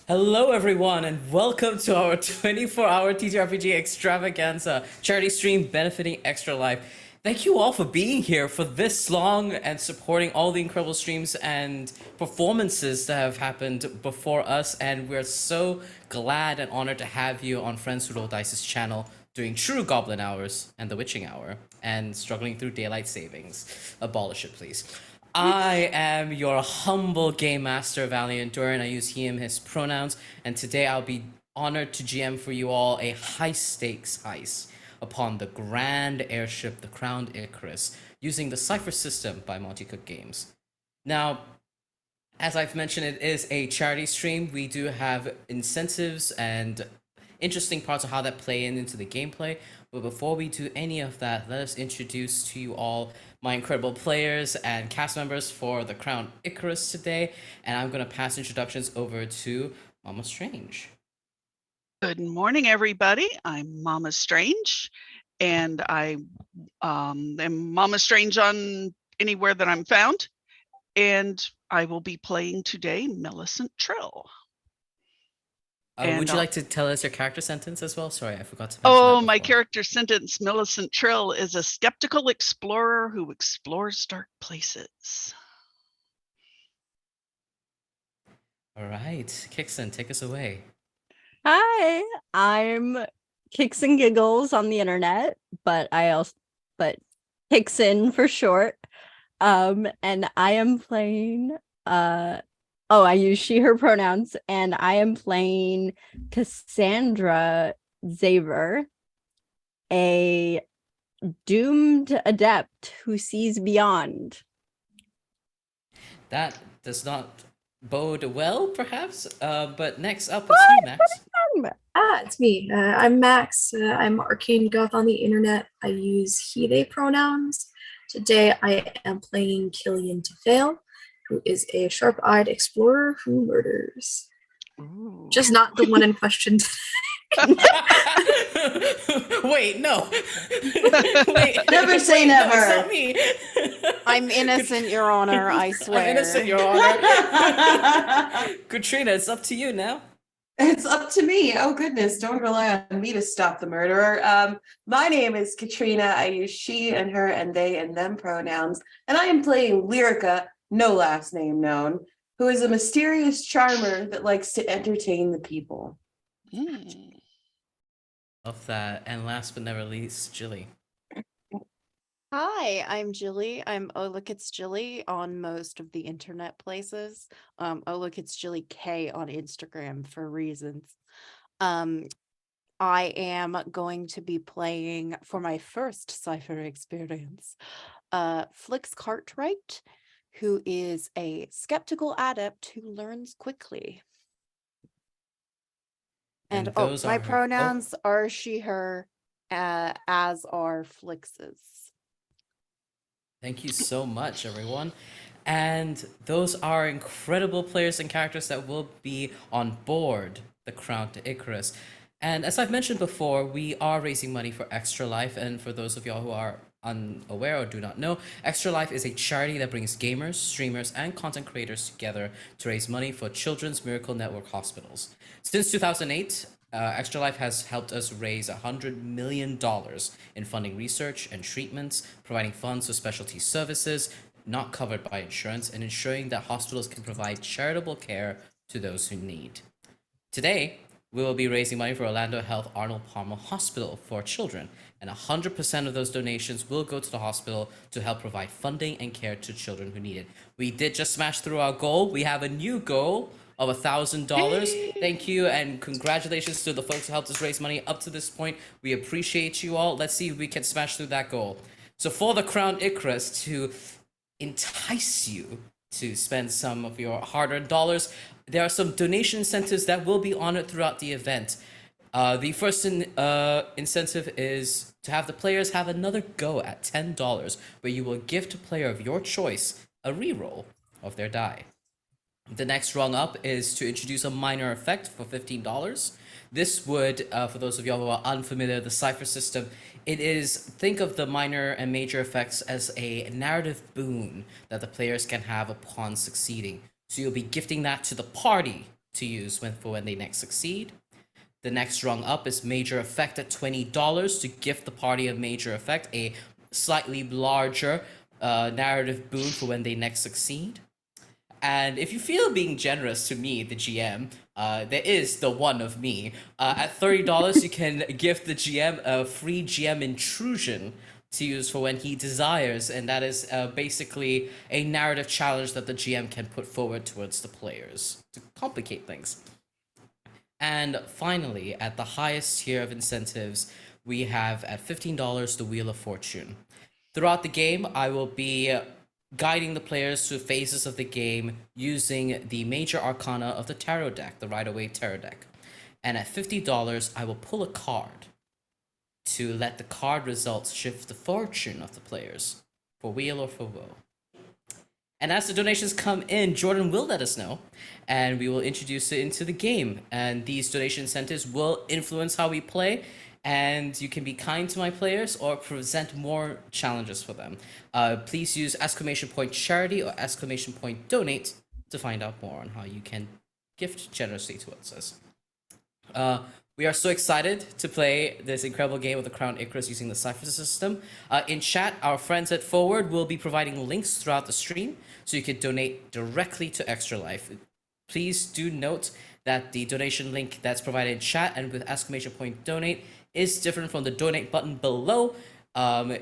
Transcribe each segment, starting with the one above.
Hello, everyone, and welcome to our 24-hour TTRPG extravaganza charity stream benefiting Extra Life. Thank you all for being here for this long and supporting all the incredible streams and performances that have happened before us. And we're so glad and honored to have you on Friends Who Roll Dice's channel doing True Goblin Hours and the Witching Hour and struggling through daylight savings. Abolish it, please. I am your humble game master, Valiant Durin. I use he, him, his pronouns, and today I'll be honored to GM for you all a high stakes heist upon the grand airship, the Crowned Icarus, using the Cypher system by Monty Cook Games. Now, as I've mentioned, it is a charity stream. We do have incentives and interesting parts of how that play into the gameplay. But before we do any of that, let us introduce to you all my incredible players and cast members for the Crown Icarus today. And I'm going to pass introductions over to Mama Strange. Good morning, everybody. I'm Mama Strange, and I am Mama Strange on anywhere that I'm found. And I will be playing today Millicent Trill. Would you like to tell us your character sentence as well? Sorry, I forgot to mention that before. My character sentence, Millicent Trill, is a skeptical explorer who explores dark places. All right, Kixn, take us away. Hi, I'm Kixn Giggles on the internet, but Kixn for short. And I am playing I use she, her pronouns, and I am playing Cassandra Xaver, a doomed adept who sees beyond. That does not bode well, perhaps, but next up is you, Max. It's me. I'm Max. I'm Arcane Goth on the internet. I use he, they pronouns. Today I am playing Killian to Fail, who is a sharp-eyed explorer who murders. Ooh. Just not the one in question. Wait, no. Wait, never say never. No, it's not me. I'm innocent, Your Honor, I swear. I'm innocent, Your Honor. Catrina, it's up to you now. It's up to me. Oh, goodness. Don't rely on me to stop the murderer. My name is Catrina. I use she and her and they and them pronouns. And I am playing Lyrica, no last name known, who is a mysterious charmer that likes to entertain the people. Of that. And last but never least, Gilly. Hi, I'm Gilly. I'm Oh Look It's Gilly on most of the internet places. Oh Look It's Gilly K on Instagram for reasons. I am going to be playing for my first Cypher experience, Flix Cartwright, who is a skeptical adept who learns quickly. And my pronouns are she, her, as are Flix's. Thank you so much, everyone. And those are incredible players and characters that will be on board the Crown to Icarus. And as I've mentioned before, we are raising money for Extra Life. And for those of y'all who are unaware or do not know, Extra Life is a charity that brings gamers, streamers, and content creators together to raise money for Children's Miracle Network hospitals. Since 2008, Extra Life has helped us raise $100 million in funding research and treatments, providing funds for specialty services not covered by insurance, and ensuring that hospitals can provide charitable care to those who need. Today, we will be raising money for Orlando Health Arnold Palmer Hospital for children, and 100% of those donations will go to the hospital to help provide funding and care to children who need it. We did just smash through our goal. We have a new goal of $1,000. Thank you and congratulations to the folks who helped us raise money up to this point. We appreciate you all. Let's see if we can smash through that goal. So for the Crown Icarus to entice you to spend some of your hard-earned dollars, there are some donation incentives that will be honored throughout the event. The first incentive is to have the players have another go at $10, where you will gift a player of your choice a reroll of their die. The next rung up is to introduce a minor effect for $15. This would, for those of y'all who are unfamiliar with the Cypher system, it is, think of the minor and major effects as a narrative boon that the players can have upon succeeding. So you'll be gifting that to the party to use for when they next succeed. The next rung up is Major Effect at $20 to gift the party of Major Effect a slightly larger narrative boon for when they next succeed. And if you feel being generous to me, the GM, there is the one of me. At $30, you can gift the GM a free GM intrusion to use for when he desires, and that is basically a narrative challenge that the GM can put forward towards the players to complicate things. And finally, at the highest tier of incentives, we have at $15 the Wheel of Fortune. Throughout the game, I will be guiding the players through phases of the game using the major arcana of the tarot deck, the Rider-Waite tarot deck. And at $50, I will pull a card to let the card results shift the fortune of the players, for weal or for woe. And as the donations come in, Jordan will let us know, and we will introduce it into the game. And these donation incentives will influence how we play, and you can be kind to my players or present more challenges for them. Please use !charity or !donate to find out more on how you can gift generously towards us. We are so excited to play this incredible game of the Crown Icarus using the Cypher system. In chat, our friends at Forward will be providing links throughout the stream, so you can donate directly to Extra Life. Please do note that the donation link that's provided in chat and with !donate is different from the donate button below.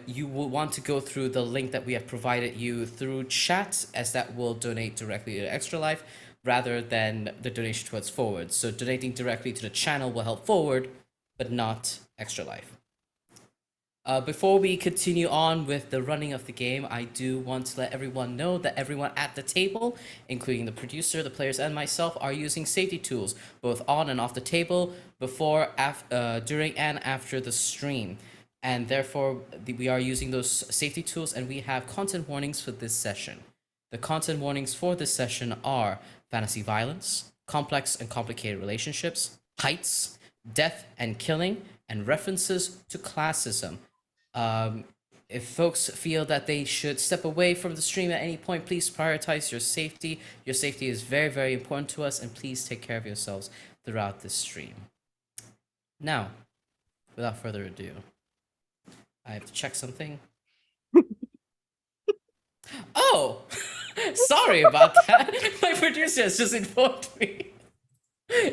You will want to go through the link that we have provided you through chat, as that will donate directly to Extra Life rather than the donation towards Forward. So donating directly to the channel will help Forward, but not Extra Life. Before we continue on with the running of the game, I do want to let everyone know that everyone at the table, including the producer, the players, and myself, are using safety tools, both on and off the table, before, during, and after the stream. And therefore, we are using those safety tools, and we have content warnings for this session. The content warnings for this session are fantasy violence, complex and complicated relationships, heights, death and killing, and references to classism. If folks feel that they should step away from the stream at any point, please prioritize your safety. Your safety is very, very important to us, and please take care of yourselves throughout this stream. Now, without further ado, I have to check something. Oh, sorry about that. My producer has just informed me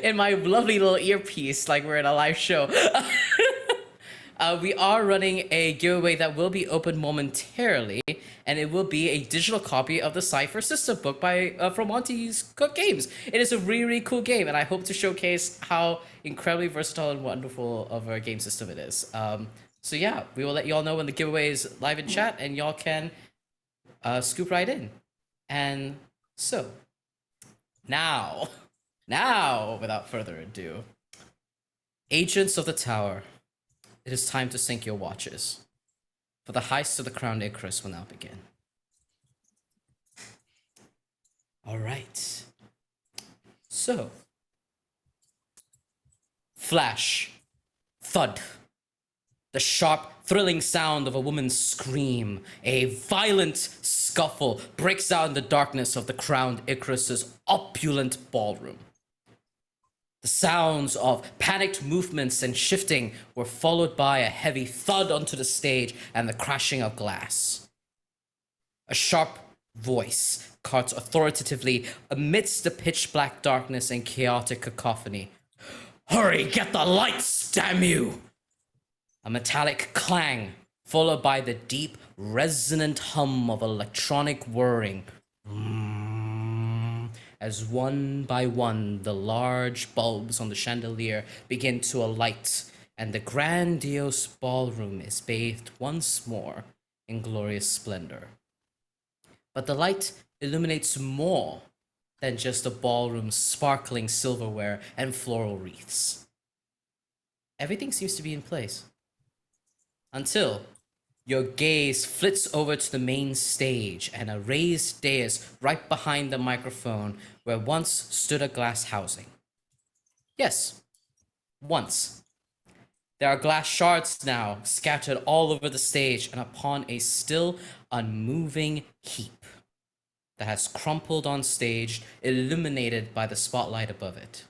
in my lovely little earpiece, like we're in a live show. We are running a giveaway that will be open momentarily, and it will be a digital copy of the Cypher system book from Monty's Cook Games. It is a really, really cool game, and I hope to showcase how incredibly versatile and wonderful of a game system it is. So yeah, we will let y'all know when the giveaway is live in chat, and y'all can scoop right in. And so, now, without further ado, Agents of the Tower, it is time to sync your watches, for the heist of the Crown Icarus will now begin. All right. So, flash, thud, the sharp, thrilling sound of a woman's scream, a violent scuffle breaks out in the darkness of the Crowned Icarus's opulent ballroom. The sounds of panicked movements and shifting were followed by a heavy thud onto the stage and the crashing of glass. A sharp voice cuts authoritatively amidst the pitch-black darkness and chaotic cacophony. "Hurry, get the lights, damn you!" A metallic clang, followed by the deep, resonant hum of electronic whirring. As one by one, the large bulbs on the chandelier begin to alight, and the grandiose ballroom is bathed once more in glorious splendor. But the light illuminates more than just the ballroom's sparkling silverware and floral wreaths. Everything seems to be in place, until your gaze flits over to the main stage and a raised dais right behind the microphone where once stood a glass housing. Yes, once. There are glass shards now scattered all over the stage and upon a still unmoving heap. that has crumpled on stage, illuminated by the spotlight above it.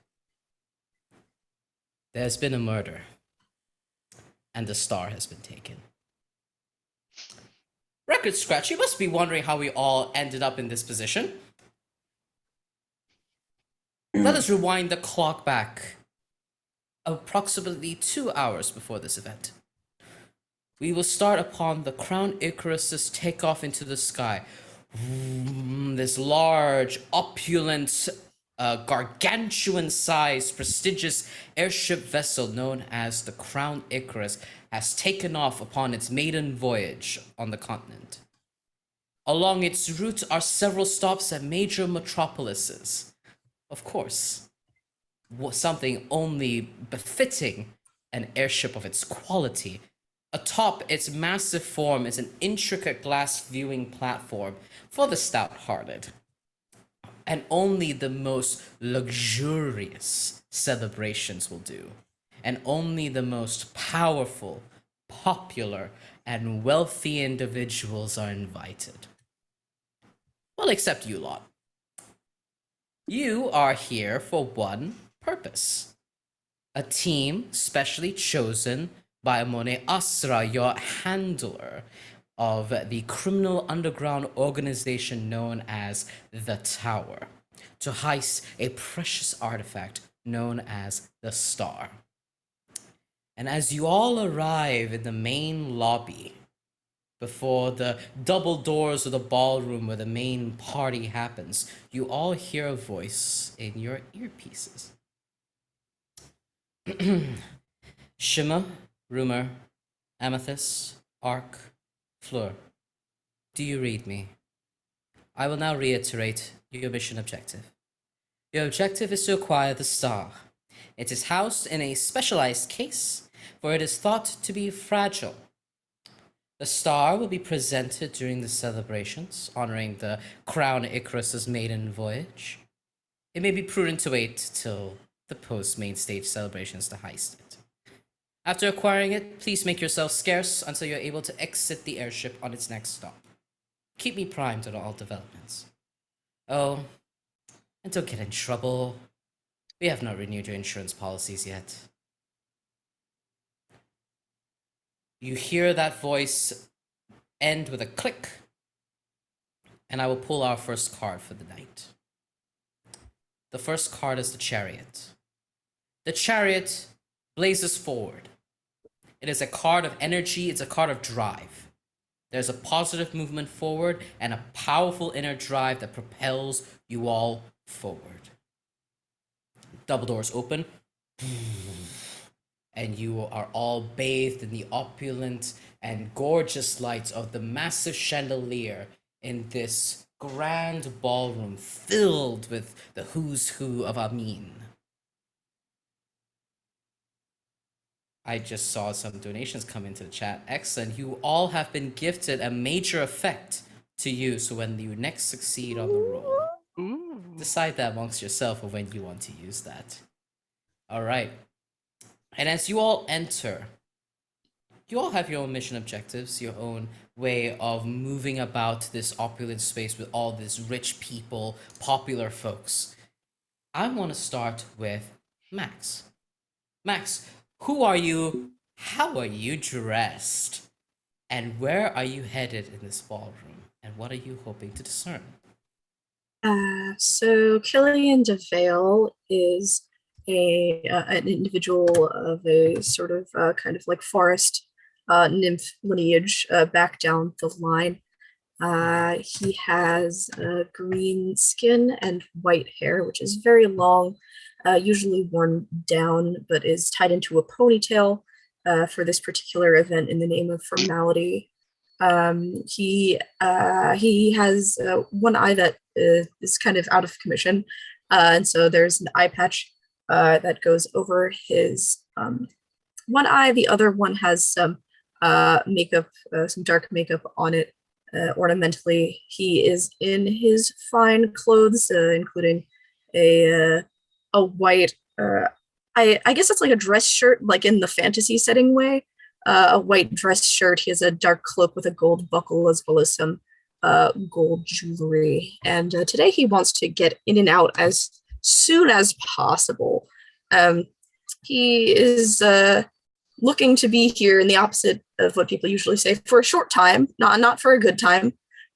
There's been a murder, and the star has been taken. Record scratch, you must be wondering how we all ended up in this position. Let us rewind the clock back approximately 2 hours before this event. We will start upon the Crown Icarus's takeoff into the sky. This large, opulent, gargantuan-sized, prestigious airship vessel known as the Crown Icarus has taken off upon its maiden voyage on the continent. Along its route are several stops at major metropolises. Of course, something only befitting an airship of its quality. Atop its massive form is an intricate glass viewing platform for the stout-hearted. And only the most luxurious celebrations will do. And only the most powerful, popular, and wealthy individuals are invited. Well, except you lot. You are here for one purpose. A team specially chosen by Monet Asra, your handler of the criminal underground organization known as the Tower, to heist a precious artifact known as the Star. And as you all arrive in the main lobby, before the double doors of the ballroom where the main party happens, you all hear a voice in your earpieces. Shimmer, Rumor, Amethyst, Arc, Fleur, do you read me? I will now reiterate your mission objective. Your objective is to acquire the star. It is housed in a specialized case, for it is thought to be fragile. The star will be presented during the celebrations, honoring the Crown Icarus's maiden voyage. It may be prudent to wait till the post-main stage celebrations to heist it. After acquiring it, please make yourself scarce until you're able to exit the airship on its next stop. Keep me primed on all developments. Oh, and don't get in trouble. We have not renewed your insurance policies yet. You hear that voice end with a click, and I will pull our first card for the night. The first card is the Chariot. The Chariot blazes forward. It is a card of energy, it's a card of drive. There's a positive movement forward and a powerful inner drive that propels you all forward. Double doors open, and you are all bathed in the opulent and gorgeous lights of the massive chandelier in this grand ballroom filled with the who's who of Amin. I just saw some donations come into the chat. Excellent. You all have been gifted a major effect to use when you next succeed on the roll. Ooh. Decide that amongst yourself of when you want to use that. All right. And as you all enter, you all have your own mission objectives, your own way of moving about this opulent space with all these rich people, popular folks. I want to start with Maxx. Maxx, who are you? How are you dressed? And where are you headed in this ballroom? And what are you hoping to discern? So Killian DeVale is an individual of a sort of kind of like forest nymph lineage back down the line. He has green skin and white hair, which is very long, usually worn down, but is tied into a ponytail for this particular event in the name of formality. He has one eye that is kind of out of commission, and so there's an eye patch that goes over his one eye. The other one has some makeup, some dark makeup on it ornamentally. He is in his fine clothes, including a white, I guess it's like a dress shirt, like in the fantasy setting way. A white dress shirt. He has a dark cloak with a gold buckle, as well as some gold jewelry. And today he wants to get in and out as soon as possible. He is looking to be here in the opposite of what people usually say, for a short time, not for a good time,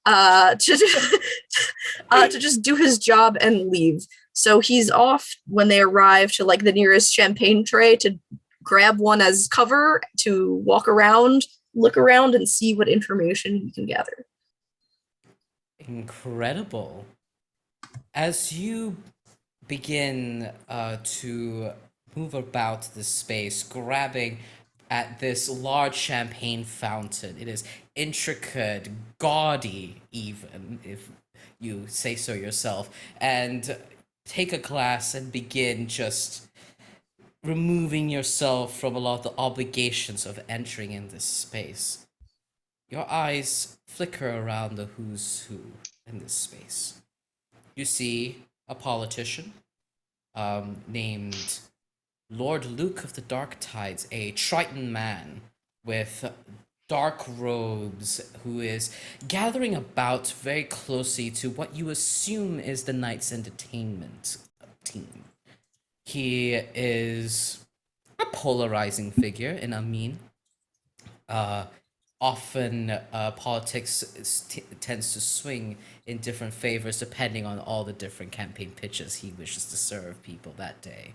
to just do his job and leave. So he's off when they arrive to like the nearest champagne tray to grab one as cover to walk around, look around, and see what information he can gather. Incredible. As you begin to move about this space, grabbing at this large champagne fountain, it is intricate, gaudy, even if you say so yourself, and take a glass and begin just removing yourself from a lot of the obligations of entering in this space. Your eyes flicker around the who's who in this space. You see a politician named Lord Luke of the Dark Tides, a Triton man with dark robes, who is gathering about very closely to what you assume is the night's entertainment team. He is a polarizing figure in Amin. Often politics tends to swing in different favors depending on all the different campaign pitches he wishes to serve people that day.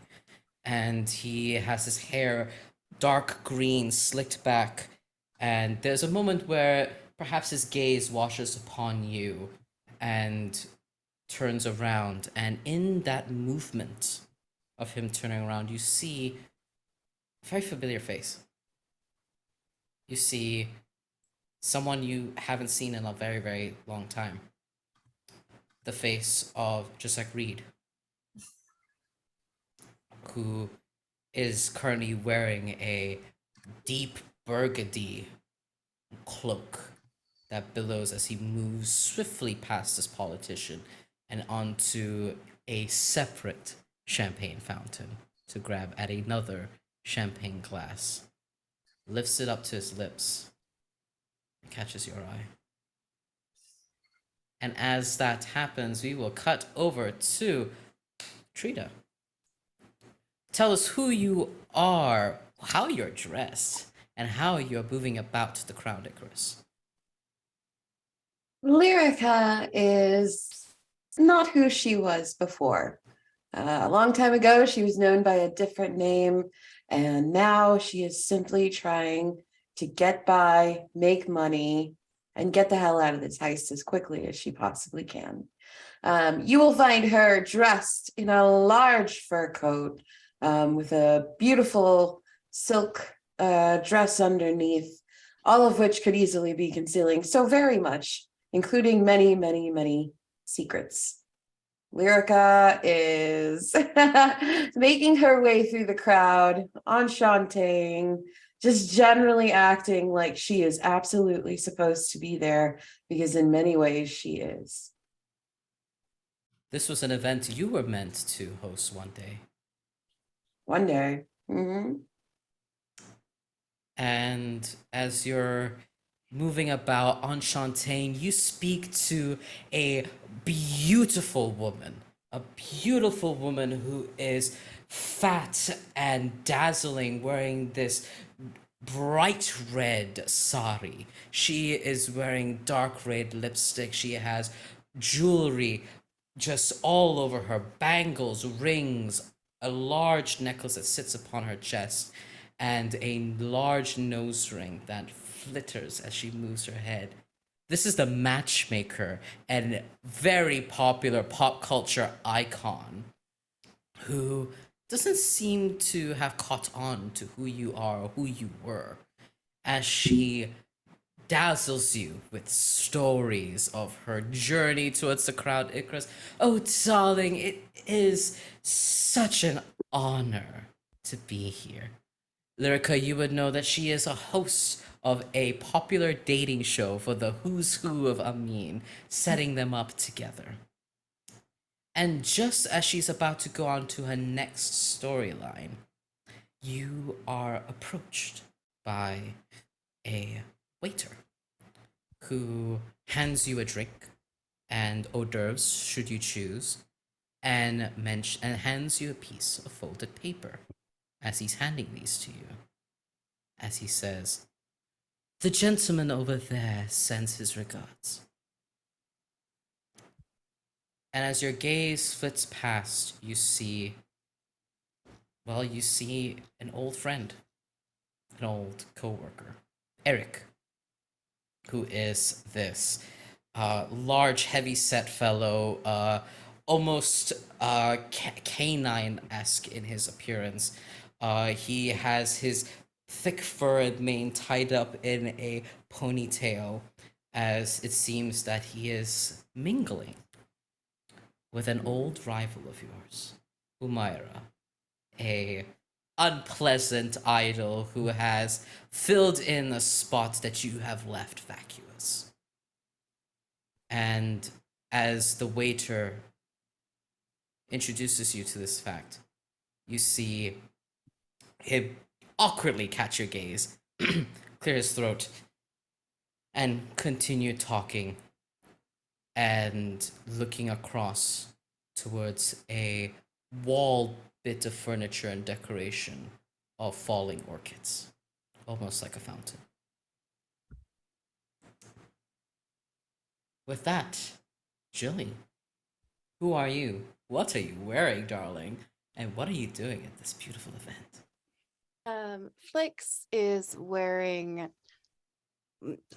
And he has his hair dark green, slicked back, and there's a moment where perhaps his gaze washes upon you and turns around, and in that movement of him turning around, you see a very familiar face. You see someone you haven't seen in a very, very long time. The face of Josiah Reed, who is currently wearing a deep burgundy cloak that billows as he moves swiftly past this politician and onto a separate champagne fountain to grab at another champagne glass, lifts it up to his lips, and catches your eye. And as that happens, we will cut over to Trina. Tell us who you are, how you're dressed, and how you're moving about the Crown Icarus. Lyrica is not who she was before. A long time ago, she was known by a different name, and now she is simply trying to get by, make money, and get the hell out of this heist as quickly as she possibly can. You will find her dressed in a large fur coat with a beautiful silk dress underneath, all of which could easily be concealing so very much, including many, many, many secrets. Lyrica is making her way through the crowd, enchanting, just generally acting like she is absolutely supposed to be there, because in many ways she is. This was an event you were meant to host one day. One day. Mm-hmm. And as you're moving about enchanting, you speak to a beautiful woman who is fat and dazzling, wearing this bright red sari. She is wearing dark red lipstick. She has jewelry just all over her, bangles, rings, a large necklace that sits upon her chest, and a large nose ring that flitters as she moves her head. This is the matchmaker and very popular pop culture icon who doesn't seem to have caught on to who you are or who you were, as she dazzles you with stories of her journey towards the Crown Icarus. Oh, darling, it is such an honor to be here. Lyrica, you would know that she is a host of a popular dating show for the who's who of Amin, setting them up together. And just as she's about to go on to her next storyline, you are approached by a waiter who hands you a drink and hors d'oeuvres, should you choose, and hands you a piece of folded paper as he's handing these to you. As he says, "The gentleman over there sends his regards." And as your gaze flits past, you see an old friend, an old coworker, Eric, who is this large, heavy-set fellow, almost canine-esque in his appearance. He has his thick furred mane tied up in a ponytail, as it seems that he is mingling with an old rival of yours, Humaira, a unpleasant idol who has filled in a spot that you have left vacuous. And as the waiter introduces you to this fact, you see him awkwardly catch your gaze, clear his throat, and continue talking and looking across towards a wall bit of furniture and decoration of falling orchids, almost like a fountain. With that, Gilly, who are you? What are you wearing, darling? And what are you doing at this beautiful event? Flix is wearing.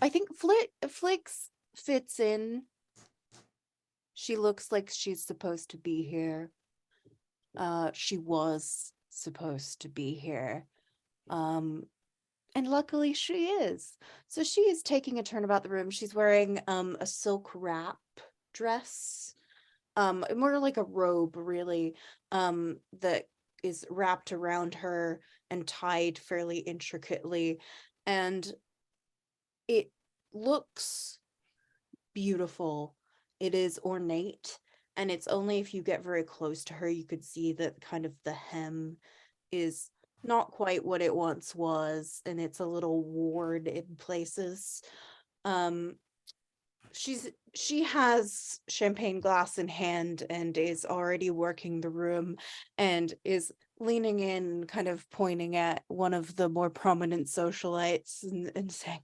I think Flix fits in. She looks like she's supposed to be here. She was supposed to be here. And luckily she is. So she is taking a turn about the room. She's wearing a silk wrap dress. More like a robe, really, that is wrapped around her and tied fairly intricately. And it looks beautiful. It is ornate, and it's only if you get very close to her you could see that kind of the hem is not quite what it once was, and it's a little worn in places. She has champagne glass in hand and is already working the room and is leaning in, kind of pointing at one of the more prominent socialites and saying,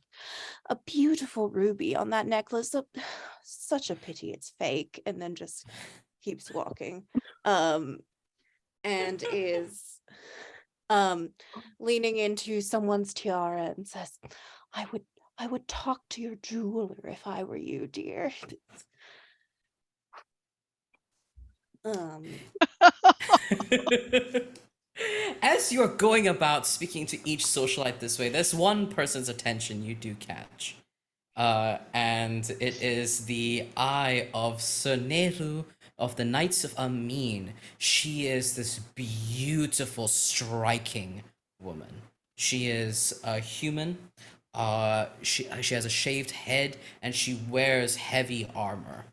"A beautiful ruby on that necklace. Such a pity it's fake," and then just keeps walking. And is leaning into someone's tiara and says, I would talk to your jeweler if I were you, dear." As you're going about speaking to each socialite this way, there's one person's attention you do catch. And it is the eye of Soneru of the Knights of Amin. She is this beautiful, striking woman. She is a human. She has a shaved head and she wears heavy armor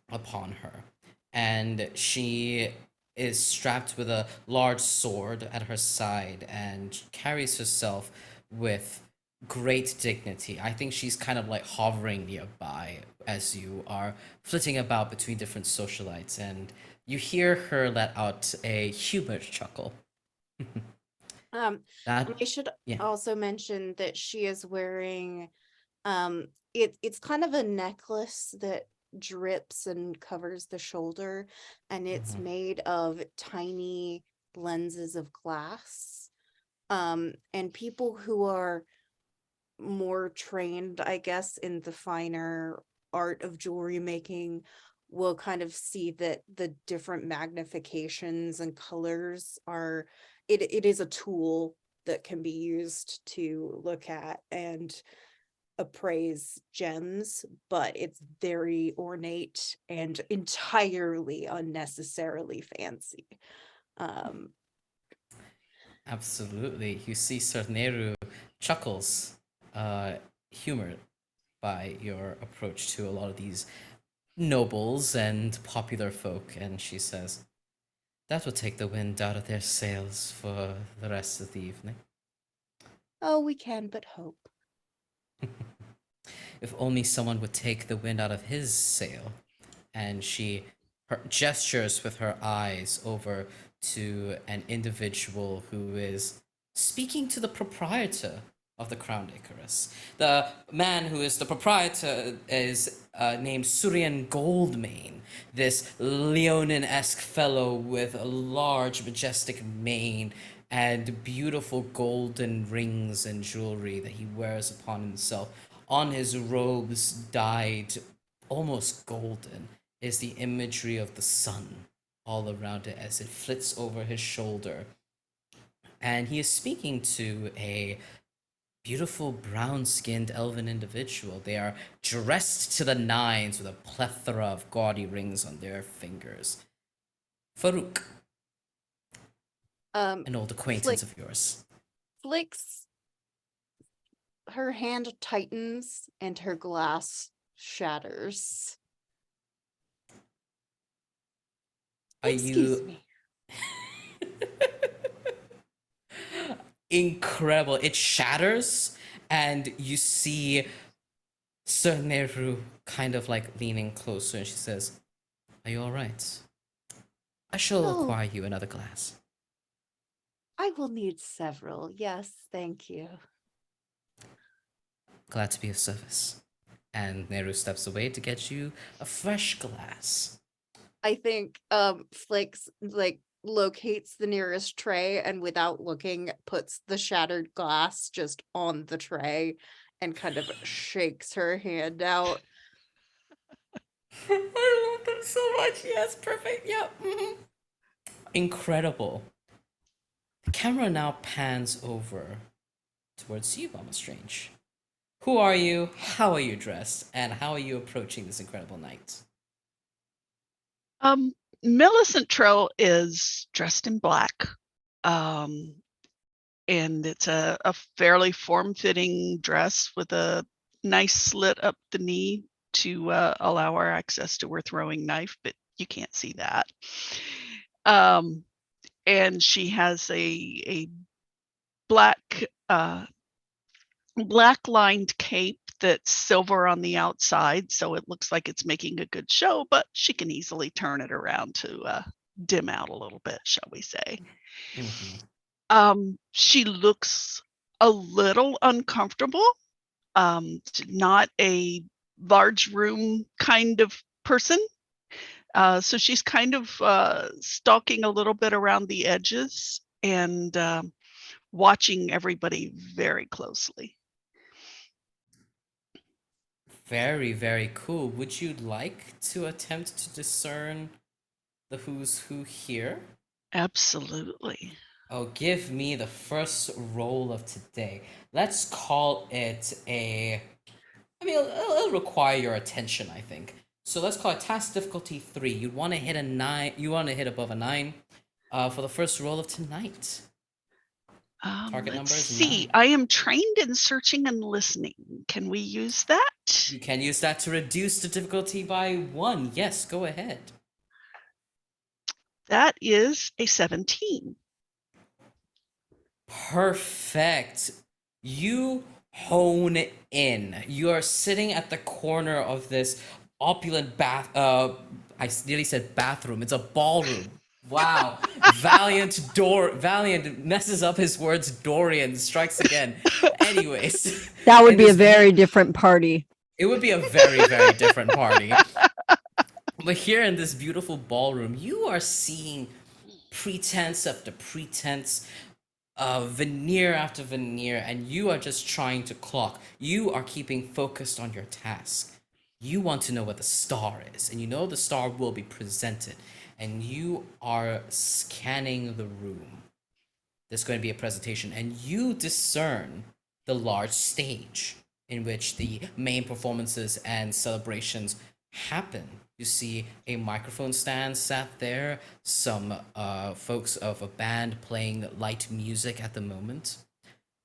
upon her. And she is strapped with a large sword at her side and carries herself with great dignity. I think she's kind of like hovering nearby as you are flitting about between different socialites, and you hear her let out a humored chuckle. That, I should yeah. also mention that she is wearing it's kind of a necklace that drips and covers the shoulder, and it's made of tiny lenses of glass. And people who are more trained, I guess, in the finer art of jewelry making will kind of see that the different magnifications and colors are it is a tool that can be used to look at and appraise gems, but it's very ornate and entirely unnecessarily fancy. Absolutely. You see Cerneru chuckles, humored by your approach to a lot of these nobles and popular folk, and she says, "That will take the wind out of their sails for the rest of the evening." Oh, we can but hope. If only someone would take the wind out of his sail. And she gestures with her eyes over to an individual who is speaking to the proprietor of the Crowned Icarus. The man who is the proprietor is named Surian Goldmane, this Leonin-esque fellow with a large, majestic mane and beautiful golden rings and jewelry that he wears upon himself. On his robes, dyed almost golden, is the imagery of the sun all around it as it flits over his shoulder. And he is speaking to a beautiful brown-skinned elven individual. They are dressed to the nines with a plethora of gaudy rings on their fingers. Farouk, an old acquaintance of yours. Flicks, her hand tightens and her glass shatters. Are Excuse you me. incredible? It shatters, and you see Sir Nehru kind of like leaning closer, and she says, "Are you all right? I shall No. acquire you another glass." I will need several. Yes, thank you. Glad to be of service. And Nehru steps away to get you a fresh glass. I think Flicks like locates the nearest tray and without looking puts the shattered glass just on the tray and kind of shakes her hand out. I love them so much. Yes, perfect. Yep. Incredible. The camera now pans over towards you, Mama Strange. Who are you? How are you dressed? And how are you approaching this incredible night? Millicent Trell is dressed in black. And it's a fairly form-fitting dress with a nice slit up the knee to allow her access to her throwing knife, but you can't see that. And she has a black lined cape that's silver on the outside, so it looks like it's making a good show, but she can easily turn it around to dim out a little bit, shall we say. She looks a little uncomfortable. Not a large room kind of person. So she's kind of stalking a little bit around the edges and watching everybody very closely. Very, very cool. Would you like to attempt to discern the who's who here? Absolutely. Oh, give me the first roll of today. Let's call it it'll require your attention, I think. So let's call it task difficulty 3. You want to hit a 9. You want to hit above a 9 for the first roll of tonight. Target number Let's is see. 9. I am trained in searching and listening. Can we use that? You can use that to reduce the difficulty by 1. Yes, go ahead. That is a 17. Perfect. You hone in. You are sitting at the corner of this opulent I nearly said bathroom. It's a ballroom. Wow. Valiant messes up his words. Dorian strikes again. Anyways. That would be a very different party. It would be a very, very different party. But here in this beautiful ballroom, you are seeing pretense after pretense, veneer after veneer, and you are just trying to clock. You are keeping focused on your task. You want to know what the star is, and you know the star will be presented, and you are scanning the room. There's going to be a presentation, and you discern the large stage in which the main performances and celebrations happen. You see a microphone stand sat there, some folks of a band playing light music at the moment.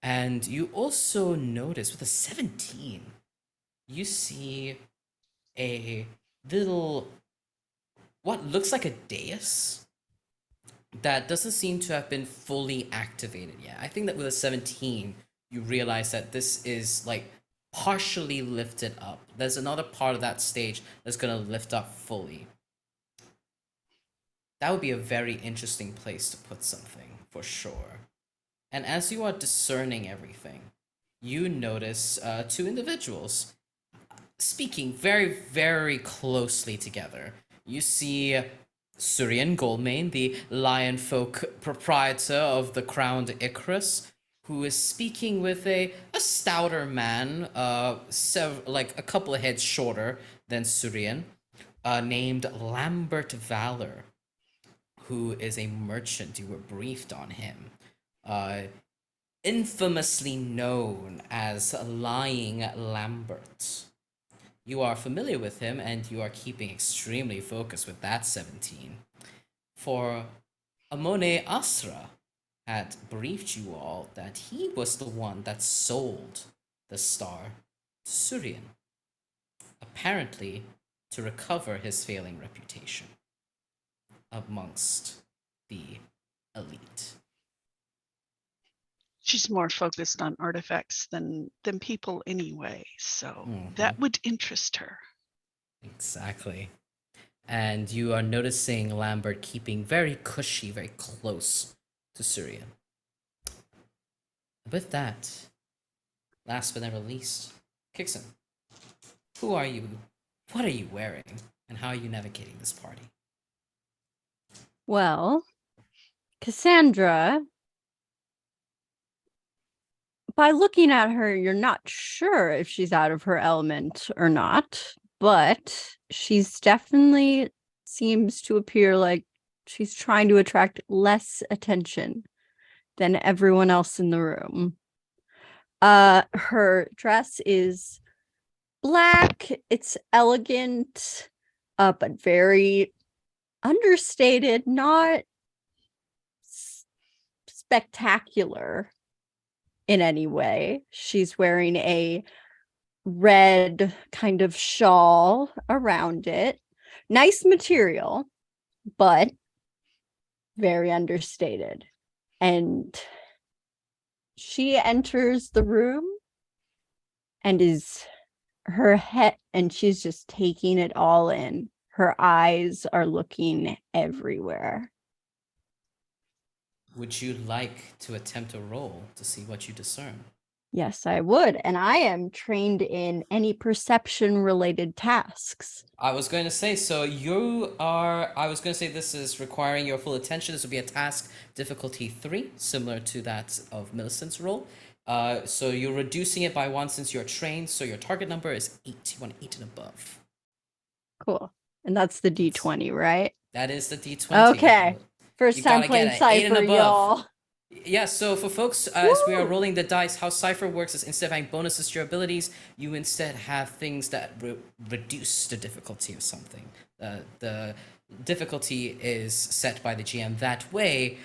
And you also notice with a 17, you see a little, what looks like a dais that doesn't seem to have been fully activated yet. I think that with a 17, you realize that this is like partially lifted up. There's another part of that stage that's going to lift up fully. That would be a very interesting place to put something, for sure. And as you are discerning everything, you notice two individuals speaking very, very closely together. You see Surian Goldmane, the lion folk proprietor of the crowned Icarus, who is speaking with a stouter man, like a couple of heads shorter than Surian, named Lambert Valor, who is a merchant. You were briefed on him. Infamously known as Lying Lambert. You are familiar with him, and you are keeping extremely focused with that 17. For Amone Asra had briefed you all that he was the one that sold the star to Surian, apparently to recover his failing reputation amongst the elite. She's more focused on artifacts than people anyway, so Mhm. that would interest her. Exactly. And you are noticing Lambert keeping very cushy, very close to Surian. With that, last but never least, Kixn. Who are you? What are you wearing? And how are you navigating this party? Well, Cassandra, by looking at her, you're not sure if she's out of her element or not, but she's definitely seems to appear like she's trying to attract less attention than everyone else in the room. Her dress is black. It's elegant, but very understated, not spectacular in any way. She's wearing a red kind of shawl around it. Nice material, but very understated. And she enters the room and she's just taking it all in. Her eyes are looking everywhere. Would you like to attempt a roll to see what you discern? Yes, I would. And I am trained in any perception related tasks. I was going to say, this is requiring your full attention. This would be a task difficulty 3, similar to that of Millicent's role. So you're reducing it by 1 since you're trained, so your target number is 8. You want 8 and above. Cool. And that's the D20, right? That is the D20. Okay. First You time gotta playing get an 8 and Cypher, above. y'all. Yeah, so for folks, as we are Woo! rolling the dice, how Cypher works is instead of having bonuses to your abilities, you instead have things that reduce the difficulty of something. The difficulty is set by the GM. That way,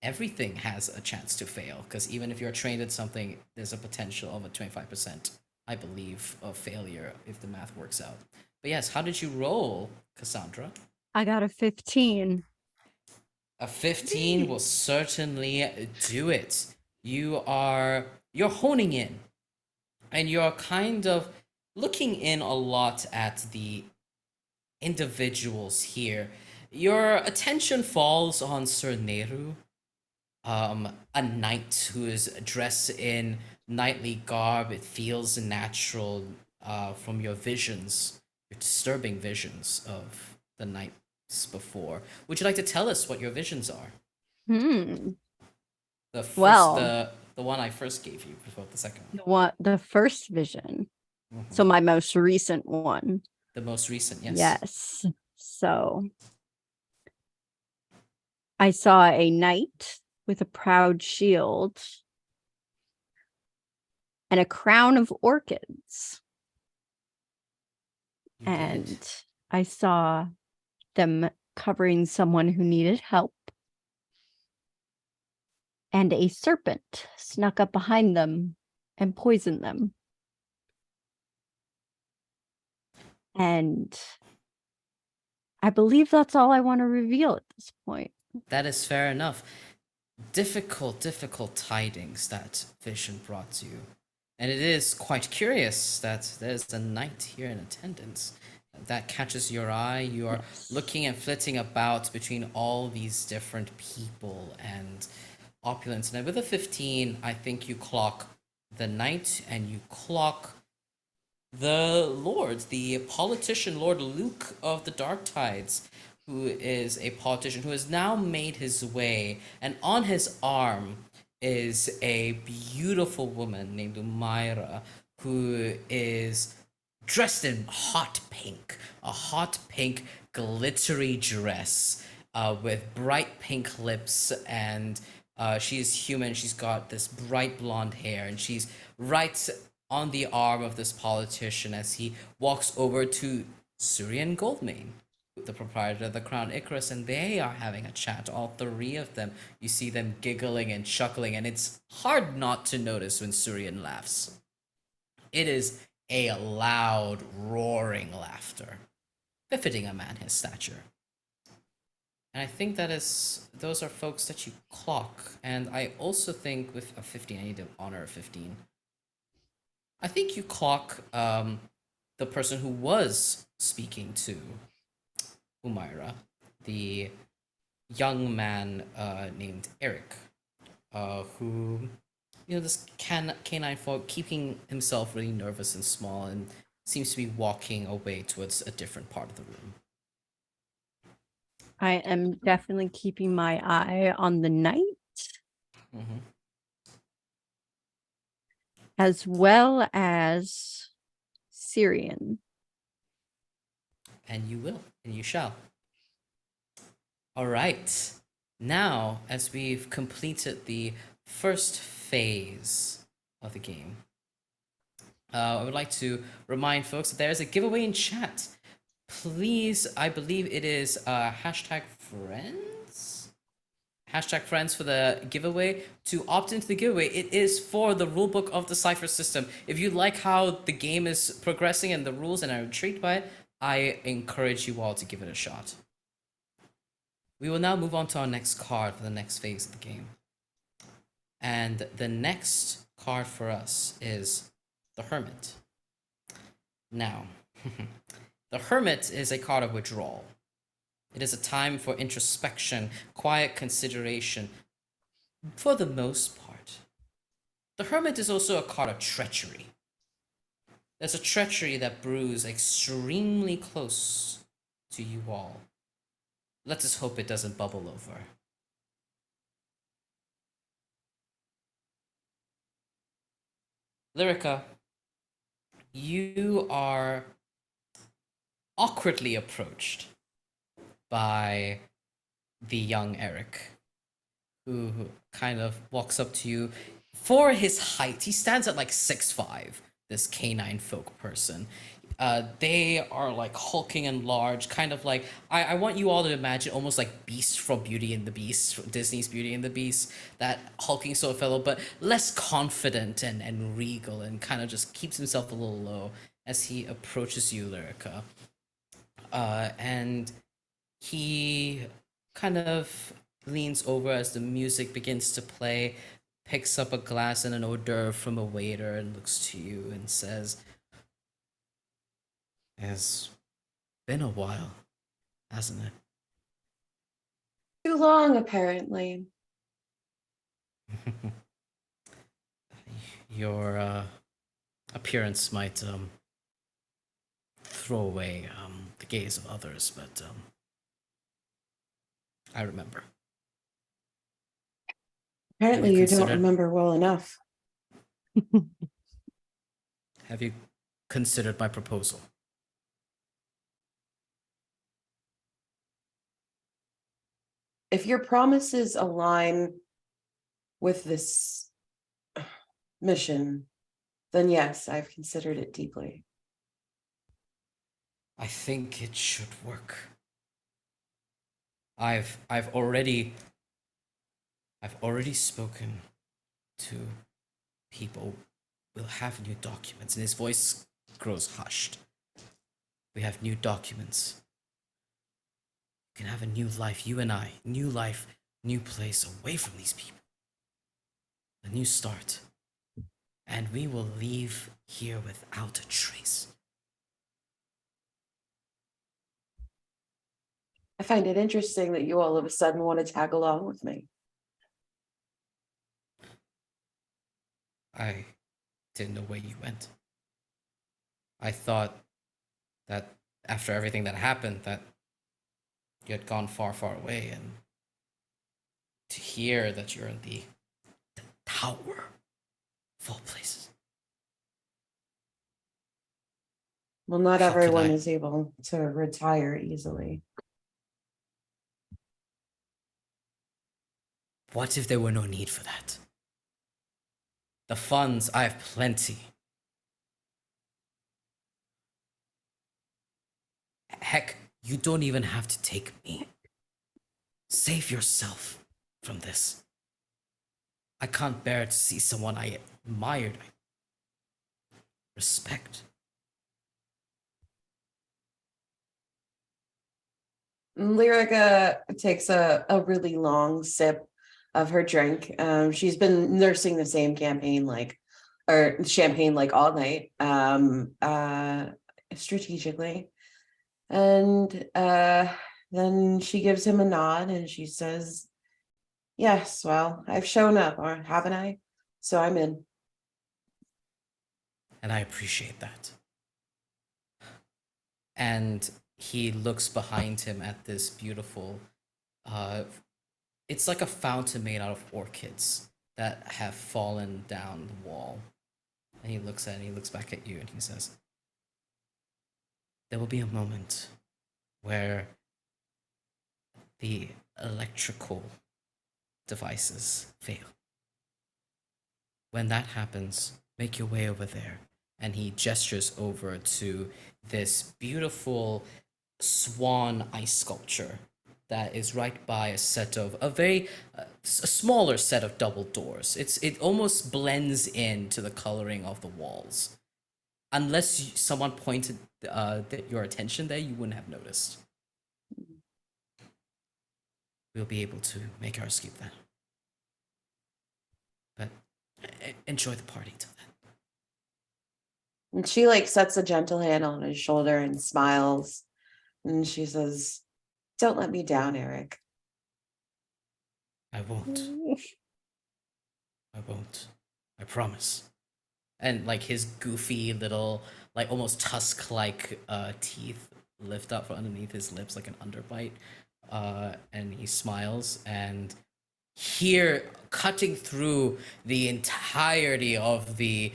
everything has a chance to fail, because even if you're trained at something, there's a potential of a 25%, I believe, of failure if the math works out. But yes, how did you roll, Cassandra? I got a 15. A 15 will certainly do it. You're honing in, and you're kind of looking in a lot at the individuals here. Your attention falls on Sir Nehru, a knight who is dressed in knightly garb. It feels natural from your visions, your disturbing visions of the knights before. Would you like to tell us what your visions are? Hmm. The first, Well- the one I first gave you before the second one. The first vision. Mhm. So my most recent one. The most recent, yes. Yes. So I saw a knight with a proud shield and a crown of orchids. You did. And I saw them covering someone who needed help. And a serpent snuck up behind them and poisoned them. And I believe that's all I want to reveal at this point. That is fair enough. Difficult tidings that vision brought you. And it is quite curious that there's a knight here in attendance. That catches your eye. You are looking and flitting about between all these different people and opulence. And with a 15, I think you clock the knight and you clock the Lord, the politician, Lord Luke of the Dark Tides, who is a politician who has now made his way, and on his arm is a beautiful woman named Umaira, who is dressed in a hot pink glittery dress with bright pink lips, and she is human. She's got this bright blonde hair, and she's right on the arm of this politician as he walks over to Syrian Goldmane, the proprietor of the Crown Icarus, and they are having a chat, all three of them. You see them giggling and chuckling, and it's hard not to notice when Syrian laughs. It is a loud, roaring laughter, befitting a man his stature. And I think those are folks that you clock. And I also think with a 15, I need to honor a 15. I think you clock the person who was speaking to Umaira, the young man named Eric, who, this canine folk, keeping himself really nervous and small, and seems to be walking away towards a different part of the room. I am definitely keeping my eye on the knight, Mm-hmm. as well as Syrian. And you will, and you shall. All right. Now, as we've completed the first phase of the game, I would like to remind folks that there is a giveaway in chat. Please, I believe it is hashtag friends? Hashtag friends for the giveaway. To opt into the giveaway, it is for the rulebook of the Cypher system. If you like how the game is progressing and the rules and are intrigued by it, I encourage you all to give it a shot. We will now move on to our next card for the next phase of the game. And the next card for us is the Hermit. Now, the Hermit is a card of withdrawal. It is a time for introspection, quiet consideration, for the most part. The Hermit is also a card of treachery. There's a treachery that brews extremely close to you all. Let us hope it doesn't bubble over. Lyrica, you are awkwardly approached by the young Eric, who kind of walks up to you. For his height, he stands at like 6'5", this canine folk person. They are like hulking and large, kind of like, I want you all to imagine almost like Beast from Beauty and the Beast, Disney's Beauty and the Beast, that hulking sort of fellow, but less confident and regal, and kind of just keeps himself a little low as he approaches you, Lyrica. And he kind of leans over as the music begins to play, picks up a glass and an hors d'oeuvre from a waiter, and looks to you and says, "It's been a while, hasn't it?" Too long, apparently. Your appearance might throw away the gaze of others, but I remember. Apparently, you don't considered- remember well enough. Have you considered my proposal? If your promises align with this mission, then yes, I've considered it deeply. I think it should work. I've already spoken to people. We'll have new documents, and his voice grows hushed. We have new documents. You can have a new life, you and I. New life, new place, away from these people. A new start. and we will leave here without a trace. I find it interesting that you all of a sudden want to tag along with me. I didn't know where you went. I thought that after everything that happened, that you had gone far, far away, and to hear that you're in the tower of all places. Well, not How could everyone I- is able to retire easily. What if there were no need for that? The funds, I have plenty. Heck, you don't even have to take me. Save yourself from this. I can't bear to see someone I admired, I respect. Lyrica takes a really long sip of her drink. She's been nursing the same champagne like all night, strategically. And then she gives him a nod and she says, yes, well, I've shown up, or haven't I? So I'm in. And I appreciate that. And he looks behind him at this beautiful, it's like a fountain made out of orchids that have fallen down the wall. And he looks at it, and he looks back at you, and he says, there will be a moment where the electrical devices fail. When that happens, make your way over there. And he gestures over to this beautiful swan ice sculpture that is right by a set of a smaller set of double doors. It almost blends into the coloring of the walls. Unless someone pointed your attention there, you wouldn't have noticed. We'll be able to make our escape then. But enjoy the party till then. And she like sets a gentle hand on his shoulder and smiles. And she says, don't let me down, Eric. I won't. I won't. I promise. And like his goofy little, like almost tusk-like teeth lift up from underneath his lips like an underbite. And he smiles, and here, cutting through the entirety of the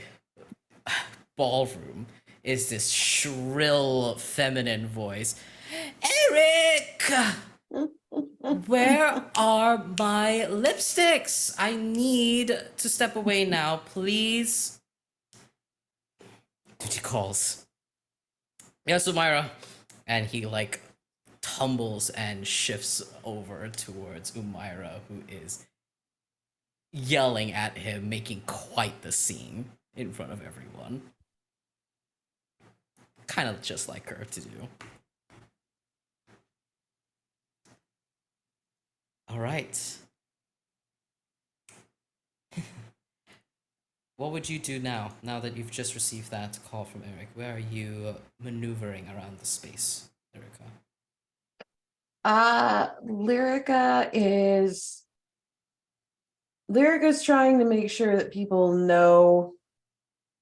ballroom, is this shrill feminine voice. Eric! Where are my lipsticks? I need to step away now, please. Duty calls. Yes, Umaira. And he like tumbles and shifts over towards Umaira, who is yelling at him, making quite the scene in front of everyone. Kind of just like her to do. All right. What would you do now that you've just received that call from Eric? Where are you maneuvering around the space, Erica? Lyrica's trying to make sure that people know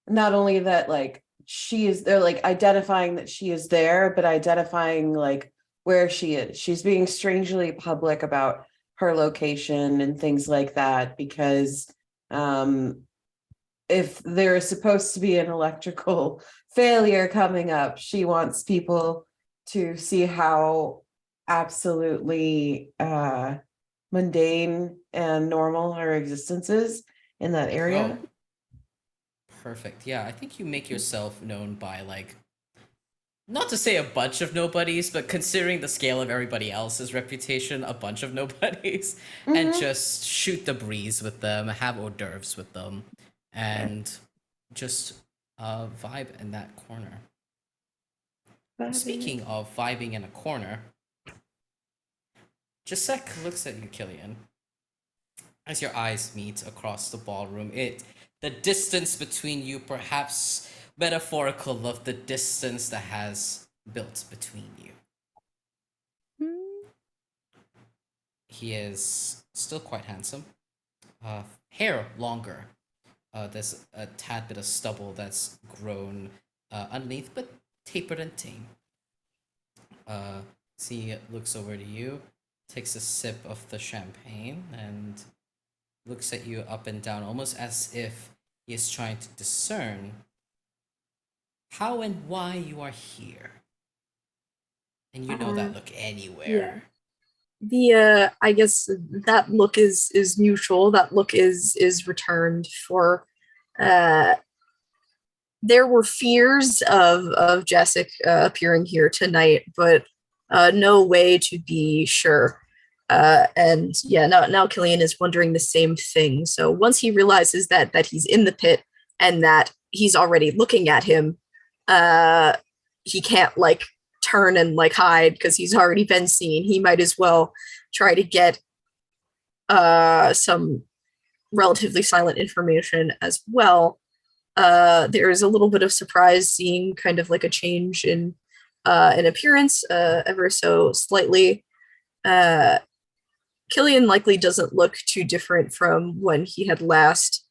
not only that like they're like identifying that she is there, but identifying like where she is. She's being strangely public about her location and things like that because if there is supposed to be an electrical failure coming up, she wants people to see how absolutely mundane and normal her existence is in that area. Oh, perfect. Yeah, I think you make yourself known by like, not to say a bunch of nobodies, but considering the scale of everybody else's reputation, a bunch of nobodies, and just shoot the breeze with them, have hors d'oeuvres with them, and just vibe in that corner. Speaking of vibing in a corner, Jasek looks at you, Killian. As your eyes meet across the ballroom, the distance between you, perhaps metaphorical of the distance that has built between you. He is still quite handsome. Hair longer. There's a tad bit of stubble that's grown underneath, but tapered and tame. He looks over to you, takes a sip of the champagne, and looks at you up and down, almost as if he is trying to discern how and why you are here. And you know that look anywhere. The I guess that look is neutral. That look is returned for there were fears of Jessic appearing here tonight, but no way to be sure. And yeah, now Killian is wondering the same thing. So once he realizes that he's in the pit and that he's already looking at him, he can't like turn and like hide because he's already been seen. He might as well try to get some relatively silent information as well. There is a little bit of surprise seeing kind of like a change in appearance ever so slightly. Killian likely doesn't look too different from when he had last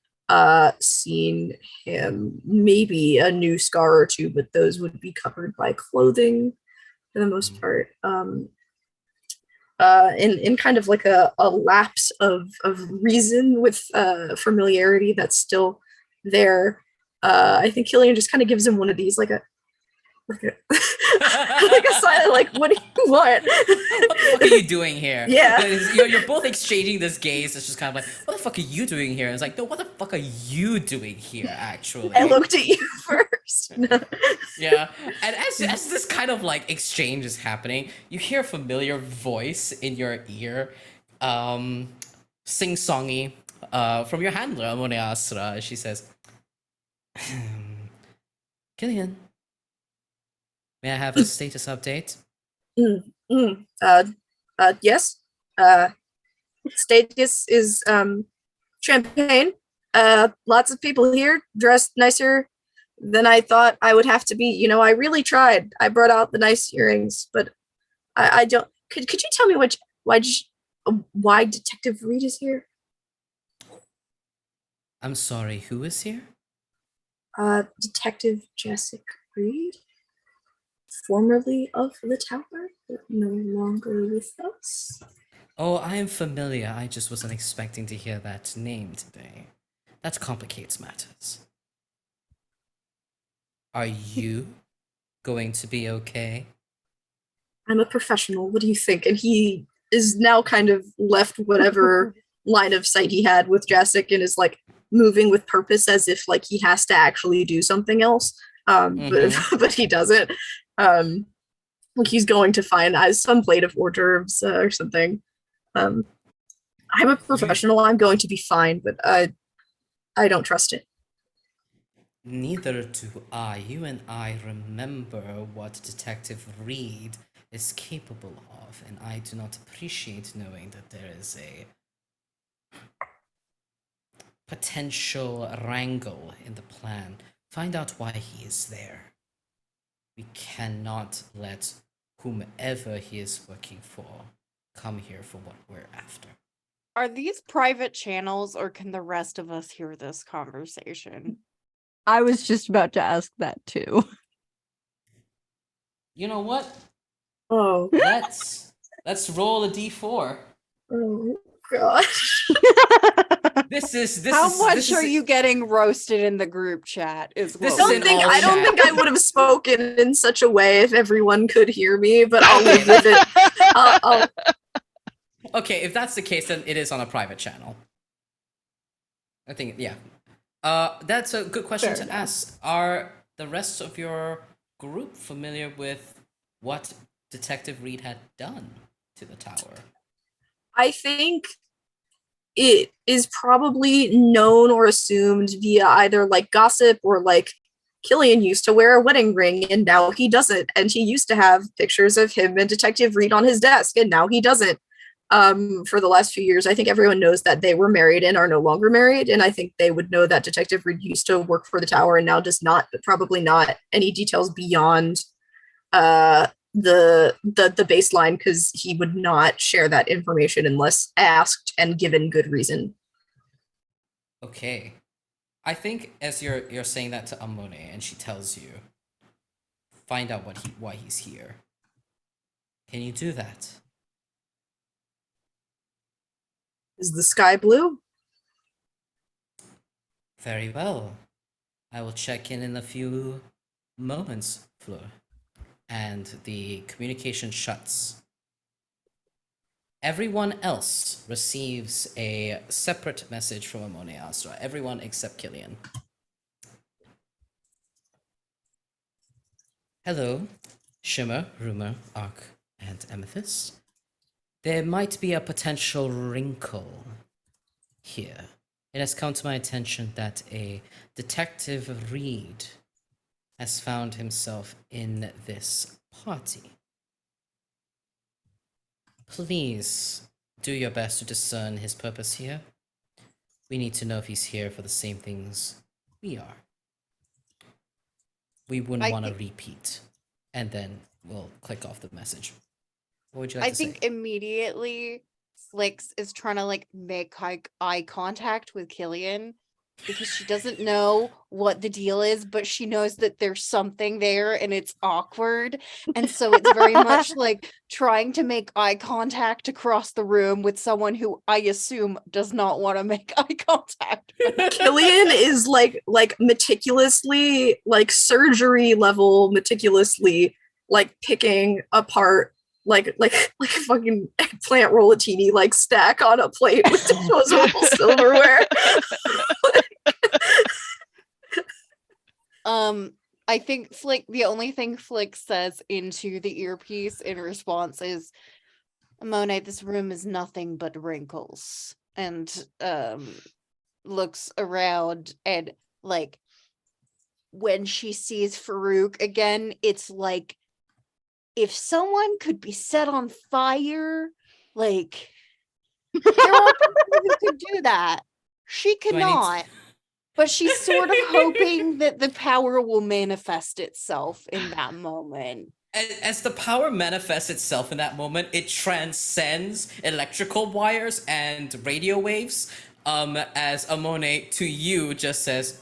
seen him. Maybe a new scar or two, but those would be covered by clothing for the most part. In kind of like a lapse of reason with familiarity that's still there. I think Killian just kind of gives him one of these, like a like a silent, like, what do you want? What the fuck are you doing here? Yeah. You're both exchanging this gaze. It's just kind of like, what the fuck are you doing here? And it's like, no, what the fuck are you doing here, actually? I looked at you first. Yeah. And as this kind of like exchange is happening, you hear a familiar voice in your ear, sing-songy, from your handler, Amone Asra. She says, Killian, may I have a status update? Yes. Status is champagne. Lots of people here dressed nicer than I thought I would have to be. You know, I really tried. I brought out the nice earrings, but I don't. Could you tell me why Detective Reed is here? I'm sorry, who is here? Detective Jessic Reed, formerly of the tower, but no longer with us. Oh, I am familiar. I just wasn't expecting to hear that name today. That complicates matters. Are you going to be okay? I'm a professional. What do you think? And he is now kind of left whatever line of sight he had with Jessic and is like moving with purpose as if like he has to actually do something else. But he doesn't. Like he's going to find some plate of hors d'oeuvres or something. I'm a professional. I'm going to be fine, but I don't trust it. Neither do I. You and I remember what Detective Reed is capable of, and I do not appreciate knowing that there is a potential wrangle in the plan. Find out why he is there. We cannot let whomever he is working for come here for what we're after. Are these private channels or can the rest of us hear this conversation? I was just about to ask that too. You know what? Oh. Let's roll a d4. Oh gosh. How much are you getting roasted in the group chat? I don't think I would have spoken in such a way if everyone could hear me, but I'll live with it. Okay, if that's the case, then it is on a private channel. I think, yeah. That's a good question to ask. Are the rest of your group familiar with what Detective Reed had done to the tower? I think it is probably known or assumed via either like gossip or like Killian used to wear a wedding ring and now he doesn't, and he used to have pictures of him and Detective Reed on his desk and now he doesn't. for the last few years. I think everyone knows that they were married and are no longer married, and I think they would know that Detective Reed used to work for the tower and now does not, but probably not any details beyond the baseline, because he would not share that information unless asked and given good reason. Okay. I think as you're saying that to Amone and she tells you, find out why he's here. Can you do that? Is the sky blue? Very well. I will check in a few moments, Fleur. And the communication shuts. Everyone else receives a separate message from Amone Astra. Everyone except Killian. Hello, Shimmer, Rumor, Arc, and Amethyst. There might be a potential wrinkle here. It has come to my attention that a Detective Reed has found himself in this party. Please do your best to discern his purpose here. We need to know if he's here for the same things we are. We wouldn't want to repeat. And then we'll click off the message. What would you like to say? I think immediately Flix is trying to like make eye contact with Killian because she doesn't know what the deal is, but she knows that there's something there and it's awkward. And so it's very much like trying to make eye contact across the room with someone who I assume does not want to make eye contact. Killian is like meticulously, like surgery level meticulously, like picking apart like a fucking eggplant rollatini like stack on a plate with disposable silverware. I think the only thing Flick says into the earpiece in response is, Monet, this room is nothing but wrinkles. And looks around and like when she sees Farouk again, it's like if someone could be set on fire, like there are people who could do that. She could not. But she's sort of hoping that the power will manifest itself in that moment. As the power manifests itself in that moment, it transcends electrical wires and radio waves. As Amone to you just says,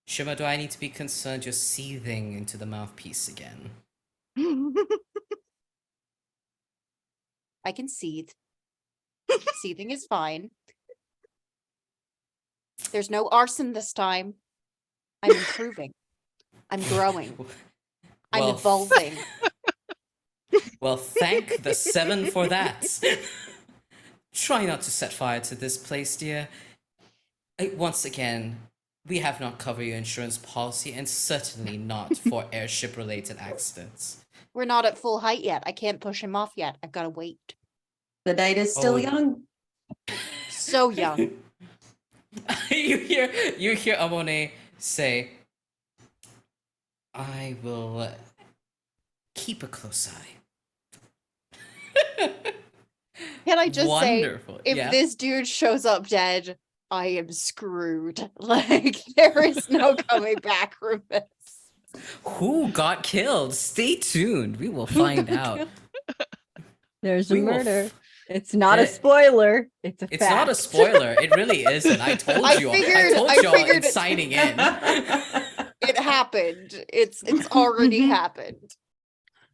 Shima, do I need to be concerned you're seething into the mouthpiece again? I can seethe. Seething is fine. There's no arson this time. I'm improving. I'm growing. I'm evolving. Well, thank the 7 for that. Try not to set fire to this place, dear. Once again, we have not covered your insurance policy, and certainly not for airship-related accidents. We're not at full height yet. I can't push him off yet. I've got to wait. The night is still young. So young. you hear Amone say, I will keep a close eye. Can I just Wonderful. say, if this dude shows up dead, I am screwed. Like, there is no coming back from this. Who got killed? Stay tuned. We will find out. There's a murder. It's not a spoiler. It's a fact. It's not a spoiler. It really isn't. I told you. I told y'all in signing in. It happened. It's already happened.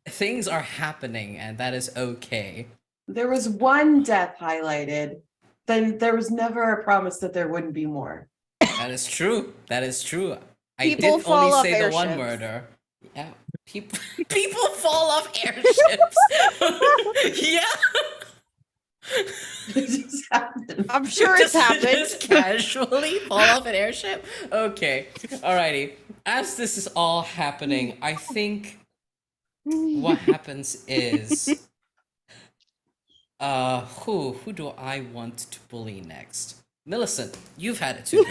Things are happening, and that is okay. There was one death highlighted. Then there was never a promise that there wouldn't be more. That is true. That is true. People I did fall only off say the one airships. murder. Yeah. People fall off airships. Yeah. It just happened. I'm sure it's happened. Just casually fall off an airship? Okay. Alrighty. As this is all happening, I think what happens is who do I want to bully next? Millicent, you've had it too.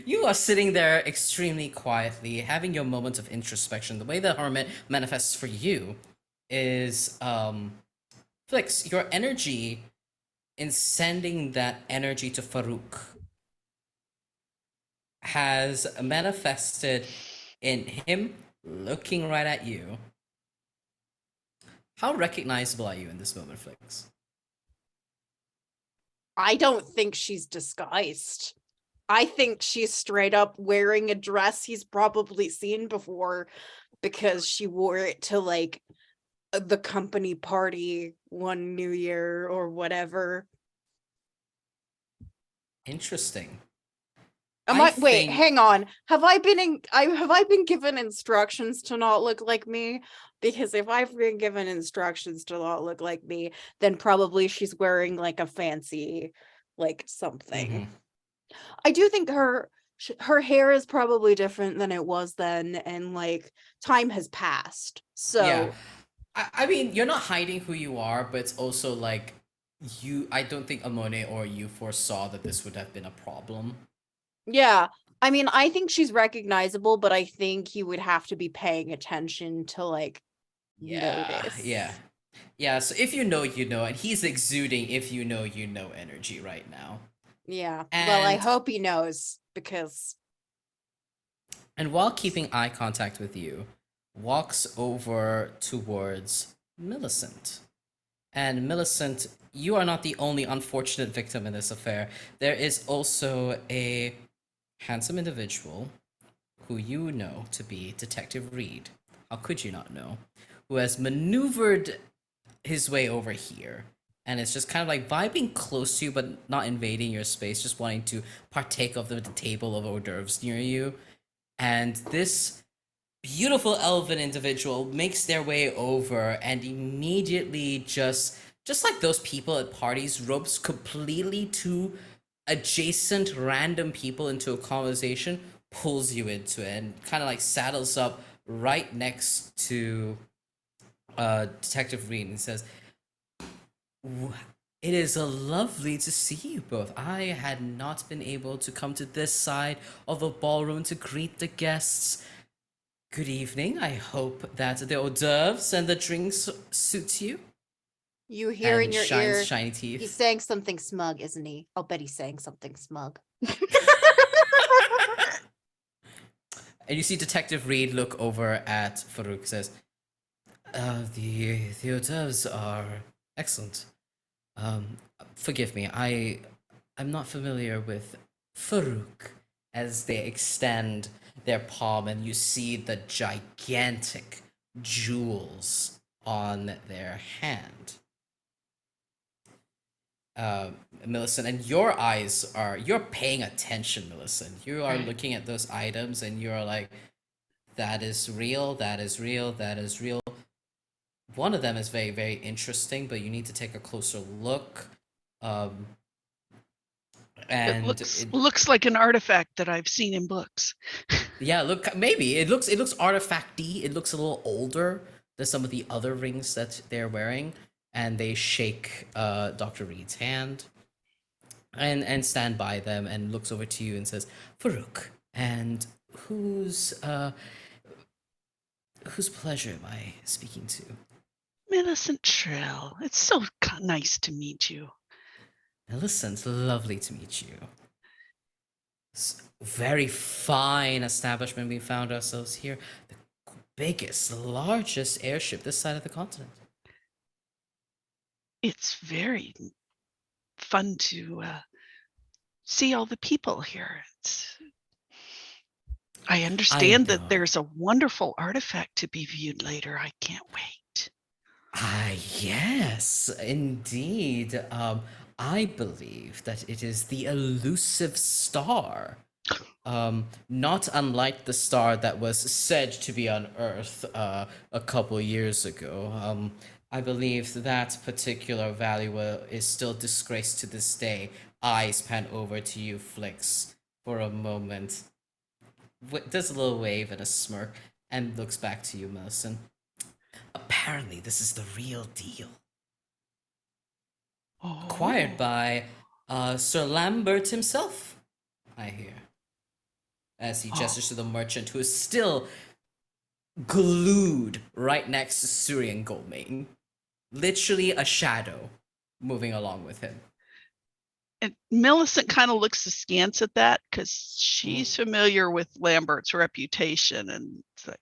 You are sitting there extremely quietly, having your moments of introspection. The way the hermit manifests for you is Flix, your energy in sending that energy to Farouk has manifested in him looking right at you. How recognizable are you in this moment, Flix? I don't think she's disguised. I think she's straight up wearing a dress he's probably seen before because she wore it to like the company party one New Year or whatever. Interesting. Wait, think- hang on. Have I been given instructions to not look like me? Because if I've been given instructions to not look like me, then probably she's wearing like a fancy like something. Mhm. I do think her hair is probably different than it was then, and like time has passed. So Yeah. I mean, you're not hiding who you are, but it's also like I don't think Amone or you foresaw that this would have been a problem. yeah, I mean, I think she's recognizable, but I think you would have to be paying attention to like notice. Yeah, so if you know, you know, and he's exuding if you know, you know energy right now. Yeah. Well, I And- hope he knows because And while keeping eye contact with you, walks over towards Millicent. And Millicent, you are not the only unfortunate victim in this affair. There is also a handsome individual who you know to be Detective Reed. How could you not know? Who has maneuvered his way over here and is just kind of like vibing close to you but not invading your space, just wanting to partake of the table of hors d'oeuvres near you. And this beautiful elven individual makes their way over and immediately just like those people at parties, ropes completely two adjacent random people into a conversation, pulls you into it and kind of like saddles up right next to Detective Reed and says, "It is lovely to see you both. I had not been able to come to this side of the ballroom to greet the guests. Good evening. I hope that the hors d'oeuvres and the drinks suits you." you hear in And your shines ear, shiny teeth. he's saying something smug, isn't he? I'll bet he's saying something smug. And you see Detective Reed look over at Farouk, says, the hors d'oeuvres are excellent. Forgive me, I'm not familiar with Farouk," as they extend their palm and you see the gigantic jewels on their hand. Millicent, and your eyes are, you're paying attention, Millicent. You are looking at those items and you're like, that is real, that is real, that is real. One of them is very, very interesting, but you need to take a closer look. And Looks like an artifact that I've seen in books. yeah, look, maybe it looks artifacty. It looks a little older than some of the other rings that they're wearing. And they shake Dr. Reed's hand and stand by them and looks over to you and says, "Farouk, and whose pleasure am I speaking to?" Millicent Trill, it's so nice to meet you. Millicent, lovely to meet you. Very fine establishment we found ourselves here. The biggest, largest airship this side of the continent. It's very fun to see all the people here. I understand know. that there's a wonderful artifact to be viewed later. I can't wait. Yes, indeed. I believe that it is the elusive star. Not unlike the star that was said to be on Earth a couple years ago. I believe that particular value is still disgraced to this day. Eyes pan over to you, Flix, for a moment. Does a little wave and a smirk, and looks back to you, Millicent. Apparently, this is the real deal. Acquired by Sir Lambert himself, I hear. As he gestures to the merchant, who is still glued right next to Surian Goldmane. literally a shadow moving along with him. And Millicent kind of looks askance at that because she's familiar with Lambert's reputation, and it's like,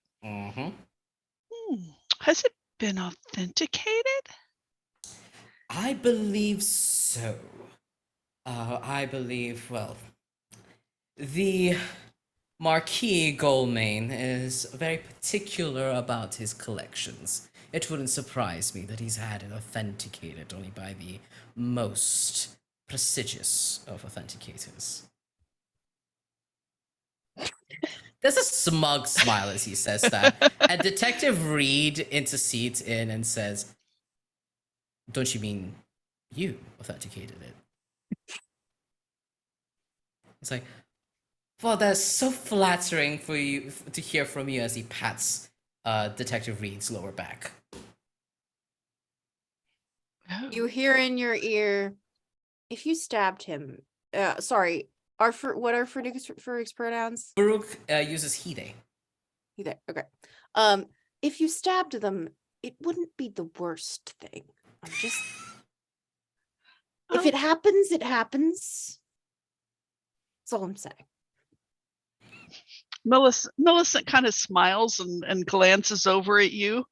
has it been authenticated? I believe so. I believe, well, the Marquis Goldmane is very particular about his collections. It wouldn't surprise me that he's had it authenticated only by the most prestigious of authenticators. There's a smug smile as he says that, and Detective Reed intercedes in and says, "Don't you mean you authenticated it?" It's like, well, that's so flattering for you to hear from you, as he pats Detective Reed's lower back. You hear in your ear, if you stabbed him, sorry, what are Farouk's pronouns? Farouk uses he, they. He, they, okay. If you stabbed them, it wouldn't be the worst thing. I'm just, if it happens, it happens. That's all I'm saying. Millicent kind of smiles and glances over at you,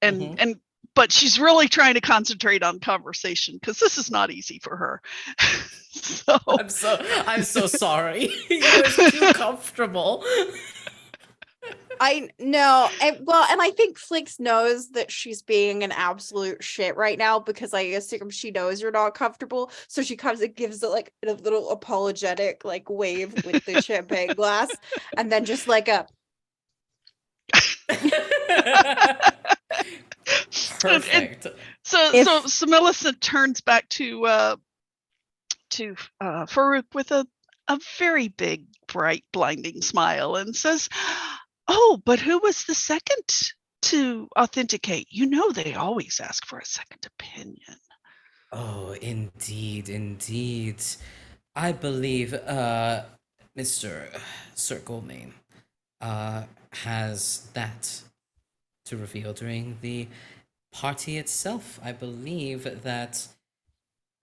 and but she's really trying to concentrate on conversation because this is not easy for her. So I'm so sorry. He was too comfortable. I know. And I think Flix knows that she's being an absolute shit right now because I assume she knows you're not comfortable. So she comes and gives it like a little apologetic like wave with the champagne glass, and then just like a perfect. So Millicent turns back to Farouk with a very big, bright, blinding smile and says, "Oh, but who was the second to authenticate? You know they always ask for a second opinion." Oh, indeed. I believe Mr. Sir Goldmane has that to reveal during the party itself. I believe that,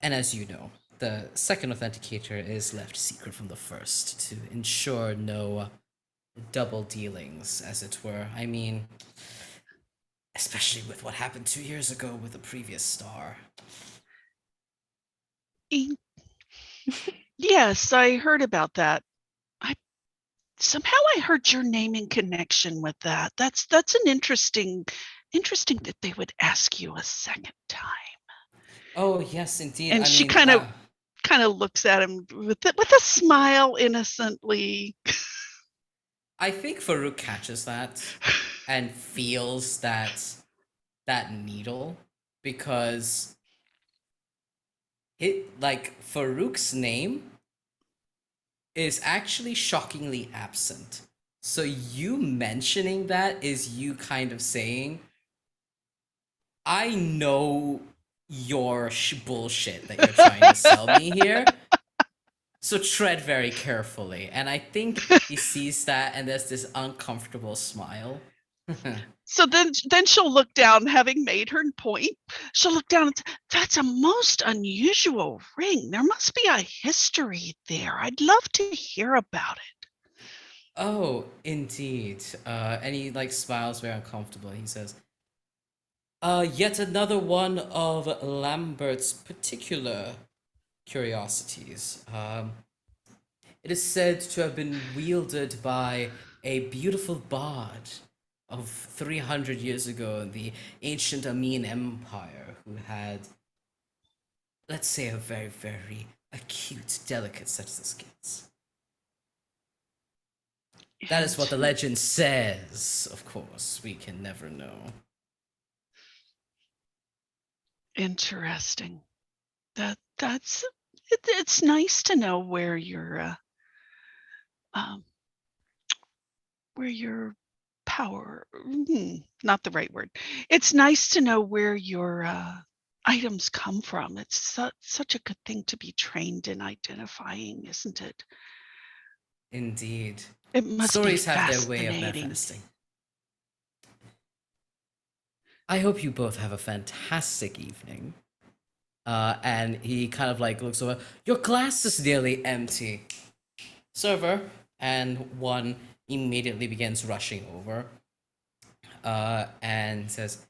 and as you know, the second authenticator is left secret from the first to ensure no double dealings, as it were. I mean, especially with what happened 2 years ago with the previous star. Yes, I heard about that. Somehow I heard your name in connection with that. That's an interesting that they would ask you a second time. Oh yes, indeed. And she kind of looks at him with a smile innocently. I think Farouk catches that and feels that needle, because Farouk's name is actually shockingly absent. So you mentioning that is you kind of saying, I know your bullshit that you're trying to sell me here. So tread very carefully. And I think he sees that and there's this uncomfortable smile. So then she'll look down, having made her point. She'll look down and say, "That's a most unusual ring. There must be a history there. I'd love to hear about it." Oh, indeed. And he smiles very uncomfortable. He says, yet another one of Lambert's particular curiosities. It is said to have been wielded by a beautiful bard of 300 years ago in the ancient Amin Empire, who had, let's say, a very, very acute, delicate set of skills. That is what the legend says, of course. We can never know. Interesting. It's nice to know where your power, not the right word. It's nice to know where your items come from. It's such a good thing to be trained in identifying, isn't it? Indeed. It must Stories be have their way of fascinating. manifesting. I hope you both have a fantastic evening. And he kind of like looks over. Your glass is nearly empty. Server, and one immediately begins rushing over and says,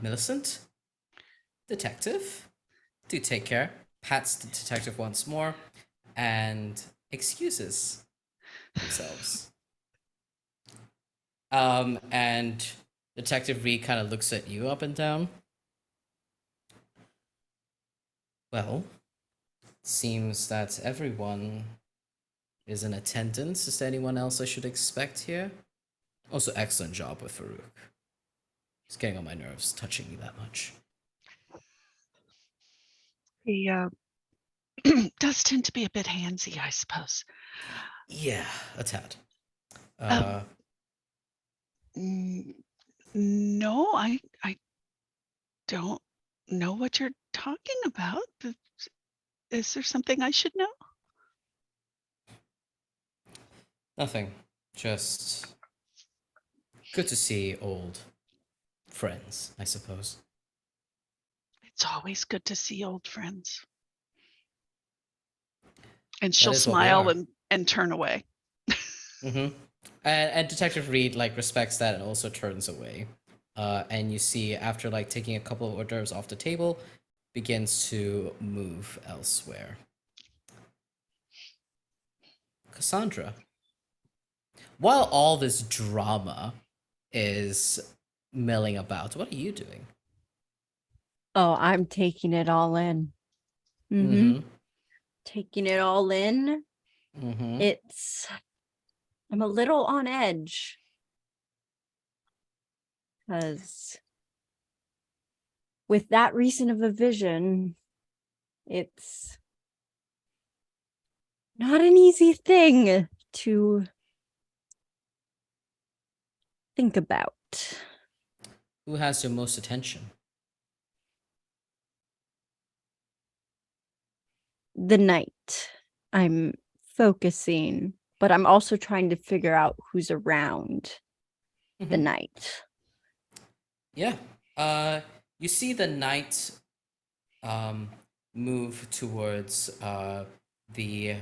Millicent, detective, do take care. Pats the detective once more and excuses themselves. And Detective Reed kind of looks at you up and down. Well, seems that everyone is in attendance. Is there anyone else I should expect here? Also, excellent job with Farouk. He's getting on my nerves, touching me that much. He does tend to be a bit handsy, I suppose. Yeah, a tad. No, I don't know what you're talking about. Is there something I should know? Nothing. Just good to see old friends, I suppose. It's always good to see old friends. And she'll is what we smile are. and turn away. Mm-hmm. And Detective Reed like respects that and also turns away. And you see after like taking a couple of hors d'oeuvres off the table, begins to move elsewhere. Cassandra, while all this drama is milling about, what are you doing? Oh, I'm taking it all in. Mm-hmm. Taking it all in. Mm-hmm. I'm a little on edge. Because with that reason of a vision, it's not an easy thing to think about. Who has your most attention? The night. I'm focusing, but I'm also trying to figure out who's around the night. Yeah. You see the knight move towards the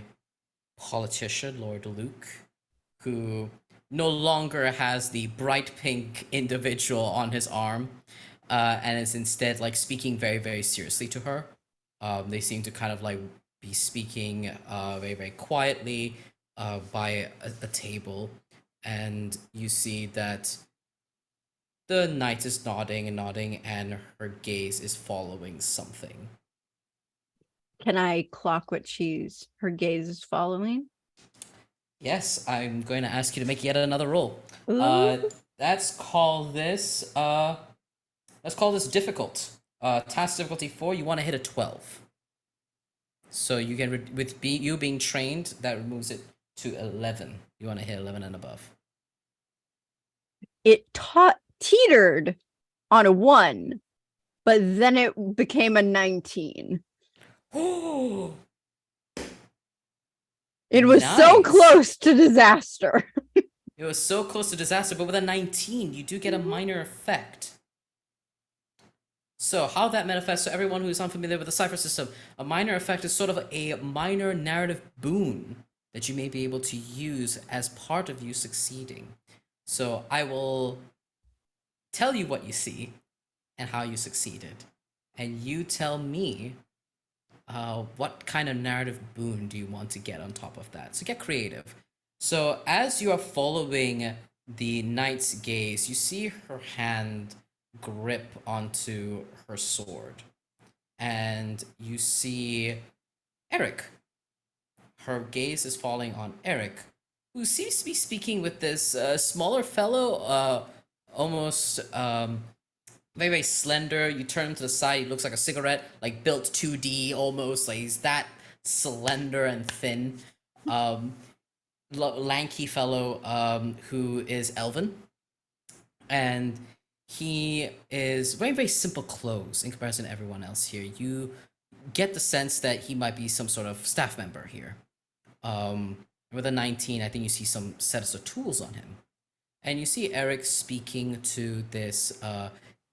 politician, Lord Luke, who no longer has the bright pink individual on his arm, and is instead like speaking very, very seriously to her. They seem to kind of like be speaking very, very quietly by a table, and you see that the knight is nodding and nodding, and her gaze is following something. Can I clock what her gaze is following? Yes, I'm going to ask you to make yet another roll. Ooh. Let's call this difficult. Task difficulty 4. You want to hit a 12. So you can you being trained, that removes it to 11. You want to hit 11 and above. It teetered on a 1, but then it became a 19. Oh, It was so nice. close to disaster. It was so close to disaster, but with a 19, you do get a minor effect. So how that manifests, so everyone who's unfamiliar with the Cypher system, a minor effect is sort of a minor narrative boon that you may be able to use as part of you succeeding. So I will tell you what you see and how you succeeded. And you tell me what kind of narrative boon do you want to get on top of that. So get creative. So as you are following the knight's gaze, you see her hand grip onto her sword. And you see Eric. Her gaze is falling on Eric, who seems to be speaking with this smaller fellow, almost very, very slender. You turn him to the side, he looks like a cigarette, like built 2D almost. Like he's that slender and thin. Lanky fellow who is elven. And he is wearing very simple clothes in comparison to everyone else here. You get the sense that he might be some sort of staff member here. With a 19, I think you see some sets of tools on him. And you see Eric speaking to this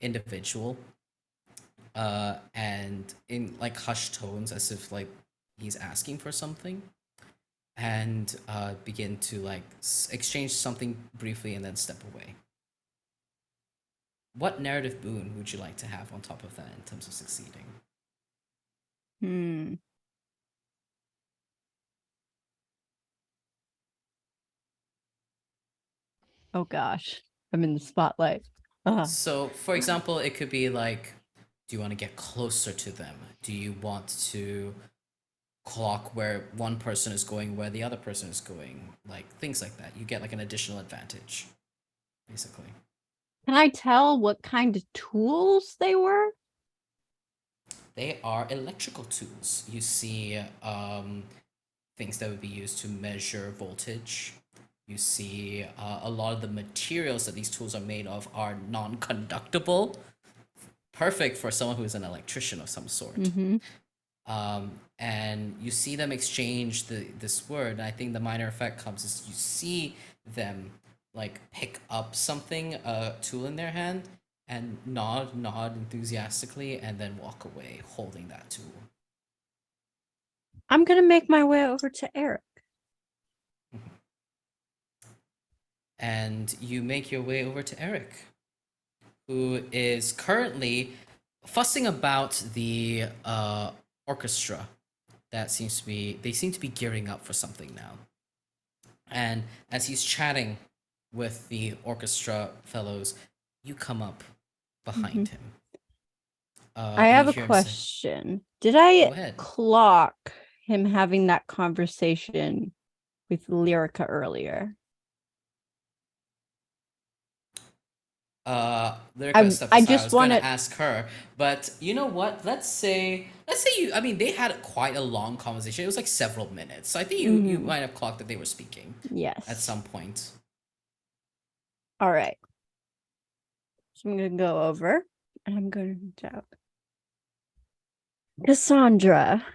individual, and in like hushed tones, as if like he's asking for something, and begin to like exchange something briefly and then step away. What narrative boon would you like to have on top of that in terms of succeeding? Hmm. Oh gosh, I'm in the spotlight. So, for example, it could be like, do you want to get closer to them? Do you want to clock where one person is going, where the other person is going? Like things like that. You get like an additional advantage, basically. Can I tell what kind of tools they were? They are electrical tools. You see things that would be used to measure voltage. You see a lot of the materials that these tools are made of are non-conductible, perfect for someone who is an electrician of some sort. Mm-hmm. And you see them exchange this word. And I think the minor effect comes is you see them like pick up something, a tool in their hand, and nod enthusiastically, and then walk away holding that tool. I'm gonna make my way over to Eric. And you make your way over to Eric, who is currently fussing about the orchestra. They seem to be gearing up for something now. And as he's chatting with the orchestra fellows, you come up behind him. I and have you a hear him say, question. Did Go I ahead. clock him having that conversation with Lyrica earlier? Lyrica stepped I aside. I just was going wanna- to ask her, but you know what? Let's say you. I mean, they had quite a long conversation. It was like several minutes. So I think you might have clocked that they were speaking Yes. at some point. All right. So I'm gonna go over and I'm gonna shout, Cassandra,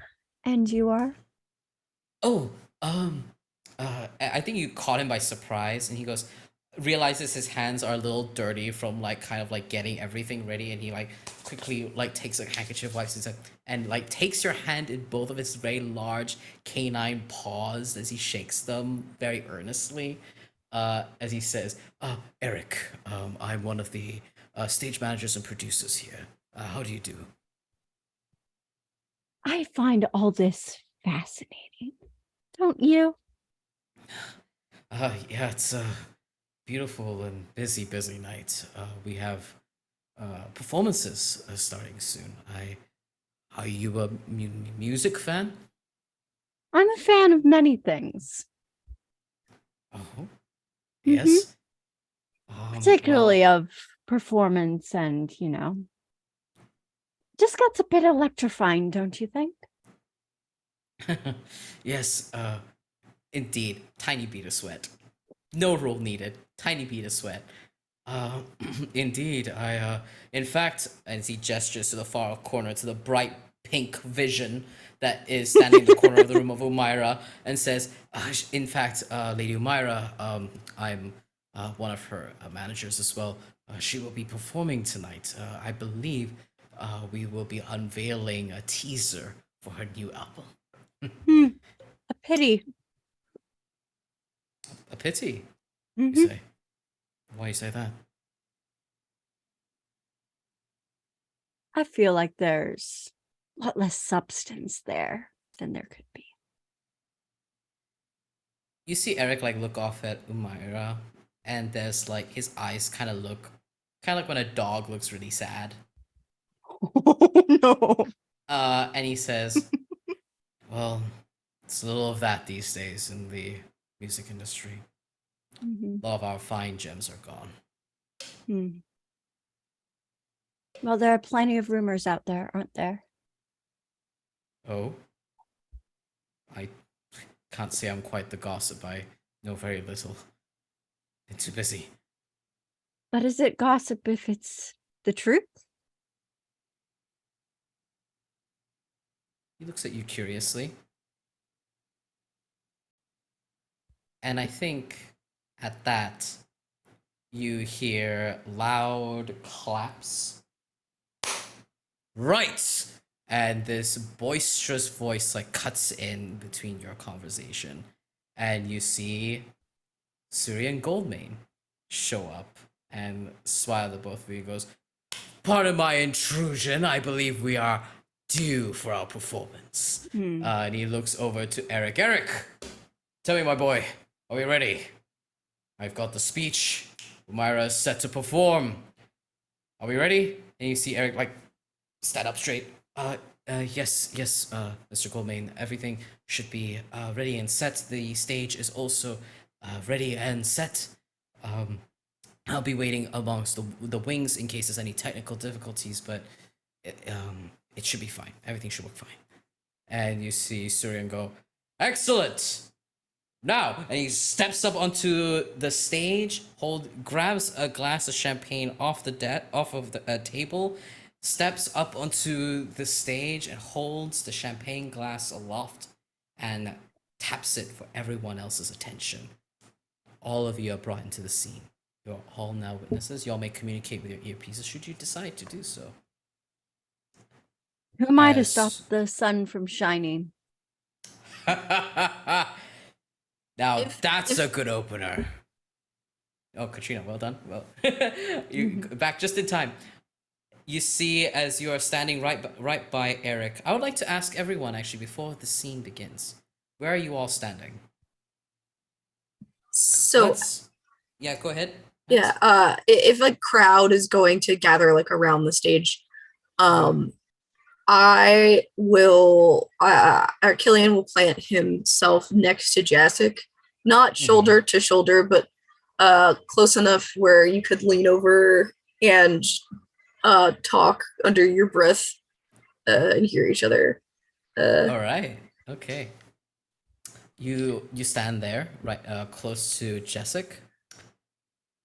and you are? Oh, I think you caught him by surprise, and he realizes his hands are a little dirty from like kind of like getting everything ready, and he like quickly like takes a handkerchief, wipes his and like takes your hand in both of his very large canine paws as he shakes them very earnestly, as he says, Eric, I'm one of the stage managers and producers here. How do you do? I find all this fascinating. Don't you? Yeah, it's a beautiful and busy night. We have performances starting soon. Are you a music fan? I'm a fan of many things, Oh, yes. particularly of performance and, just gets a bit electrifying, don't you think? Yes, indeed. Tiny bead of sweat. No rule needed. Tiny bead of sweat. Indeed, in fact, as he gestures to the far corner, to the bright pink vision that is standing in the corner of the room of Umaira, and says, in fact, Lady Umaira, I'm one of her managers as well. She will be performing tonight. I believe we will be unveiling a teaser for her new album. A pity. A pity, Mhm. you say? Why you say that? I feel like there's a lot less substance there than there could be. You see Eric like look off at Umaira, and there's like his eyes kind of like when a dog looks really sad. Oh no. And he says, "Well, it's a little of that these days in the music industry. Mhm. A lot of our fine gems are gone." Hmm. Well, there are plenty of rumors out there, aren't there? Oh, I can't say I'm quite the gossip. I know very little. I'm too busy. But is it gossip if it's the truth? He looks at you curiously. And I think at that, you hear loud claps. Right! And this boisterous voice like cuts in between your conversation. And you see Syrian Goldmane show up and smile at both of you. He goes, "Pardon my intrusion. I believe we are due for our performance." And he looks over to Eric. "Eric, tell me, my boy, are we ready? I've got the speech. Myra is set to perform. Are we ready?" And you see Eric like stand up straight. Yes, Mr. Goldmane. Everything should be ready and set. The stage is also ready and set. I'll be waiting amongst the wings in case there's any technical difficulties, but it should be fine. Everything should work fine. And you see Surian go, "Excellent! Now," and he steps up onto the stage, grabs a glass of champagne off of the table, steps up onto the stage and holds the champagne glass aloft and taps it for everyone else's attention. All of you are brought into the scene. You're all now witnesses. Y'all may communicate with your earpieces should you decide to do so. Who am I to As- stop the sun from shining? Now If- that's if- a good opener. Oh, Catrina, well done. Well, you back just in time. You see, as you are standing right by Eric, I would like to ask everyone actually before the scene begins. Where are you all standing? So Yeah, go ahead. yeah, if like crowd is going to gather like around the stage, I will Killian will plant himself next to Jacek, not shoulder to shoulder, but close enough where you could lean over and talk under your breath and hear each other. All right. Okay. You stand there, right, close to Jessic.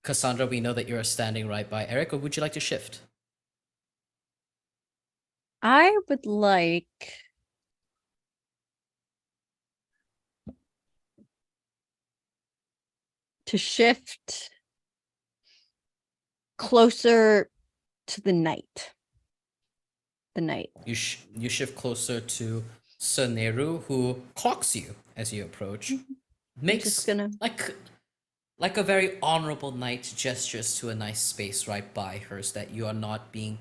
Cassandra, we know that you're standing right by Eric, or would you like to shift? I would like to shift closer to the knight. The knight. You shift closer to Soneru, who clocks you as you approach. Makes just gonna- like a very honorable knight gestures to a nice space right by her, so that you are not being,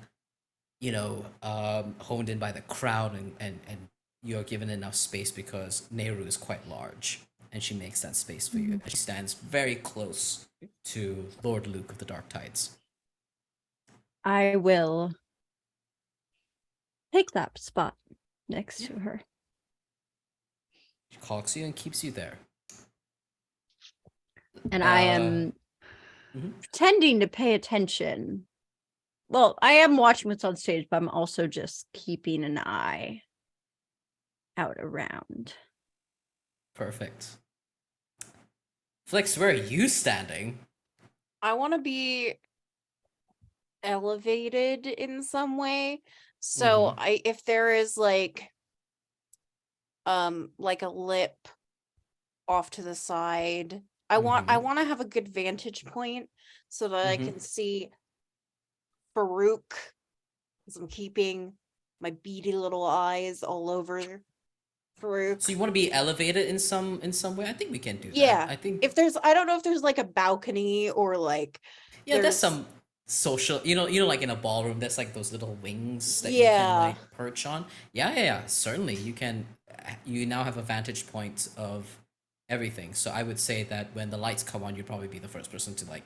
honed in by the crowd, and you're given enough space because Nehru is quite large, and she makes that space for you. She stands very close to Lord Luke of the Dark Tides. I will take that spot next to her. She clocks you and keeps you there. And I am mhm. pretending to pay attention. Well, I am watching what's on stage, but I'm also just keeping an eye out around. Perfect. Flix, where are you standing? I want to be elevated in some way. So if there is like a lip off to the side, I want to have a good vantage point so that I can see Farouk, because I'm keeping my beady little eyes all over Farouk. So you want to be elevated in some way? I think we can do that. Yeah. I think I don't know if there's like a balcony or like there's some social, like in a ballroom, there's like those little wings that you Yeah. can like perch on. Yeah, certainly you can. You now have a vantage point of everything. So I would say that when the lights come on, you'd probably be the first person to like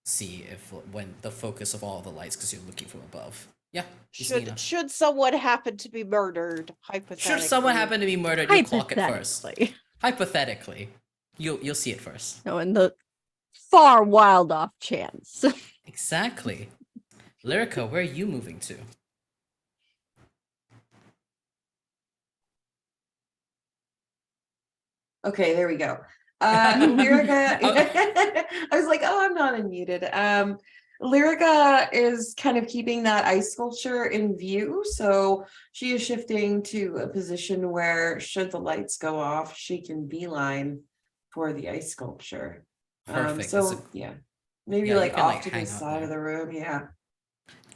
see when the focus of all the lights, because you're looking from above. Yeah. easy enough. should someone happen to be murdered, hypothetically. Should someone happen to be murdered, you clock it first. Hypothetically. Hypothetically, you'll see it first. No, in the far wild off chance. Exactly. Lyrica, where are you moving to? Okay, there we go. Lyrica, I was like, oh, I'm not unmuted. Lyrica is kind of keeping that ice sculpture in view, so she is shifting to a position where, should the lights go off, she can beeline for the ice sculpture. Perfect. So yeah. Maybe Yeah, you like can, like, off to the hang out side of there. the room. Yeah.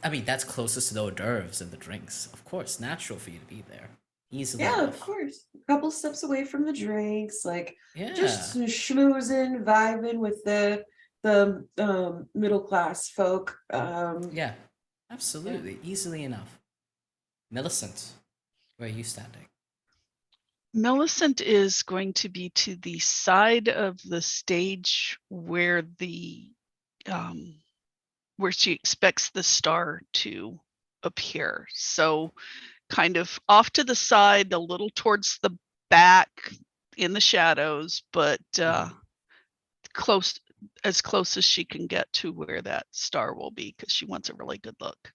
I mean, that's closest to the hors d'oeuvres and the drinks. Of course, natural for you to be there. Easily Yeah, of enough. course. A couple steps away from the drinks, like Yeah. just schmoozing, vibing with the middle class folk. Yeah. Yeah. Absolutely. Easily enough. Millicent, where are you standing? Millicent is going to be to the side of the stage where where she expects the star to appear. So kind of off to the side, a little towards the back in the shadows, but close as close as she can get to where that star will be because she wants a really good look.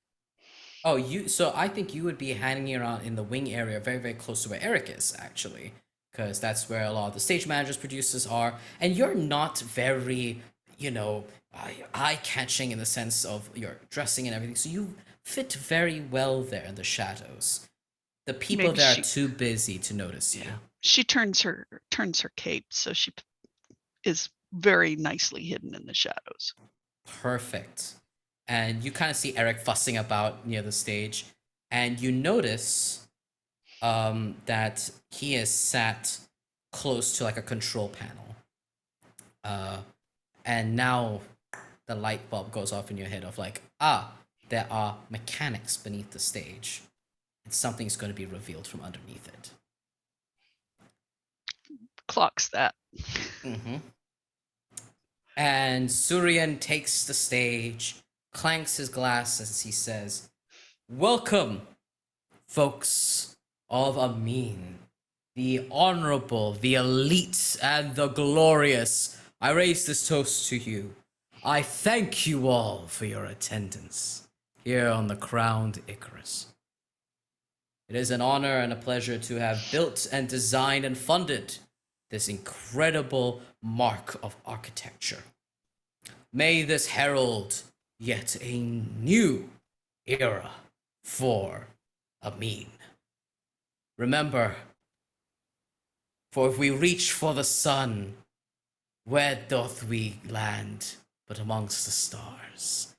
Oh, so I think you would be hanging around in the wing area, very, very close to where Eric is, actually, because that's where a lot of the stage managers, producers are. And you're not very, you know, eye-catching in the sense of your dressing and everything. So you fit very well there in the shadows. The people Maybe there are she too busy to notice you. she turns her cape so she is very nicely hidden in the shadows. Perfect. And you kind of see Eric fussing about near the stage, and you notice that he is sat close to like a control panel. And now the light bulb goes off in your head of like, there are mechanics beneath the stage, and something's going to be revealed from underneath it. Clocks that. Mm-hmm. And Surian takes the stage, clanks his glass as he says, "Welcome, folks of Amin, the honorable, the elite, and the glorious. I raise this toast to you. I thank you all for your attendance here on the crowned Icarus. It is an honor and a pleasure to have built and designed and funded this incredible mark of architecture. May this herald yet a new era for Amin. Remember, for if we reach for the sun, where doth we land but amongst the stars?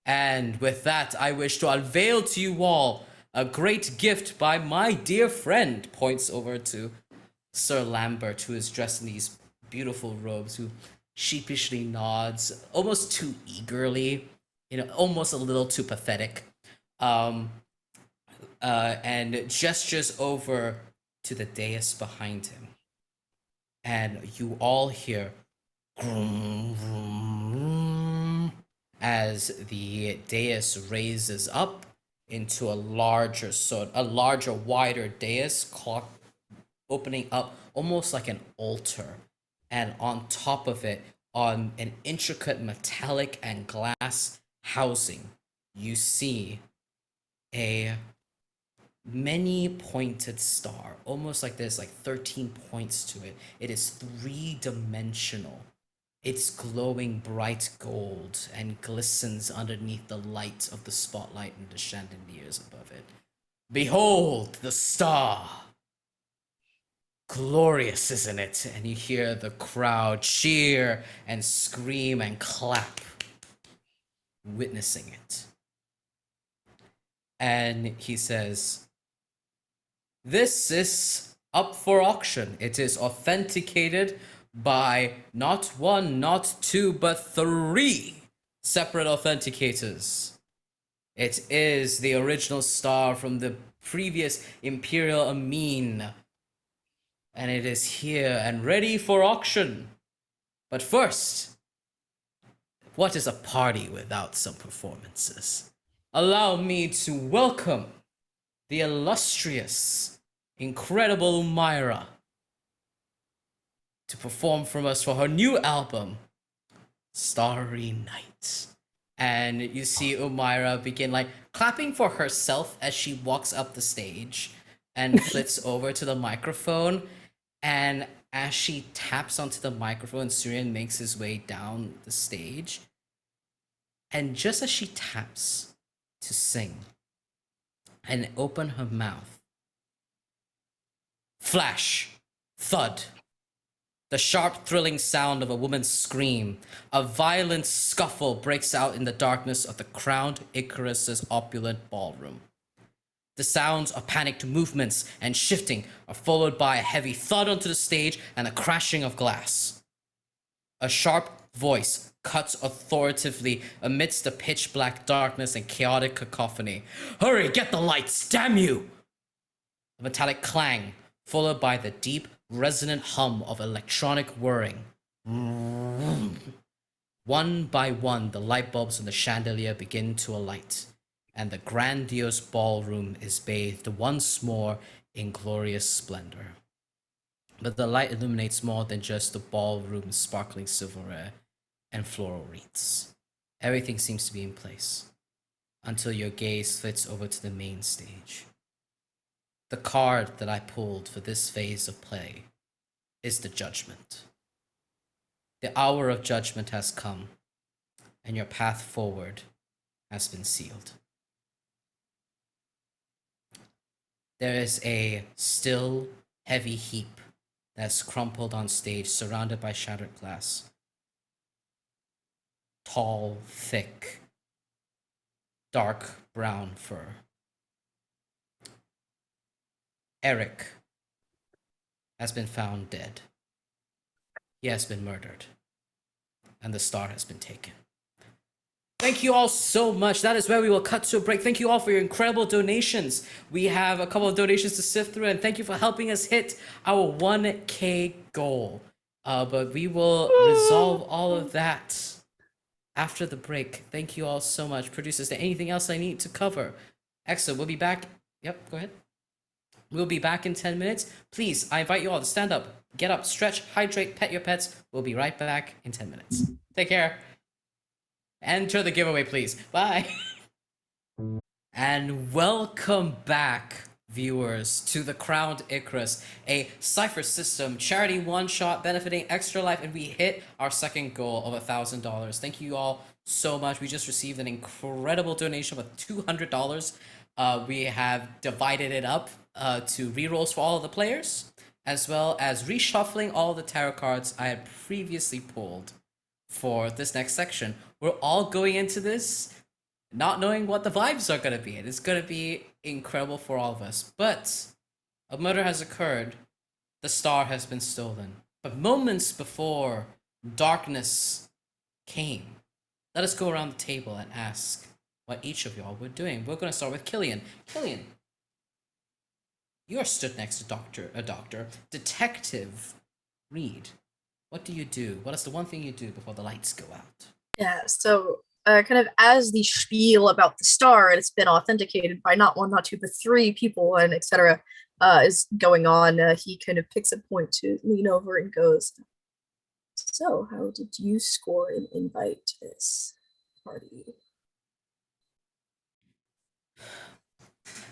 And with that, I wish to unveil to you all a great gift by my dear friend," points over to Sir Lambert, who is dressed in these beautiful robes, who sheepishly nods, almost too eagerly, almost a little too pathetic, and gestures over to the dais behind him. And you all hear vroom, vroom, vroom, as the dais raises up into a larger, wider dais, clock opening up almost like an altar, and on top of it, on an intricate metallic and glass housing, you see a many pointed star, almost like there's like 13 points to it. It is three-dimensional. It's glowing bright gold and glistens underneath the light of the spotlight and the chandeliers above it. Behold the star! Glorious, isn't it? And you hear the crowd cheer and scream and clap, witnessing it. And he says, "This is up for auction. It is authenticated by not one, not two, but three separate authenticators. It is the original star from the previous Imperial Amin, and it is here and ready for auction. But first, what is a party without some performances? Allow me to welcome the illustrious, incredible Myra to perform from us for her new album, Starry Night." And you see Umaira begin like clapping for herself as she walks up the stage and flits over to the microphone. And as she taps onto the microphone, Surian makes his way down the stage. And just as she taps to sing and open her mouth, flash, thud, The sharp, thrilling sound of a woman's scream. A violent scuffle breaks out in the darkness of the crowned Icarus's opulent ballroom. The sounds of panicked movements and shifting are followed by a heavy thud onto the stage and a crashing of glass. A sharp voice cuts authoritatively amidst the pitch black darkness and chaotic cacophony. Hurry, get the lights, damn you! A metallic clang, followed by the deep, resonant hum of electronic whirring. One by one, the light bulbs in the chandelier begin to alight, and the grandiose ballroom is bathed once more in glorious splendor. But the light illuminates more than just the ballroom's sparkling silverware and floral wreaths. Everything seems to be in place, until your gaze flits over to the main stage. The card that I pulled for this phase of play is the Judgment. The hour of judgment has come, and your path forward has been sealed. There is a still, heavy heap that's crumpled on stage, surrounded by shattered glass. Tall, thick, dark brown fur. Eric has been found dead. He has been murdered, and the star has been taken. Thank you all so much. That is where we will cut to a break. Thank you all for your incredible donations. We have a couple of donations to sift through, and thank you for helping us hit our 1K goal. But we will resolve all of that after the break. Thank you all so much. Producers, is there anything else I need to cover? Excellent. We'll be back. Yep, go ahead. We'll be back in 10 minutes. Please, I invite you all to stand up, get up, stretch, hydrate, pet your pets. We'll be right back in 10 minutes. Take care. Enter the giveaway, please. Bye. And welcome back, viewers, to the Crowned Icarus, a Cypher system charity one-shot benefiting Extra Life, and we hit our second goal of $1,000. Thank you all so much. We just received an incredible donation of $200. We have divided it up to rerolls for all of the players, as well as reshuffling all the tarot cards I had previously pulled for this next section. We're all going into this not knowing what the vibes are going to be. And it's going to be incredible for all of us. But a murder has occurred. The star has been stolen. But moments before darkness came, let us go around the table and ask what each of y'all were doing. We're going to start with Killian. Killian, you are stood next to a doctor, Detective Reed. What do you do? What is the one thing you do before the lights go out? Yeah, so kind of as the spiel about the star, and it's been authenticated by not one, not two, but three people, and etc., is going on, he kind of picks a point to lean over and goes, "So, how did you score an invite to this party?"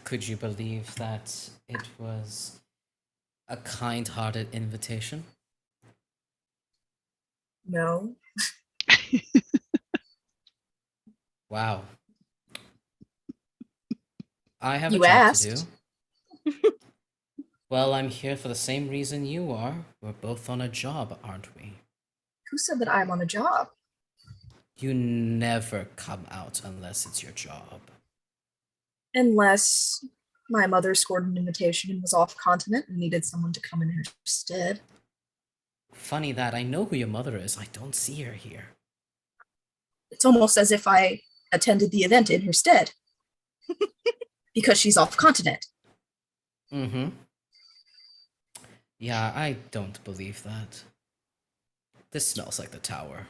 Could you believe that it was a kind-hearted invitation? No. Wow. I have You a job asked. to do. Well, I'm here for the same reason you are. We're both on a job, aren't we? Who said that I'm on a job? You never come out unless it's your job. Unless my mother scored an invitation and was off continent and needed someone to come in her stead. Funny that I know who your mother is. I don't see her here. It's almost as if I attended the event in her stead. Because she's off continent. Mm-hmm. Yeah, I don't believe that. This smells like the tower.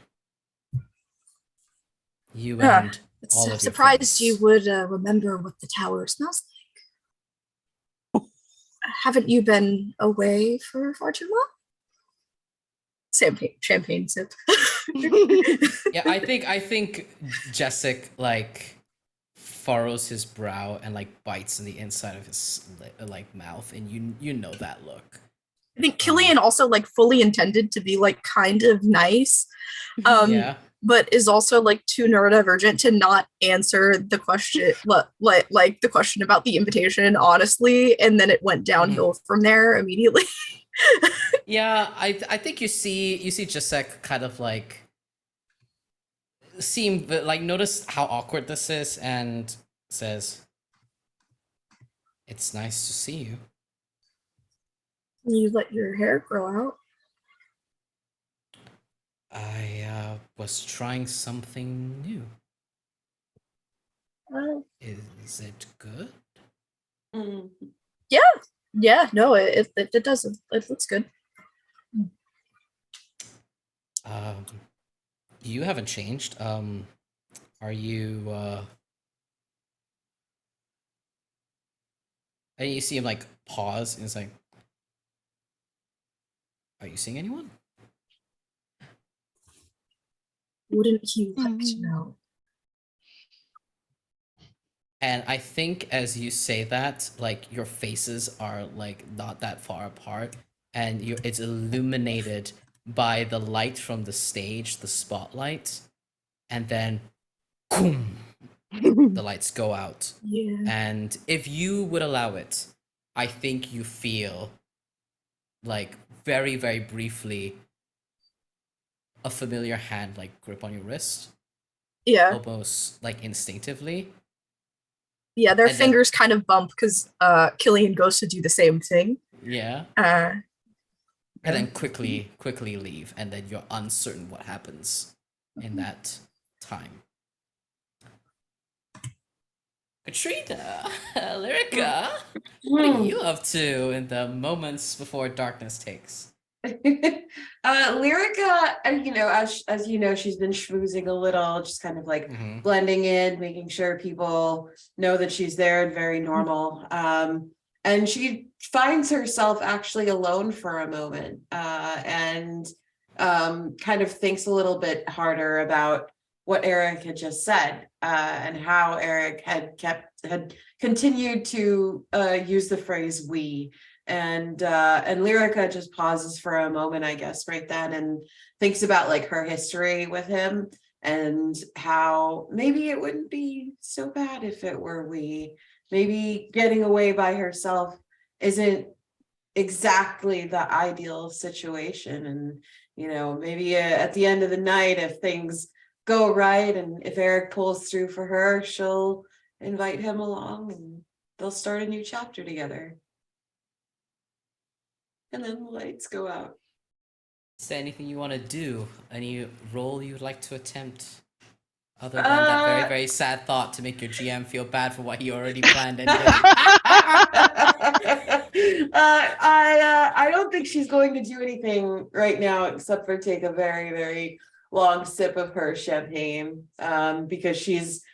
You and all of I'm your surprised friends. you would remember what the tower smells like. Haven't you been away for far too long? Champagne sip. Yeah, I think Jessic like furrows his brow and like bites in the inside of his like mouth, and you know that look. I think Killian also like fully intended to be like kind of nice. Yeah. But is also like too neurodivergent to not answer the question, like the question about the invitation honestly, and then it went downhill from there immediately. Yeah, I think you see Jasek kind of like notice how awkward this is and says, "It's nice to see you." You let your hair grow out. I was trying something new. Is it good? Mm. Yeah, no, it does. It looks good. You haven't changed. Are you and you see him like pause and he's like, "Are you seeing anyone?" Wouldn't you like to know? And I think as you say that, like your faces are like not that far apart, and it's illuminated by the light from the stage, the spotlight, and then boom, the lights go out. Yeah. And if you would allow it, I think you feel like very, very briefly a familiar hand like grip on your wrist, Yeah. almost like instinctively. Yeah, their And then- fingers kind of bump because Killian goes to do the same thing. Yeah. Uh, And then quickly leave, and then you're uncertain what happens in that time. Catrina, Lyrica, what are you up to in the moments before darkness takes? Lyrica, you know, as you know, she's been schmoozing a little, just kind of like blending in, making sure people know that she's there and very normal. And she finds herself actually alone for a moment, and kind of thinks a little bit harder about what Eric had just said, and how Eric had continued to use the phrase "we." And Lyrica just pauses for a moment, I guess, right then, and thinks about like her history with him and how maybe it wouldn't be so bad if it were we. Maybe getting away by herself isn't exactly the ideal situation. And, you know, maybe at the end of the night, if things go right and if Eric pulls through for her, she'll invite him along and they'll start a new chapter together. And then the lights go out. Is there anything you want to do? Any role you would like to attempt? Other than that very, very sad thought to make your GM feel bad for what he already planned and did. I don't think she's going to do anything right now except for take a very, very long sip of her champagne. Because she's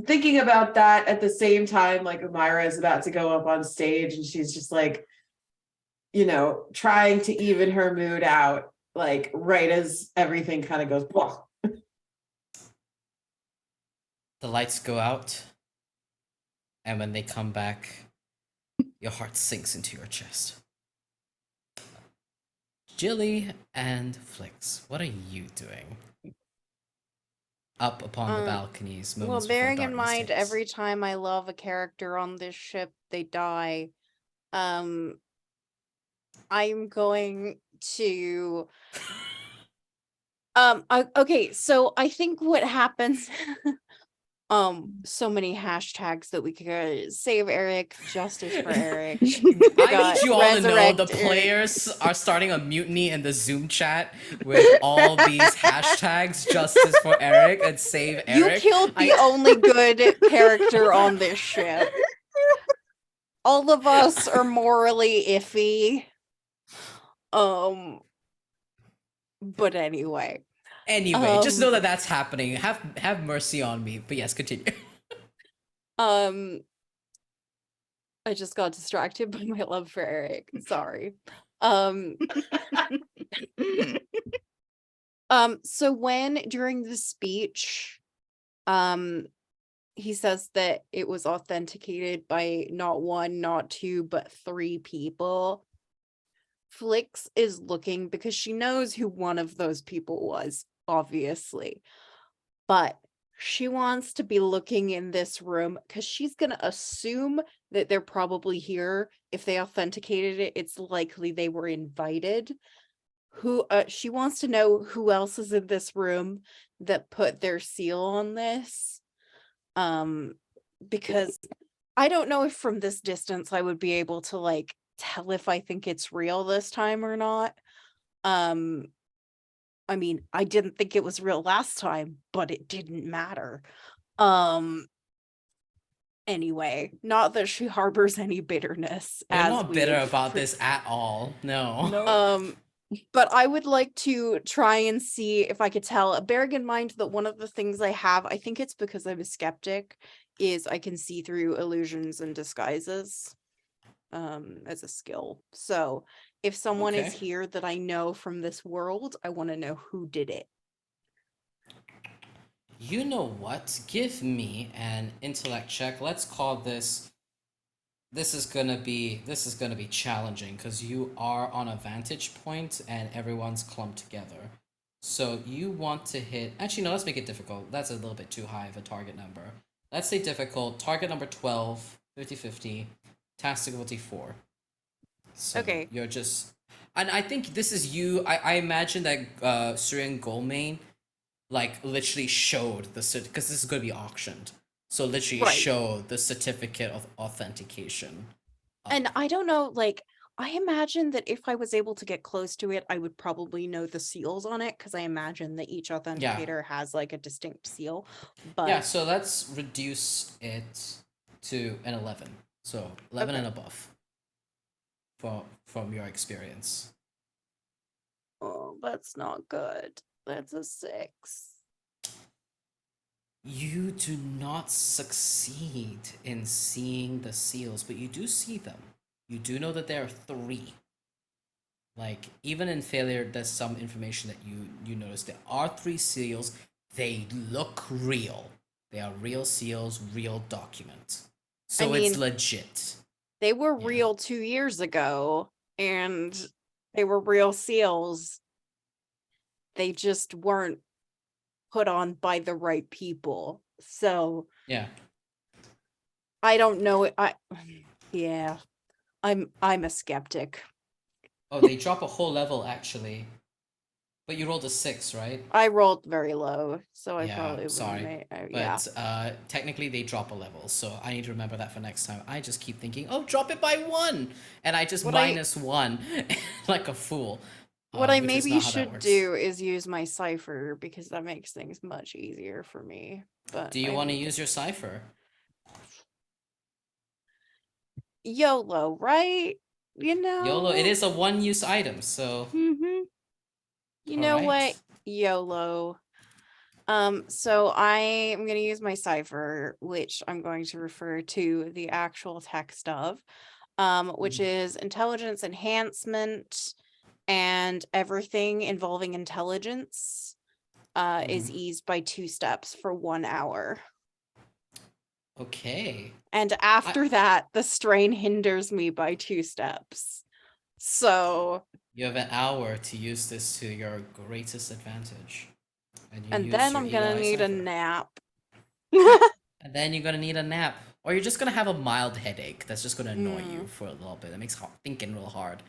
thinking about that at the same time, like Amira is about to go up on stage, and she's just like, you know, trying to even her mood out, like right as everything kind of goes, whoa. The lights go out, and when they come back, your heart sinks into your chest. Gilly and Flix, what are you doing? Up upon the balconies, Well, moments bearing before in darkness mind, takes. every time I love a character on this ship, they die. I'm going to okay, so I think what happens so many hashtags that we could save Eric, justice for Eric. I need you all to know resurrect the Eric. players are starting a mutiny in the Zoom chat with all these hashtags, justice for Eric and save Eric. You killed the only good character on this ship. All of us are morally iffy. But anyway. Anyway, just know that that's happening. Have mercy on me. But yes, continue. I just got distracted by my love for Eric. Sorry. So when during the speech, he says that it was authenticated by not one, not two, but 3 people. Flix is looking because she knows who one of those people was, obviously. But she wants to be looking in this room because she's going to assume that they're probably here. If they authenticated it, it's likely they were invited. She wants to know who else is in this room that put their seal on this. Because I don't know if from this distance I would be able to like tell if I think it's real this time or not. I mean, I didn't think it was real last time, but it didn't matter. Anyway, not that she harbors any bitterness. You're as not we bitter have about this at all. No. No. But I would like to try and see if I could tell, bearing in mind that one of the things I have, I think it's because I'm a skeptic, is I can see through illusions and disguises as a skill. So if someone is Okay. here that I know from this world, I want to know who did it. You know what? Give me an intellect check. Let's call this. This is gonna be challenging because you are on a vantage point and everyone's clumped together. So you want to hit. Actually, no. Let's make it difficult. That's a little bit too high of a target number. Let's say difficult. Target number 12, 50-50. Task difficulty 4. So Okay. you're just. And I think this is you. I imagine that Syrian Goldmane like literally showed the because this is going to be auctioned, so literally Right. show the certificate of authentication. And I don't know, like, I imagine that if I was able to get close to it, I would probably know the seals on it because I imagine that each authenticator has like a distinct seal. But Yeah, so let's reduce it to an 11. So 11 Okay. and above from your experience. oh, that's not good. That's a 6. You do not succeed in seeing the seals, but you do see them. You do know that there are 3. Like, even in failure, there's some information that you notice. There are 3 seals. They look real. They are real seals, real documents. So it's mean, legit. They were Yeah. real 2 years ago, and they were real seals. They just weren't put on by the right people. So Yeah. I don't know. Yeah, I'm a skeptic. Oh, they drop a whole level actually. But you rolled a 6, right? I rolled very low, so I Yeah, probably sorry. yeah. But technically they drop a level, so I need to remember that for next time. I just keep thinking, oh, drop it by 1, and I just What I- minus 1 like a fool. What I which is maybe not how that should works. do is use my Cypher because that makes things much easier for me. But Do you I want to haven't- use your Cypher? YOLO, right? You know. YOLO, it is a one-use item, so Mm-hmm. You know what? alright. YOLO. So I am going to use my Cypher, which I'm going to refer to the actual text of, which is intelligence enhancement, and everything involving intelligence is eased by 2 steps for 1 hour. Okay. And after that, the strain hinders me by 2 steps. So, You have an hour to use this to your greatest advantage. You and use then your I'm gonna Eagle Eye need a Cypher. nap. And then you're gonna need a nap. Or you're just gonna have a mild headache that's just gonna annoy you Mm. for a little bit. That makes thinking real hard.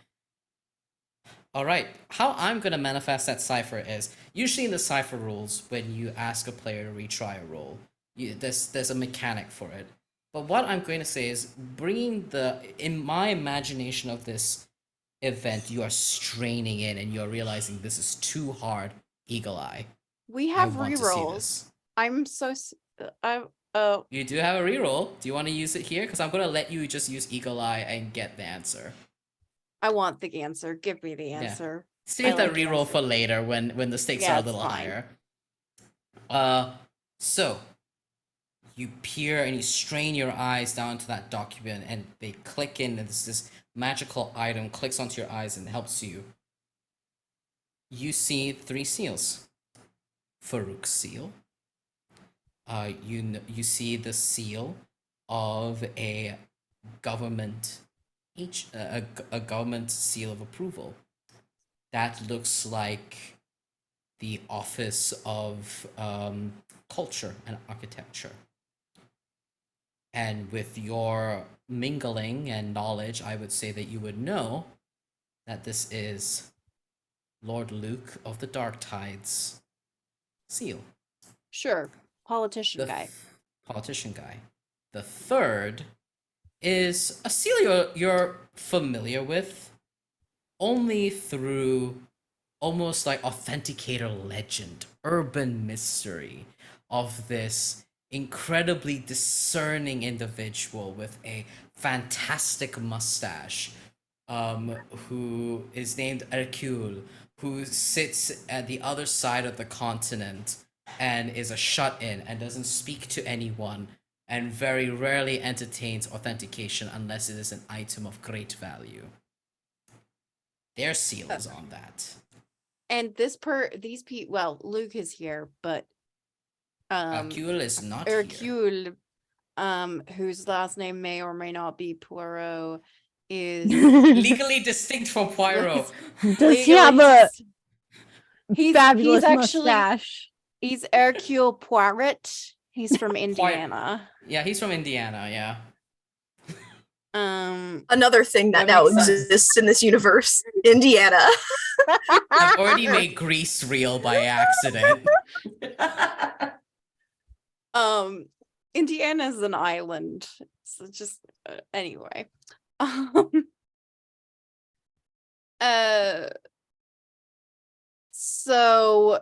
Alright, how I'm gonna manifest that cipher is, usually in the cipher rules, when you ask a player to retry a roll, there's a mechanic for it. But what I'm going to say is, in my imagination of this event, you are straining in and you're realizing this is too hard, Eagle Eye. We I have want to see rerolls. this. I'm so You do have a reroll. Do you want to use it here? Because I'm going to let you just use Eagle Eye and get the answer. I want the answer. Give me the Yeah. answer. Save I that like reroll answers. for later when the stakes Yeah, are a it's little fine. higher. So you peer and you strain your eyes down to that document and they click in, and this magical item clicks onto your eyes and helps you. You see 3 seals. Farouk's seal. You see the seal of a government a government seal of approval. That looks like the Office of Culture and Architecture. And with your mingling and knowledge, I would say that you would know that this is Lord Luke of the Dark Tides seal. Sure. Politician The guy. politician guy. The third is a seal you're familiar with only through almost like authenticator legend, urban mystery of this incredibly discerning individual with a fantastic mustache, who is named Hercule, who sits at the other side of the continent and is a shut-in and doesn't speak to anyone and very rarely entertains authentication unless it is an item of great value. Their seal is on that. And well, Luke is here, but Hercule is not here. Hercule, whose last name may or may not be Poirot, is Legally distinct from Poirot. Does he have a he's fabulous actually mustache? he's Hercule Poirot. He's from Indiana. Yeah, he's from Indiana, yeah. Another thing that That now makes sense. exists in this universe, Indiana. I've already made Greece real by accident. Indiana's an island. So just anyway. So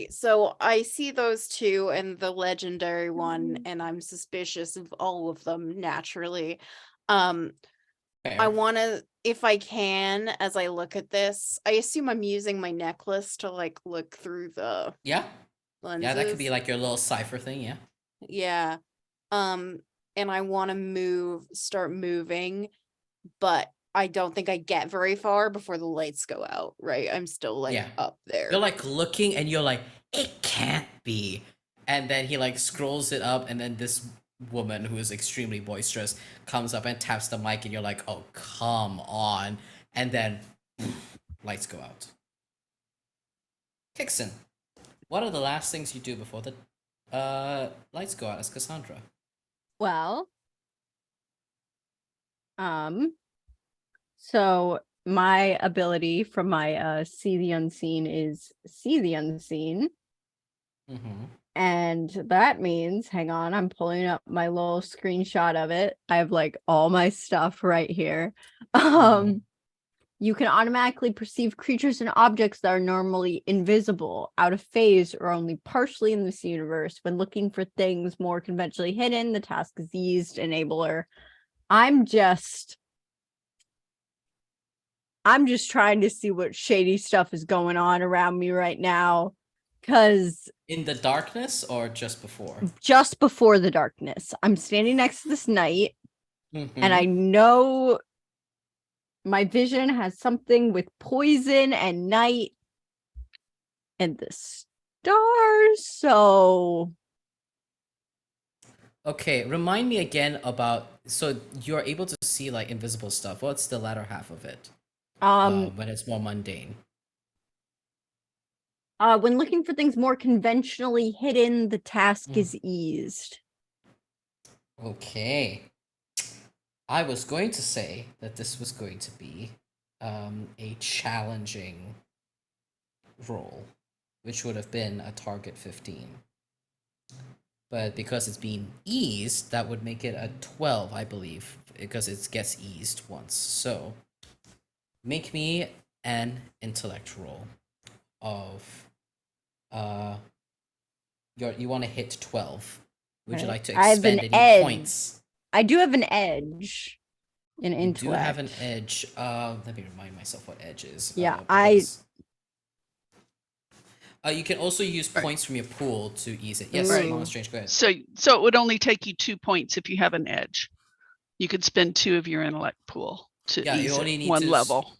so I see those two and the legendary one, and I'm suspicious of all of them naturally. I Fair. want to, if I can, as I look at this, I assume I'm using my necklace to like look through the Yeah, lenses. yeah, that could be like your little cipher thing, yeah. Yeah. And I want to start moving, but I don't think I get very far before the lights go out, right? I'm still like Yeah. up there. You're like looking and you're like, it can't be. And then he like scrolls it up, and then this woman who is extremely boisterous comes up and taps the mic, and you're like, oh, come on. And then lights go out. Kixn, what are the last things you do before the lights go out as Cassandra? Well, so my ability from my see the unseen is see the unseen. Mm-hmm. And that means, hang on, I'm pulling up my little screenshot of it. I have like all my stuff right here. You can automatically perceive creatures and objects that are normally invisible, out of phase, or only partially in this universe. When looking for things more conventionally hidden, the task is eased. Enabler. I'm just trying to see what shady stuff is going on around me right now. Because In the darkness or just before? just before the darkness, I'm standing next to this knight, Mm-hmm. and I know my vision has something with poison and night and the stars. So Okay, remind me again about, so you're able to see like invisible stuff. What's the latter half of it? When it's more mundane. when looking for things more conventionally hidden, the task is eased. Okay. I was going to say that this was going to be a challenging roll, which would have been a target 15. But because it's being eased, that would make it a 12, I believe, because it gets eased once. So, make me an intellect roll of you want to hit 12. Would you Okay. like to I have an expend any edge. points? I do have an edge in You intellect. do have an edge. Let me remind myself what edge is. Yeah, because- you can also use points from your pool to ease it. Yes, Right. Mama Strange, go ahead. So it would only take you 2 points if you have an edge. You could spend 2 of your intellect pool to Yeah, you ease only it need one to level.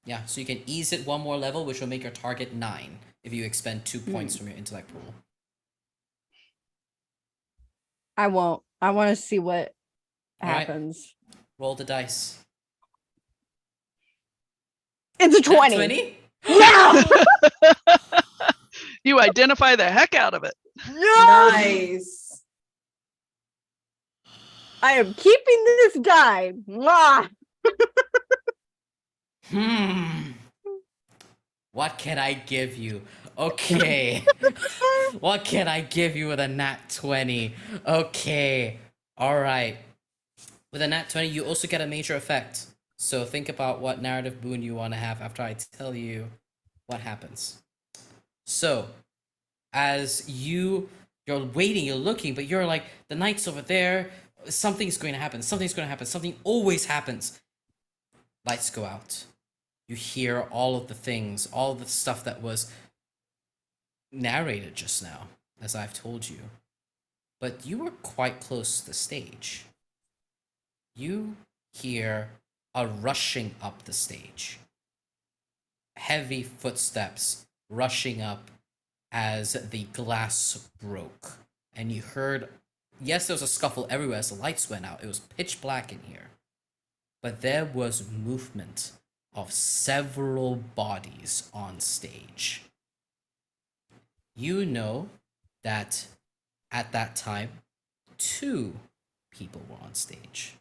Yeah, so you can ease it one more level, which will make your target 9 if you expend 2 points from your intellect pool. I won't. I want to see what All right. happens. Roll the dice. It's a 20. 20? Yeah. You identify the heck out of it. Nice. I am keeping this die. Mwah. What can I give you? Okay. What can I give you with a nat 20? Okay. All right. With a nat 20, you also get a major effect. So think about what narrative boon you want to have after I tell you what happens. So, as you're waiting, you're looking, but you're like, the knight's over there. Something's going to happen. Something's going to happen. Something always happens. Lights go out. You hear all of the things, all of the stuff that was narrated just now, as I've told you. But you were quite close to the stage. You hear a rushing up the stage. Heavy footsteps rushing up as the glass broke. And you heard, yes, there was a scuffle everywhere as the lights went out. It was pitch black in here. But there was movement of several bodies on stage. You know that at that time, 2 people were on stage.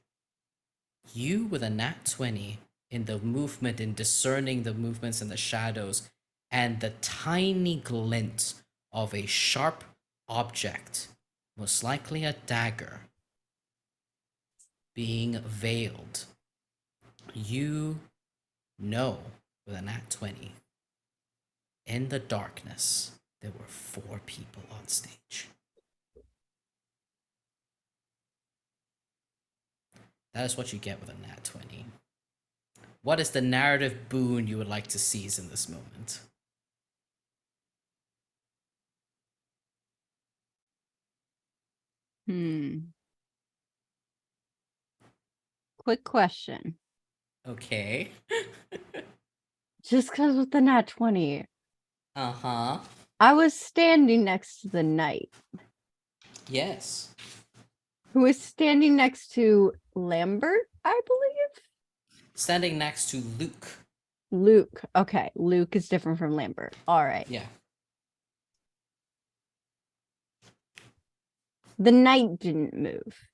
You with a nat 20 in the movement, in discerning the movements in the shadows, and the tiny glint of a sharp object, most likely a dagger, being veiled. You know with a nat 20, in the darkness, there were 4 people on stage. That is what you get with a nat 20. What is the narrative boon you would like to seize in this moment? Quick question. Okay. Just because with the nat 20, Uh-huh. I was standing next to the knight, Yes. who was standing next to Lambert, I believe. Standing next to Luke. Luke. Okay, Luke is different from Lambert. All right. Yeah. The knight didn't move.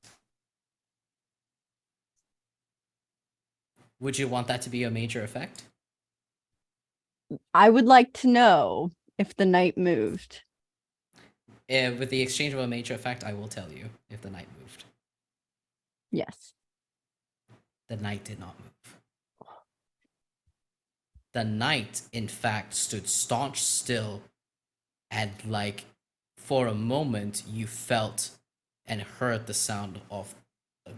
Would you want that to be a major effect? I would like to know if the knight moved. With the exchange of a major effect, I will tell you if the knight moved. Yes. The knight did not move. The knight, in fact, stood staunch still, and like for a moment you felt and heard the sound of a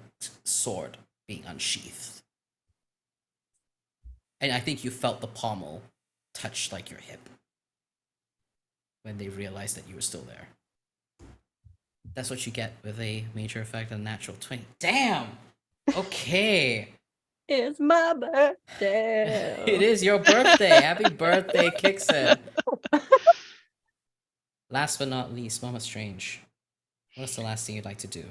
sword being unsheathed. And I think you felt the pommel touch like your hip when they realized that you were still there. That's what you get with a major effect and natural 20. Damn! Okay. It's my birthday. It is your birthday. Happy birthday, Kixn. Last but not least, Mama Strange. What's the last thing you'd like to do?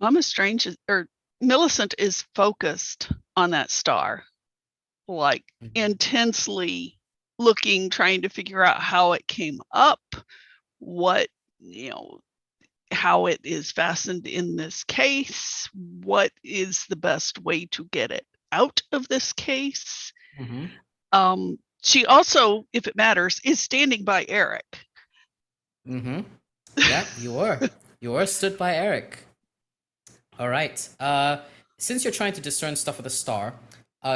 Mama Strange or Millicent is focused on that star, like intensely looking, trying to figure out how it came up, what, how it is fastened in this case, what is the best way to get it out of this case. Mm-hmm. She also, if it matters, is standing by Eric. Mm-hmm. Yeah, you were. You were stood by Eric. All right. Since you're trying to discern stuff with a star,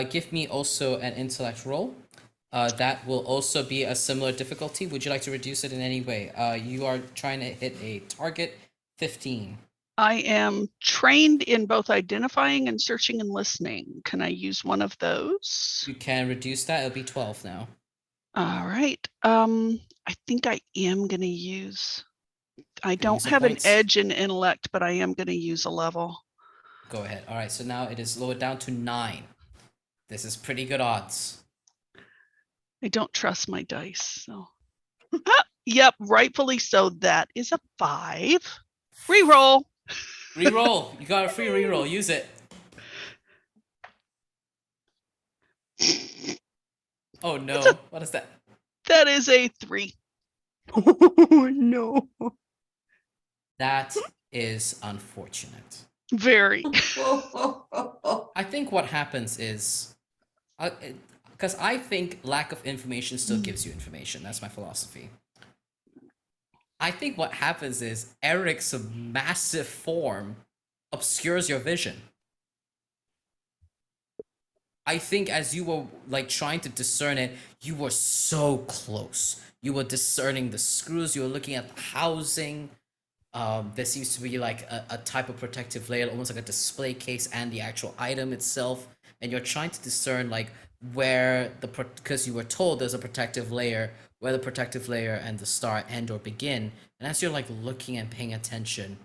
give me also an intellect roll. That will also be a similar difficulty. Would you like to reduce it in any way? You are trying to hit a target 15. I am trained in both identifying and searching and listening. Can I use one of those? You can reduce that. It'll be 12 now. All right. I think I am going to use, I don't have an edge in intellect, but I am going to use a level. Go ahead. All right. So now it is lowered down to 9. This is pretty good odds. I don't trust my dice. So, yep, rightfully so. That is a 5. Reroll. Reroll. You got a free reroll. Use it. Oh no, what is that? That is a 3. Oh no. That is unfortunate. Very. I think what happens is, because I think lack of information still gives you information. That's my philosophy. I think what happens is Eric's massive form obscures your vision. I think as you were like trying to discern it, you were so close. You were discerning the screws, you were looking at the housing. There seems to be like a type of protective layer, almost like a display case and the actual item itself. And you're trying to discern like where because you were told there's a protective layer, where the protective layer and the star end or begin. And as you're like looking and paying attention,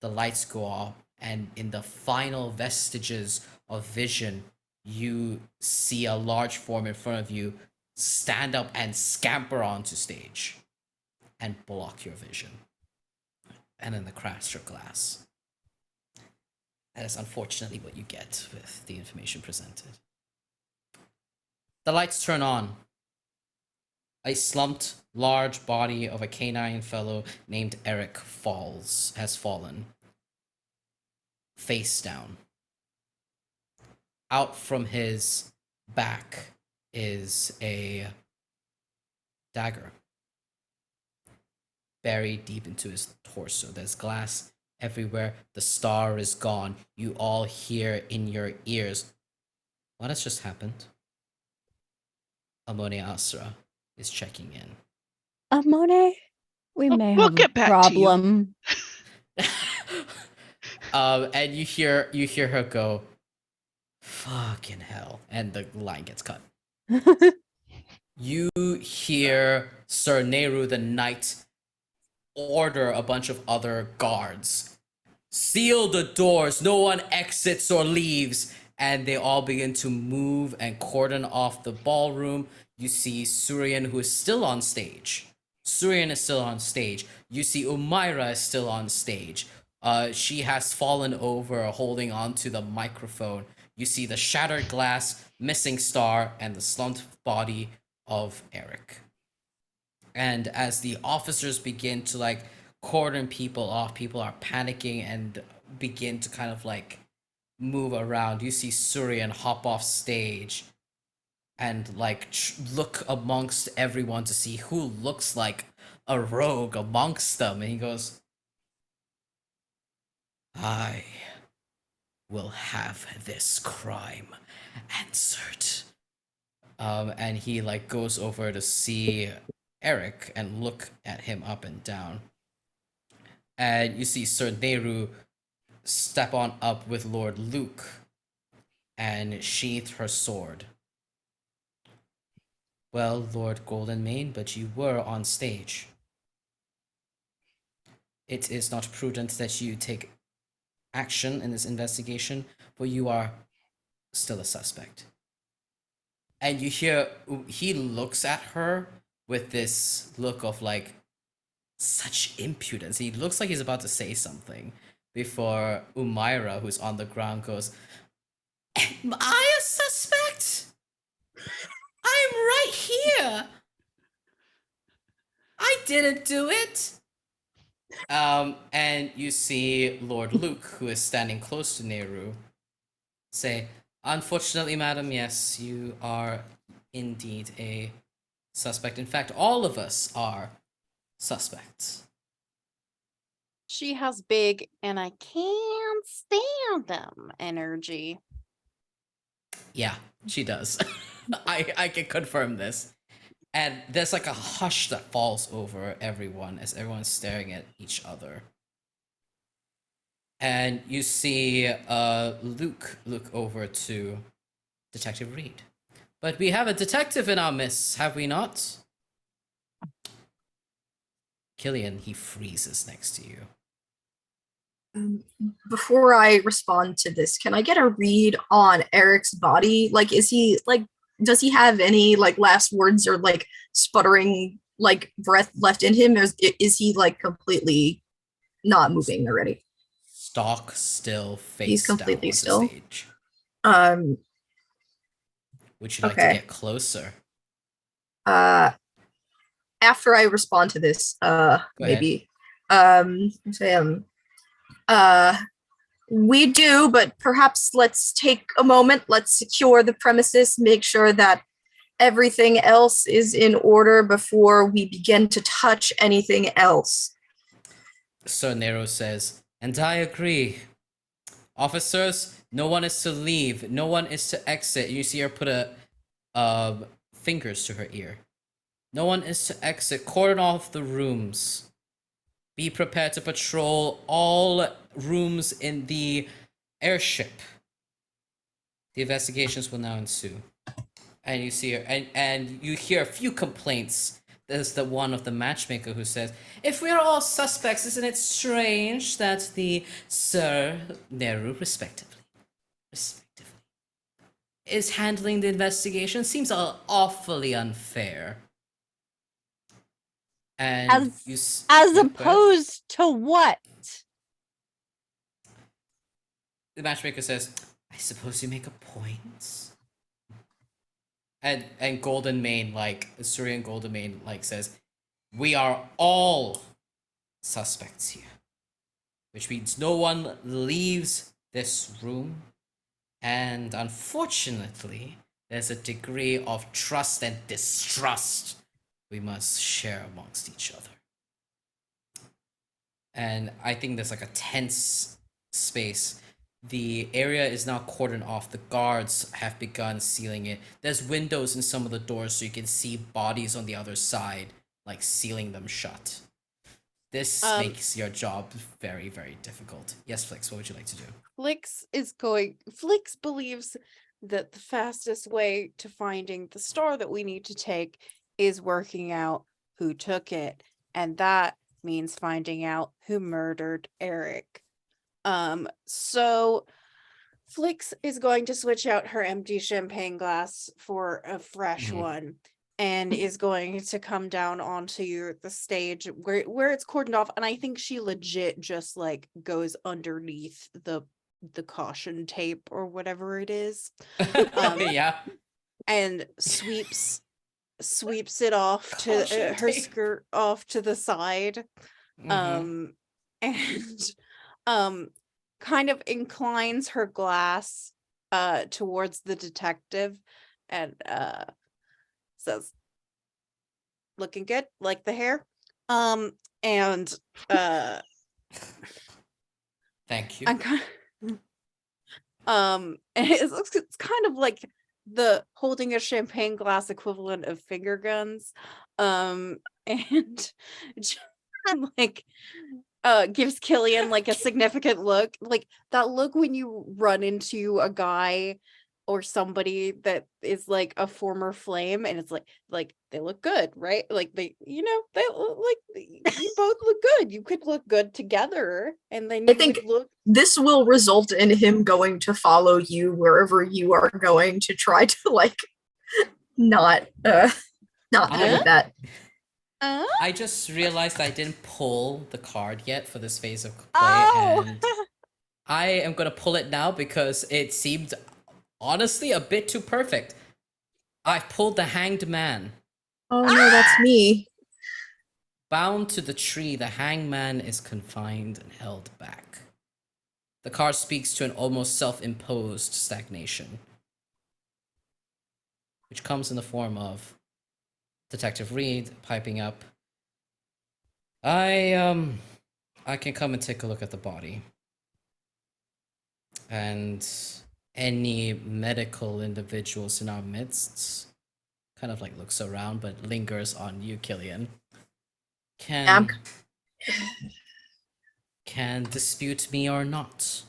the lights go off, and in the final vestiges of vision, you see a large form in front of you stand up and scamper onto stage and block your vision. And then the crash your glass. That is unfortunately what you get with the information presented. The lights turn on. A slumped, large body of a canine fellow named Eric has fallen, face down. Out from his back is a dagger buried deep into his torso. There's glass everywhere. The star is gone. You all hear in your ears, what has just happened? Amone Asra is checking in. Amone, we may We'll have get a back to you. problem. And you hear her go, fucking hell, and the line gets cut. You hear Sir Nehru the Knight order a bunch of other guards, seal the doors, no one exits or leaves, and they all begin to move and cordon off the ballroom. You see Surian, who is still on stage. Surian is still on stage. You see Umaira is still on stage. She has fallen over, holding onto the microphone. You see the shattered glass, missing star, and the slumped body of Eric. And as the officers begin to like cordon people off, people are panicking and begin to kind of like move around. You see Surian hop off stage and like look amongst everyone to see who looks like a rogue amongst them. And he goes, I will have this crime answered. And he like goes over to see Eric and look at him up and down. And you see Sir Nehru step on up with Lord Luke and sheath her sword. Well, Lord Goldenmane, but you were on stage. It is not prudent that you take action in this investigation, but you are still a suspect. And you hear he looks at her with this look of like such impudence. He looks like he's about to say something before Umaira, who's on the ground, goes, am I a suspect? I'm right here. I didn't do it. And you see Lord Luke, who is standing close to Nehru, say, unfortunately, madam, yes, you are indeed a suspect. In fact, all of us are suspects. She has big and I can't stand them energy. Yeah, she does. I can confirm this. And there's like a hush that falls over everyone as everyone's staring at each other. And you see Luke look over to Detective Reed. But we have a detective in our midst, have we not? Killian, he freezes next to you. Before I respond to this, can I get a read on Eric's body? Like, is he like, does he have any like last words or like sputtering like breath left in him? Or is he like completely not moving already? Stock still, face He's completely down still. on the stage. Would you like Okay. to get closer? after I respond to this, ahead. maybe, say, we do, but perhaps let's take a moment. Let's secure the premises, make sure that everything else is in order before we begin to touch anything else. Sir Nero says, and I agree. Officers, no one is to leave. No one is to exit. You see her put fingers to her ear. No one is to exit. Cordon off the rooms. Be prepared to patrol all rooms in the airship. The investigations will now ensue. And you see her, and you hear a few complaints. There's the one of the matchmaker who says, if we're all suspects, isn't it strange that the Sir Neru, respectively, is handling the investigation? Seems awfully unfair. And as opposed to what? The matchmaker says, I suppose you make a point. And Golden Mane, like, Surian Golden Mane, like, says, we are all suspects here. Which means no one leaves this room. And unfortunately, there's a degree of trust and distrust we must share amongst each other. And I think there's like a tense space. The area is now cordoned off. The guards have begun sealing it. There's windows in some of the doors so you can see bodies on the other side, like sealing them shut. This makes your job very, very difficult. Yes, Flix, what would you like to do? Flix believes that the fastest way to finding the star that we need to take is working out who took it. And that means finding out who murdered Eric. So Flix is going to switch out her empty champagne glass for a fresh one, and is going to come down onto the stage where it's cordoned off. And I think she legit just like goes underneath the caution tape or whatever it is. Yeah. And sweeps it off to her skirt off to the side. And kind of inclines her glass towards the detective and says, looking good, like the hair. And thank you. I'm kind and it's kind of like the holding a champagne glass equivalent of finger guns. And like gives Killian like a significant look, like that look when you run into a guy or somebody that is like a former flame, and it's like they look good, right? Like they look like you both look good. You could look good together, and then I think look. This will result in him going to follow you wherever you are going to try to like not deal with that. I just realized I didn't pull the card yet for this phase of play, and I am gonna pull it now because it seemed honestly a bit too perfect. I've pulled the Hanged Man. Oh no, that's me. Bound to the tree, the Hanged Man is confined and held back. The card speaks to an almost self-imposed stagnation, which comes in the form of Detective Reed piping up. I can come and take a look at the body. And any medical individuals in our midst kind of like looks around but lingers on you, Killian. Can dispute me or not.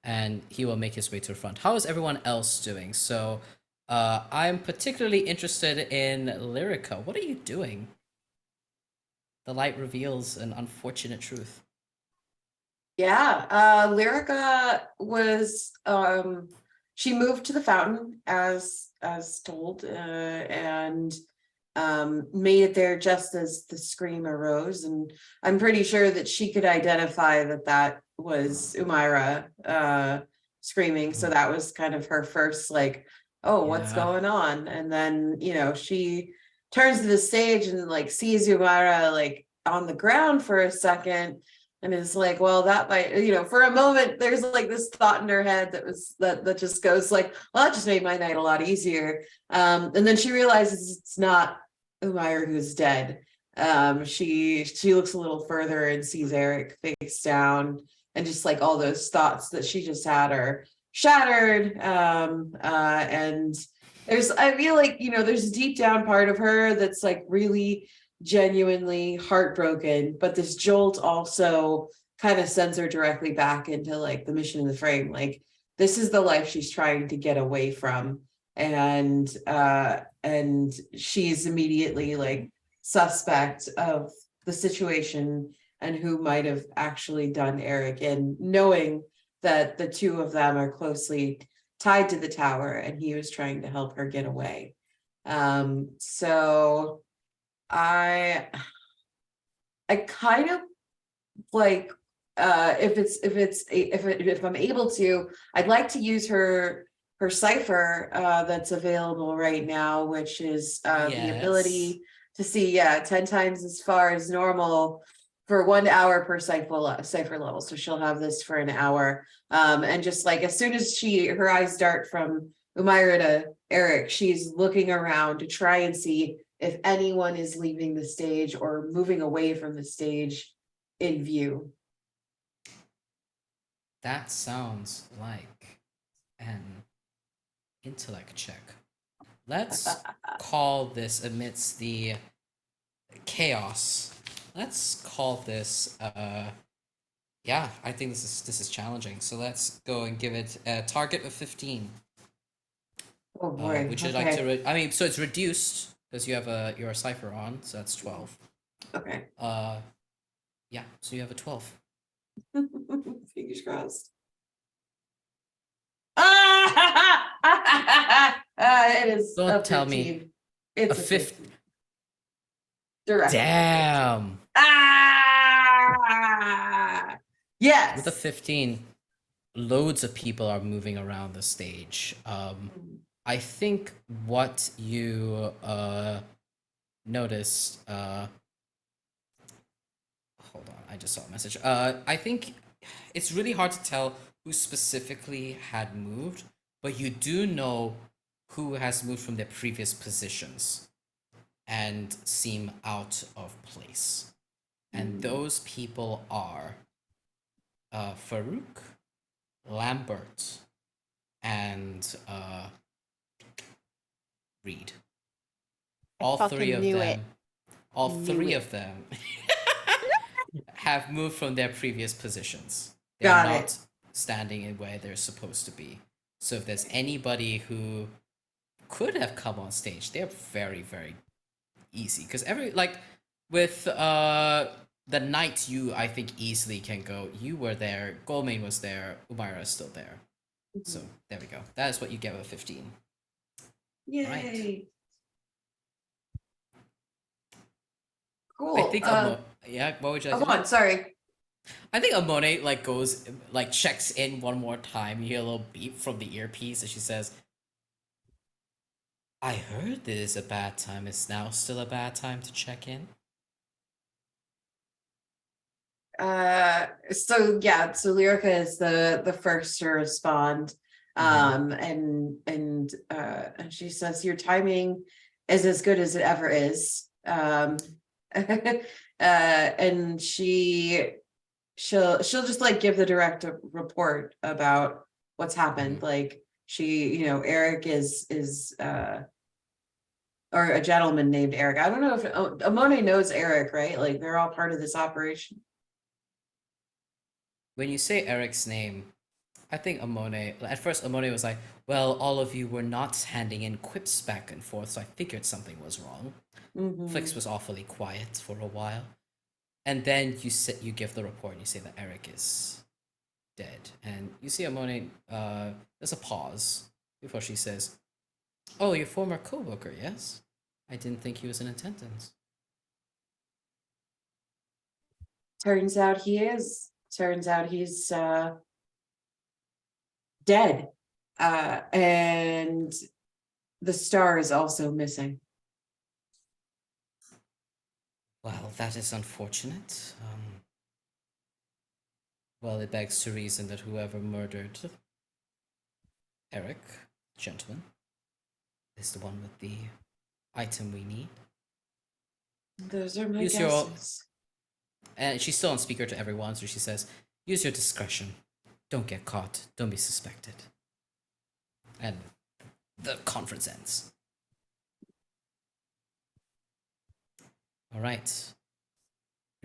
And he will make his way to the front. How is everyone else doing? So I'm particularly interested in Lyrica. What are you doing? The light reveals an unfortunate truth. Yeah, Lyrica was she moved to the fountain as told, and made it there just as the scream arose, and I'm pretty sure that she could identify that was Umaira screaming. So that was kind of her first like, oh, what's going on? And then she turns to the stage and like sees Yubara like on the ground for a second, and is like, well, that might, for a moment there's like this thought in her head that just goes like, well, that just made my night a lot easier. And then she realizes it's not Umaira who's dead. She looks a little further and sees Eric face down, and just like all those thoughts that she just had are shattered. And I feel like, there's a deep down part of her that's like really genuinely heartbroken, but this jolt also kind of sends her directly back into like the mission in the frame. Like, this is the life she's trying to get away from. And she's immediately like suspect of the situation and who might have actually done Eric, and knowing that the two of them are closely tied to the tower and he was trying to help her get away. So I kind of like, if I'm able to, I'd like to use her Cypher that's available right now, which is the ability to see 10 times as far as normal for 1 hour per Cypher level. So she'll have this for an hour. And just like as soon as her eyes dart from Umaira to Eric, she's looking around to try and see if anyone is leaving the stage or moving away from the stage in view. That sounds like an intellect check. Let's call this, amidst the chaos, let's call this yeah, I think this is challenging. So let's go and give it a target of 15. Oh boy. Would you like to so it's reduced because you have your Cypher on, so that's 12. Okay. Yeah, so you have a 12. Fingers crossed. It is. Don't tell me. It's a 50. Direct. Damn. Yes. With a 15, loads of people are moving around the stage. I think what you noticed. Hold on, I just saw a message. I think it's really hard to tell who specifically had moved, but you do know who has moved from their previous positions and seem out of place. And those people are Farouk, Lambert, and Reed. All three of them have moved from their previous positions. They're not standing in where they're supposed to be. So if there's anybody who could have come on stage, they're very, very easy. Because with the night, I think easily can go. You were there, Goldmain was there, Umaira is still there. So there we go. That is what you get with 15. Yay. Right. Cool. I think what would you like to do? On, sorry. I think Amone goes checks in one more time. You hear a little beep from the earpiece and she says, I heard this is a bad time. Is now still a bad time to check in? So Lyrica is the first to respond. And she says, your timing is as good as it ever is. And she'll just give the direct report about what's happened. Like Eric is or a gentleman named Eric. I don't know if Amone knows Eric, right? Like they're all part of this operation. When you say Eric's name, I think at first Amone was like, well, all of you were not handing in quips back and forth, so I figured something was wrong. Flix was awfully quiet for a while. And then you give the report and you say that Eric is dead. And you see Amone, there's a pause before she says, oh, your former co-worker, yes? I didn't think he was in attendance. Turns out he is. Turns out he's dead. And the star is also missing. Well, that is unfortunate. Well, it begs to reason that whoever murdered Eric, gentleman, is the one with the item we need. Those are my Use your- guesses. And she's still on speaker to everyone, so she says, use your discretion. Don't get caught. Don't be suspected. And the conference ends. All right.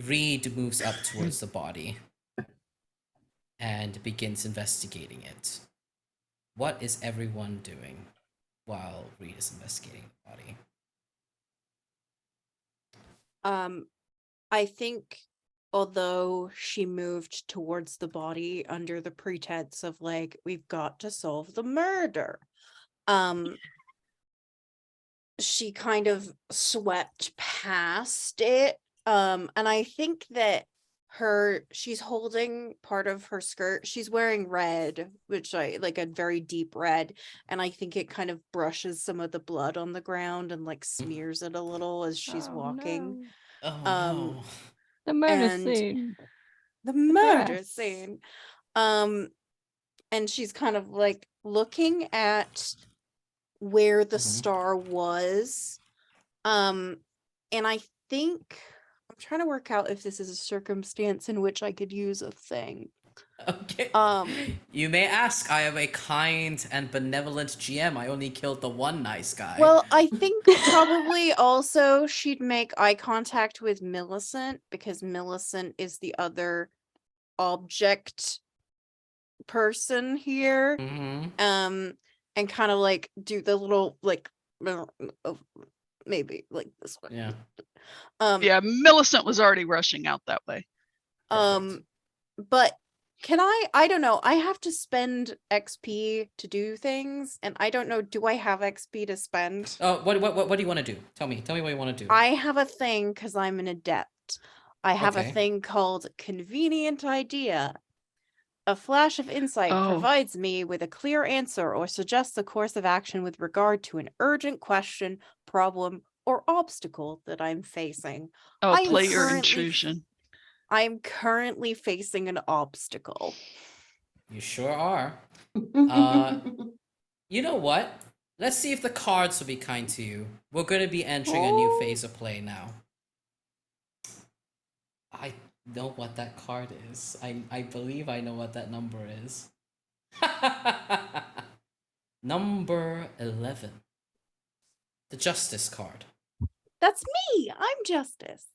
Reed moves up towards the body and begins investigating it. What is everyone doing while Reed is investigating the body? I think although she moved towards the body under the pretense of like, we've got to solve the murder, she kind of swept past it. And I think that she's holding part of her skirt. She's wearing red, which I like, a very deep red, and I think it kind of brushes some of the blood on the ground and like smears it a little as she's Oh, walking. no. Oh Um, no. The murder and scene. the murder dress. scene. And she's kind of like looking at where the Mhm. star was. And I think I'm trying to work out if this is a circumstance in which I could use a thing. Okay. Um, You may ask, I am a kind and benevolent GM. I only killed the one nice guy. Well, I think probably also she'd make eye contact with Millicent because Millicent is the other object person here. Mm-hmm. And kind of like do the little like maybe like this one. Yeah. Yeah, Millicent was already rushing out that way. Perfect. But can I don't know, I have to spend XP to do things, and I don't know, do I have XP to spend? Oh, what do you want to do? Tell me what you want to do. I have a thing because I'm an adept. I have Okay. a thing called Convenient Idea. A flash of insight Oh. provides me with a clear answer or suggests a course of action with regard to an urgent question, problem, or obstacle that I'm facing. Oh, I am player currently- intrusion. I'm currently facing an obstacle. You sure are. You know what? Let's see if the cards will be kind to you. We're going to be entering a new Oh. phase of play now. I know what that card is. I believe I know what that number is. Number 11. The Justice card. That's me. I'm Justice.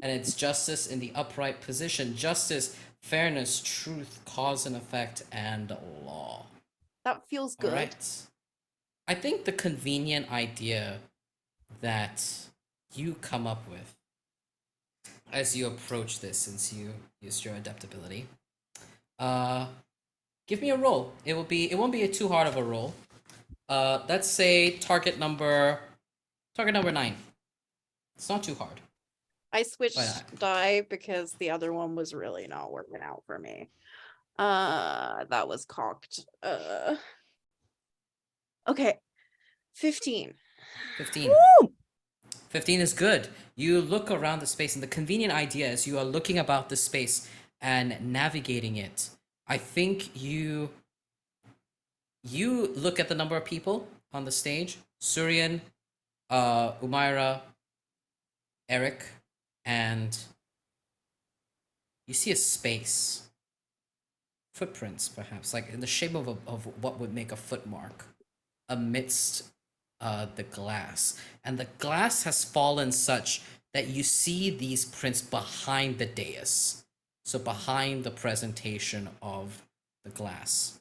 And it's justice in the upright position. Justice, fairness, truth, cause and effect, and law. That feels good. All right. I think the convenient idea that you come up with as you approach this, since you used your adaptability, give me a roll. It won't be too hard of a roll. Let's say target number 9. It's not too hard. I switched Why not? die because the other one was really not working out for me. That was cocked. Okay. 15. 15. 15 is good. You look around the space, and the convenient idea is you are looking about the space and navigating it. I think you look at the number of people on the stage. Surian, Umaira, Eric, and you see a space. Footprints, perhaps, like in the shape of what would make a footmark amidst the glass. And the glass has fallen such that you see these prints behind the dais. So behind the presentation of the glass.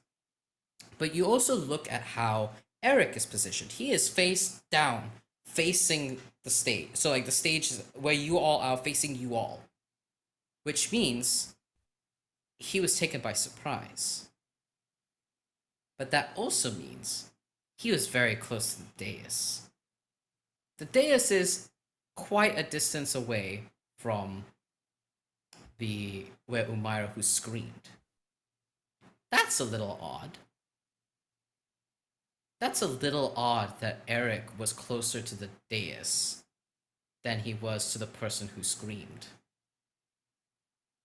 But you also look at how Eric is positioned. He is face down, facing the stage. So like the stage is where you all are, facing you all. Which means he was taken by surprise. But that also means he was very close to the dais. The dais is quite a distance away from where Umaira who screamed. That's a little odd. That's a little odd that Eric was closer to the dais than he was to the person who screamed.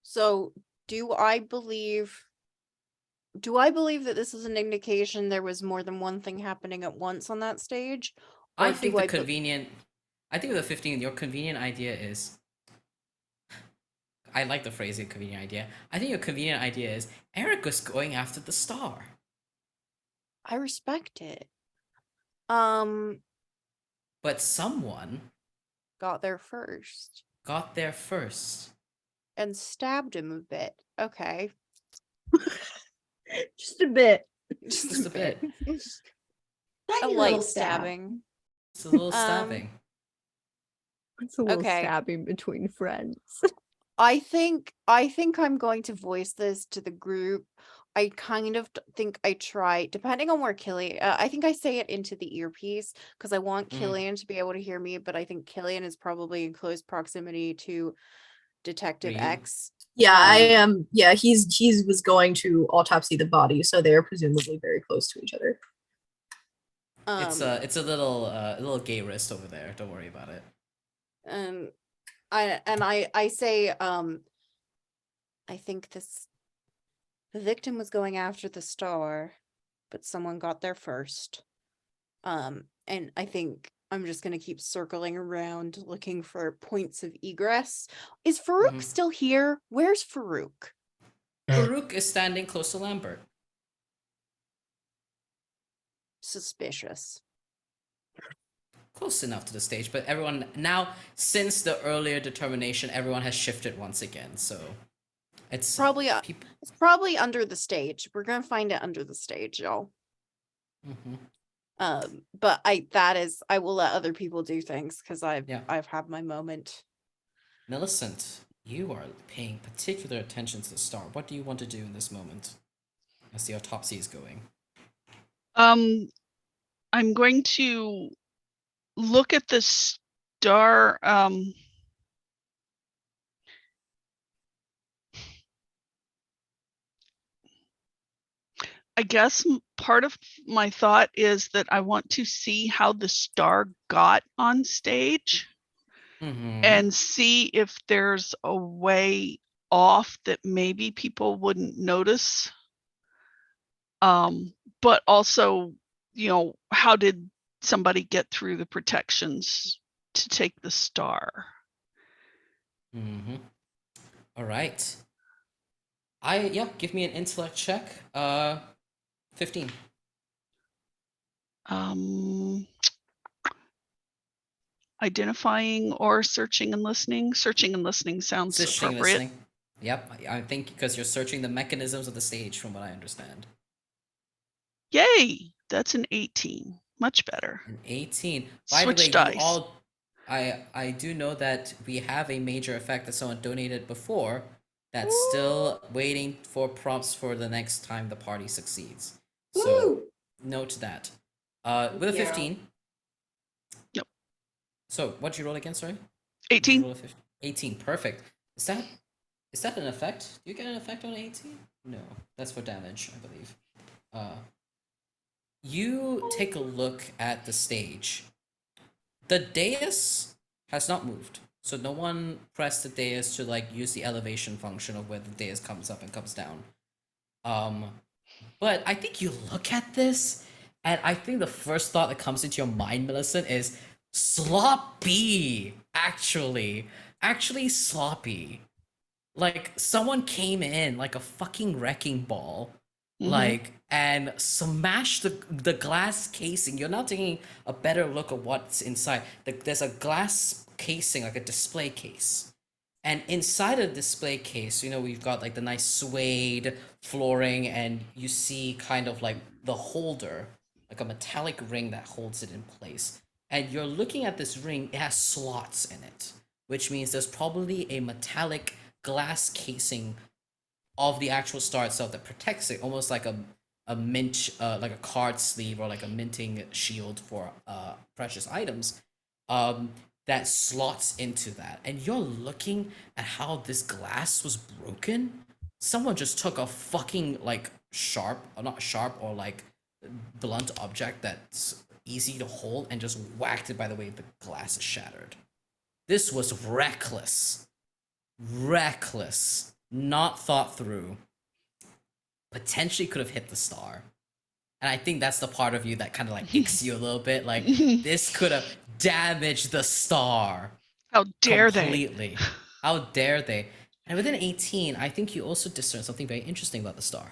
So do I believe that this is an indication there was more than one thing happening at once on that stage? Or I think do the I be- convenient. I think with the 15, your convenient idea is. I like the phrasing convenient idea. I think your convenient idea is Eric was going after the star. I respect it. But someone Got there first got there first. and stabbed him a bit. Okay. Just a bit. Just a bit. A Tiny light little stab. stabbing. It's a little Um, stabbing. It's a little Okay. stabbing between friends. I think I'm going to voice this to the group. I kind of think I try, depending on where I think I say it into the earpiece because I want Mhm. Killian to be able to hear me, but I think Killian is probably in close proximity to Detective Reed? X. Yeah, I Um, am. Yeah, he was going to autopsy the body, so they are presumably very close to each other. It's a little gay wrist over there. Don't worry about it. and I say, I think the victim was going after the star, but someone got there first. And I think I'm just gonna keep circling around looking for points of egress. Is Farouk Mhm. still here? Where's Farouk? Farouk is standing close to Lambert. Suspicious. Close enough to the stage, but everyone now, since the earlier determination, everyone has shifted once again. So it's Probably people. it's probably under the stage. We're gonna find it under the stage, y'all. Mhm. But I will let other people do things because I've had my moment. Millicent, you are paying particular attention to the star. What do you want to do in this moment as the autopsy is going? I'm going to look at the star. I guess part of my thought is that I want to see how the star got on stage and see if there's a way off that maybe people wouldn't notice. But also, how did somebody get through the protections to take the star? All right. Give me an intellect check. 15. Identifying or searching and listening. Searching and listening sounds Searching and appropriate. listening. Yep, I think because you're searching the mechanisms of the stage, from what I understand. Yay! That's an 18. Much better. An 18. By Switch the way, dice. you all, I do know that we have a major effect that someone donated before that's still waiting for prompts for the next time the party succeeds. So Woo! note that. With a Yeah. 15. Yep. So what'd you roll again? Sorry. 18. Roll a 18. Perfect. Is that an effect? Do you get an effect on 18? No, that's for damage, I believe. You take a look at the stage. The dais has not moved, so no one pressed the dais to use the elevation function of where the dais comes up and comes down. But I think you look at this, and I think the first thought that comes into your mind, Millicent, is sloppy. Actually sloppy. Like someone came in like a fucking wrecking ball, and smashed the glass casing. You're now taking a better look at what's inside. There's a glass casing, like a display case. And inside a display case, we've got the nice suede flooring, and you see kind of the holder, like a metallic ring that holds it in place. And you're looking at this ring, it has slots in it, which means there's probably a metallic glass casing of the actual star itself that protects it, almost like a mint, like a card sleeve or like a minting shield for precious items. That slots into that, and you're looking at how this glass was broken. Someone just took a fucking sharp, or not sharp, or blunt object that's easy to hold and just whacked it by the way the glass is shattered. This was reckless. Reckless. Not thought through. Potentially could have hit the star. And I think that's the part of you that kind of like icks you a little bit. Like, this could have damaged the star. How dare they? Completely. How dare they? And within 18, I think you also discern something very interesting about the star.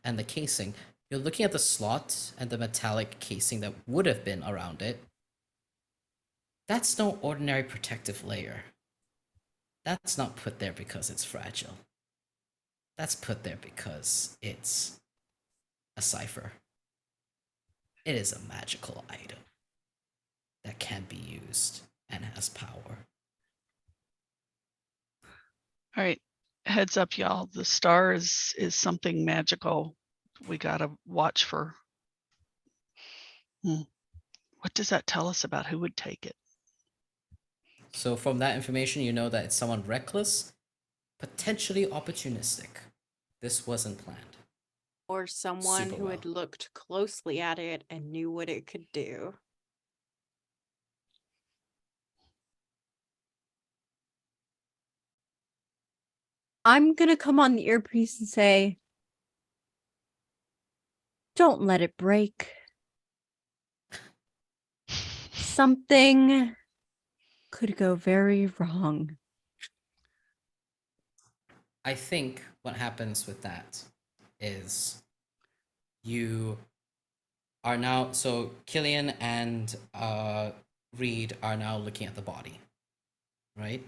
And the casing. You're looking at the slot and the metallic casing that would have been around it. That's no ordinary protective layer. That's not put there because it's fragile. That's put there because it's a Cypher. It is a magical item that can be used and has power. All right, heads up, y'all. The star is something magical. We gotta watch for. What does that tell us about who would take it? So from that information, you know that it's someone reckless, potentially opportunistic. This wasn't planned. Or someone Super who had well. looked closely at it and knew what it could do. I'm gonna come on the earpiece and say, don't let it break. Something could go very wrong. I think what happens with that is you are now, so Killian and Reed are now looking at the body, right?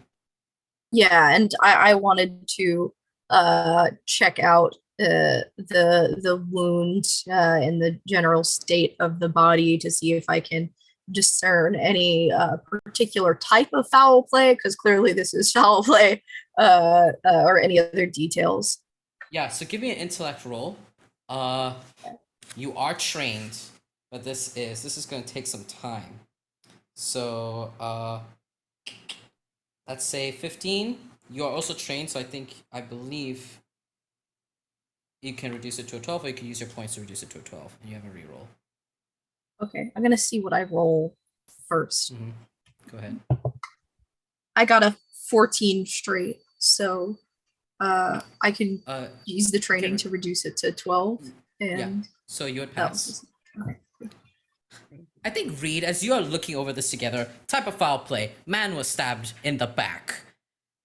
Yeah, and I wanted to check out the wound and the general state of the body to see if I can discern any particular type of foul play, because clearly this is foul play, or any other details. Yeah, so give me an intellect roll. You are trained, but this is going to take some time. So let's say 15. You are also trained, so I believe you can reduce it to a 12, or you can use your points to reduce it to a 12, and you have a reroll. Okay, I'm gonna see what I roll first. Go ahead. I got a 14 straight, so I can use the training okay. to reduce it to 12. And So you would that pass. was okay. I think Reed, as you are looking over this together, type of foul play, man was stabbed in the back.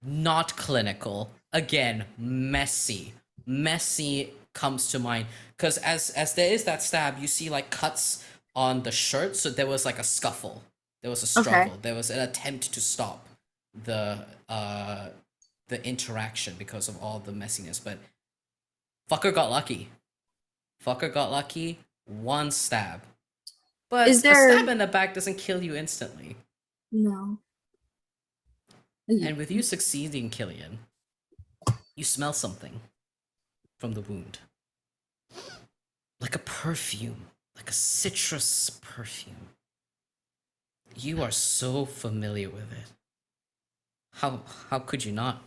Not clinical. Again, messy. Messy comes to mind. Because as there is that stab, you see like cuts on the shirt, so there was like a scuffle. There was a struggle. Okay. There was an attempt to stop the interaction because of all the messiness. But fucker got lucky. Fucker got lucky. One stab. But Is a there- stab in the back doesn't kill you instantly. No. And with you succeeding, Killian, you smell something from the wound. Like a perfume, like a citrus perfume. You are so familiar with it. How could you not?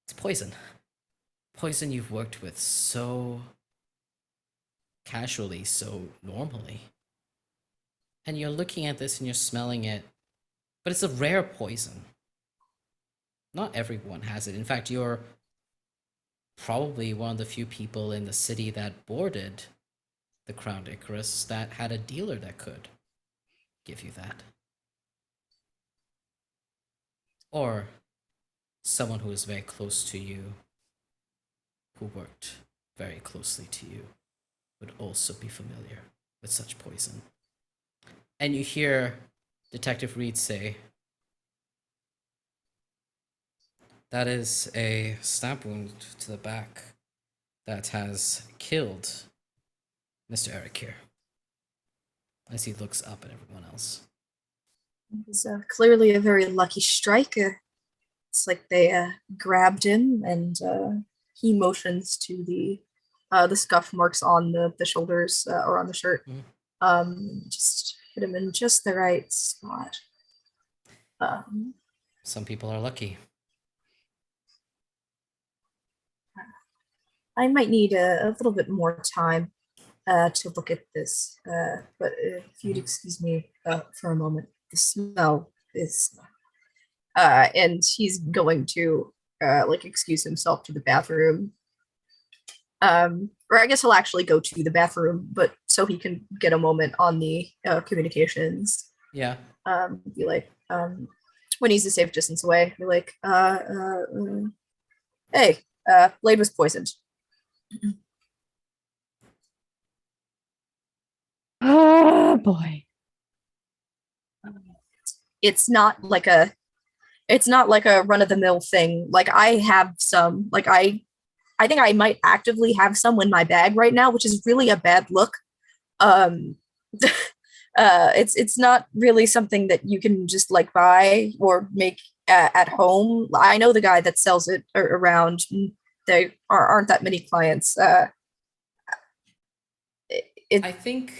It's poison. Poison you've worked with so casually, so normally. And you're looking at this and you're smelling it, but it's a rare poison. Not everyone has it. In fact, you're probably one of the few people in the city that boarded the Crowned Icarus that had a dealer that could give you that. Or someone who is very close to you, who worked very closely to you, would also be familiar with such poison. And you hear Detective Reed say, that is a stab wound to the back that has killed Mr. Eric here. As he looks up at everyone else. It was clearly a very lucky strike. It's like they grabbed him, and he motions to the scuff marks on the shoulders or on the shirt. Just hit him in just the right spot. Some people are lucky. I might need a little bit more time to look at this, but if you'd excuse me for a moment, the smell is and he's going to like excuse himself to the bathroom. Or I guess he'll actually go to the bathroom, but so he can get a moment on the communications. Yeah. Be like, when he's a safe distance away, be like, hey, Blade was poisoned. Oh boy. It's not like a run of the mill thing. Like I have some, like I think I might actively have some in my bag right now, which is really a bad look. It's not really something that you can just like buy or make at home. I know the guy that sells it around. There aren't that many clients. I think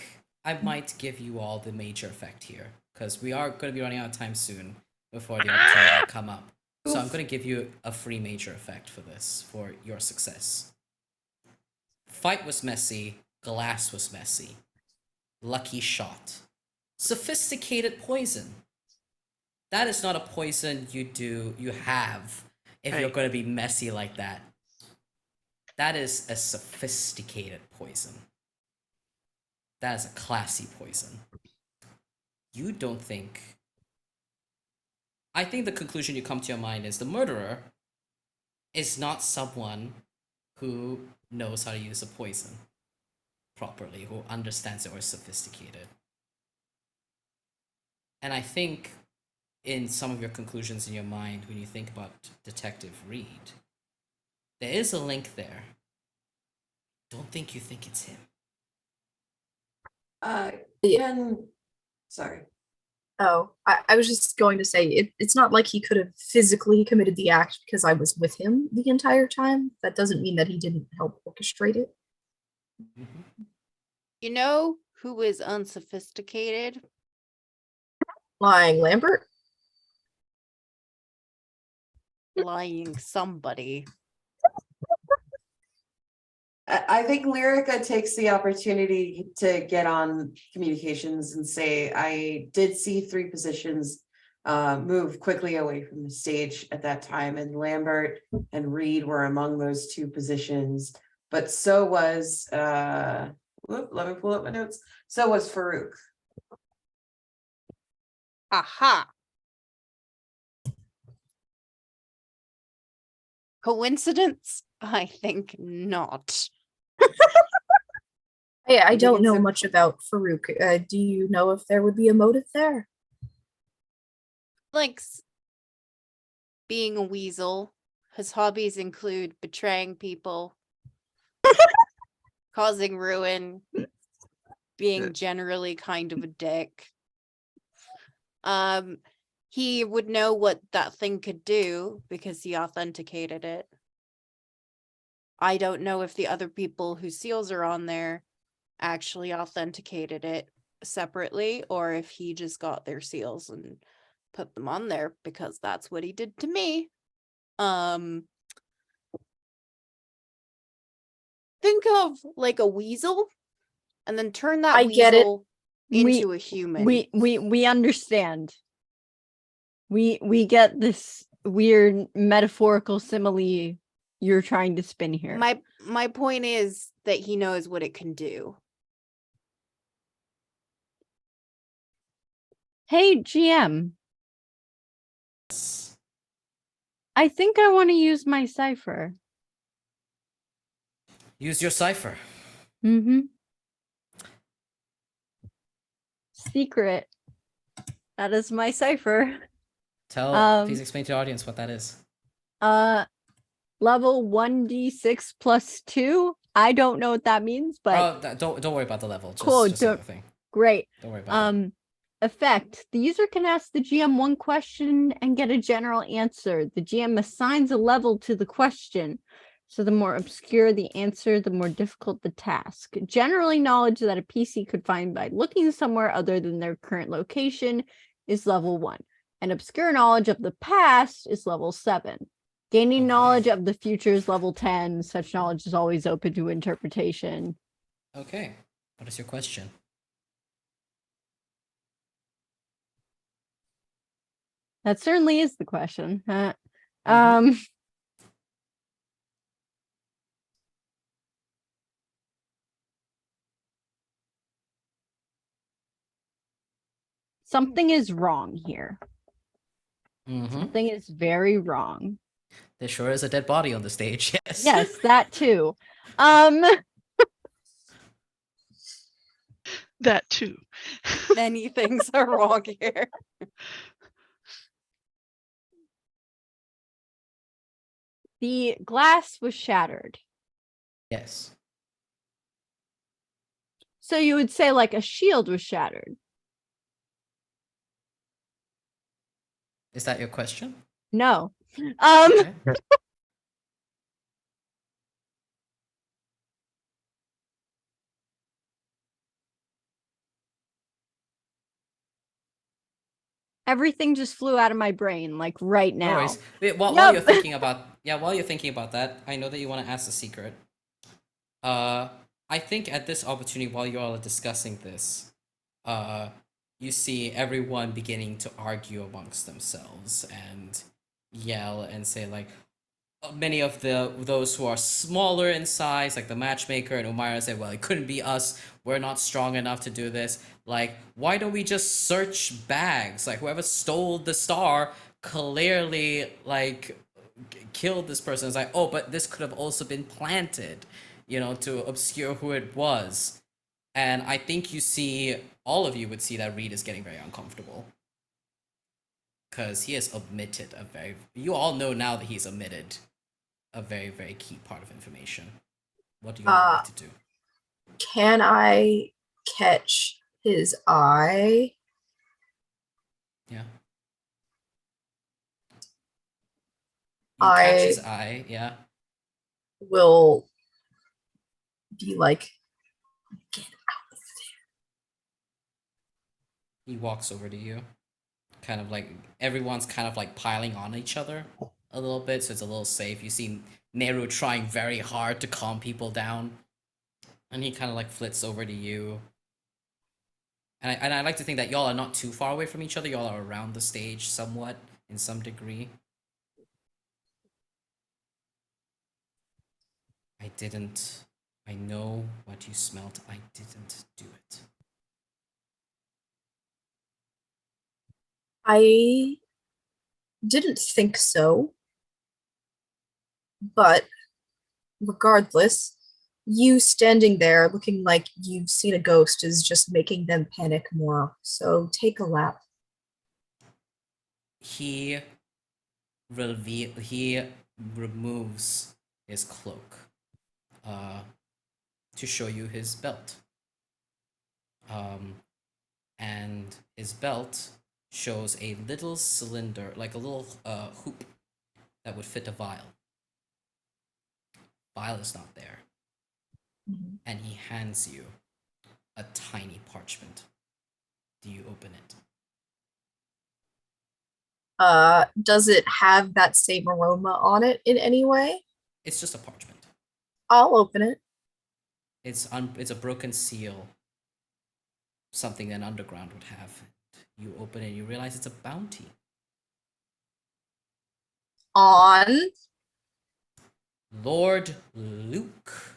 I might give you all the major effect here, because we are going to be running out of time soon before the opportunity will come up. So I'm going to give you a free major effect for this, for your success. Fight was messy, glass was messy. Lucky shot. Sophisticated poison. That is not a poison you have if you're going to be messy like that. That is a sophisticated poison. That is a classy poison. You don't think... I think the conclusion you come to your mind is the murderer is not someone who knows how to use a poison properly, who understands it or is sophisticated. And I think in some of your conclusions in your mind, when you think about Detective Reed, there is a link there. Don't think you think it's him. Sorry. Oh, I was just going to say it's not like he could have physically committed the act because I was with him the entire time. That doesn't mean that he didn't help orchestrate it. Mm-hmm. You know who is unsophisticated? Lying Lambert? Lying somebody. I think Lyrica takes the opportunity to get on communications and say, I did see 3 positions move quickly away from the stage at that time, and Lambert and Reed were among those 2 positions, but so was, let me pull up my notes, so was Farouk. Aha. Coincidence? I think not. Hey, I think don't it's know a- much about Farouk. Do you know if there would be a motive there? Likes being a weasel. His hobbies include betraying people, causing ruin, being generally kind of a dick. He would know what that thing could do because he authenticated it. I don't know if the other people whose seals are on there actually authenticated it separately, or if he just got their seals and put them on there because that's what he did to me. Think of like a weasel and then turn that I get it. weasel into a human. We understand. We get this weird metaphorical simile you're trying to spin here. My point is that he knows what it can do. Hey, GM. I think I want to use my Cypher. Use your Cypher. Mm-hmm. Secret. That is my Cypher. Please explain to the audience what that is. Level 1d6 plus 2. I don't know what that means, but Don't worry about the level. Just, cool. just the thing. Great. Don't worry about that. Effect. The user can ask the GM 1 question and get a general answer. The GM assigns a level to the question. So the more obscure the answer, the more difficult the task. Generally, knowledge that a PC could find by looking somewhere other than their current location is level 1. And obscure knowledge of the past is level 7. Gaining knowledge of the future is level 10. Such knowledge is always open to interpretation. Okay. What is your question? That certainly is the question. Something is wrong here. Mm-hmm. Something is very wrong. There sure is a dead body on the stage. Yes. Yes, that too. That too. Many things are wrong here. The glass was shattered. Yes. So you would say like a shield was shattered. Is that your question? No. Okay. Everything just flew out of my brain, like right No now. worries. Wait, while Nope. you're thinking about while you're thinking about that, I know that you want to ask a secret. I think at this opportunity, while you all are discussing this, you see everyone beginning to argue amongst themselves and yell and say like, many of those who are smaller in size, like the matchmaker and Umaira, say, well, it couldn't be us. We're not strong enough to do this. Like, why don't we just search bags? Like, whoever stole the star clearly, like, killed this person. It's like, oh, but this could have also been planted, to obscure who it was. And I think all of you would see that Reed is getting very uncomfortable. Because he has omitted you all know now that he's omitted a very, very key part of information. What do you all like to do? Can I catch his eye? Yeah. You catch his I eye, yeah. will be like, get out of He walks over to you. Kind of like, everyone's kind of like piling on each other a little bit, so it's a little safe. You see Nehru trying very hard to calm people down. And he kind of like flits over to you. And I like to think that y'all are not too far away from each other. Y'all are around the stage somewhat, in some degree. I know what you smelt. I didn't do it. I didn't think so. But regardless, you standing there looking like you've seen a ghost is just making them panic more. So take a lap. He removes his cloak to show you his belt. And his belt shows a little cylinder, like a little hoop that would fit a vial. Vial is not there. Mhm. And he hands you a tiny parchment. Do you open it? Does it have that same aroma on it in any way? It's just a parchment. I'll open it. It's a broken seal. Something an underground would have. You open it and you realize it's a bounty. On Lord Luke.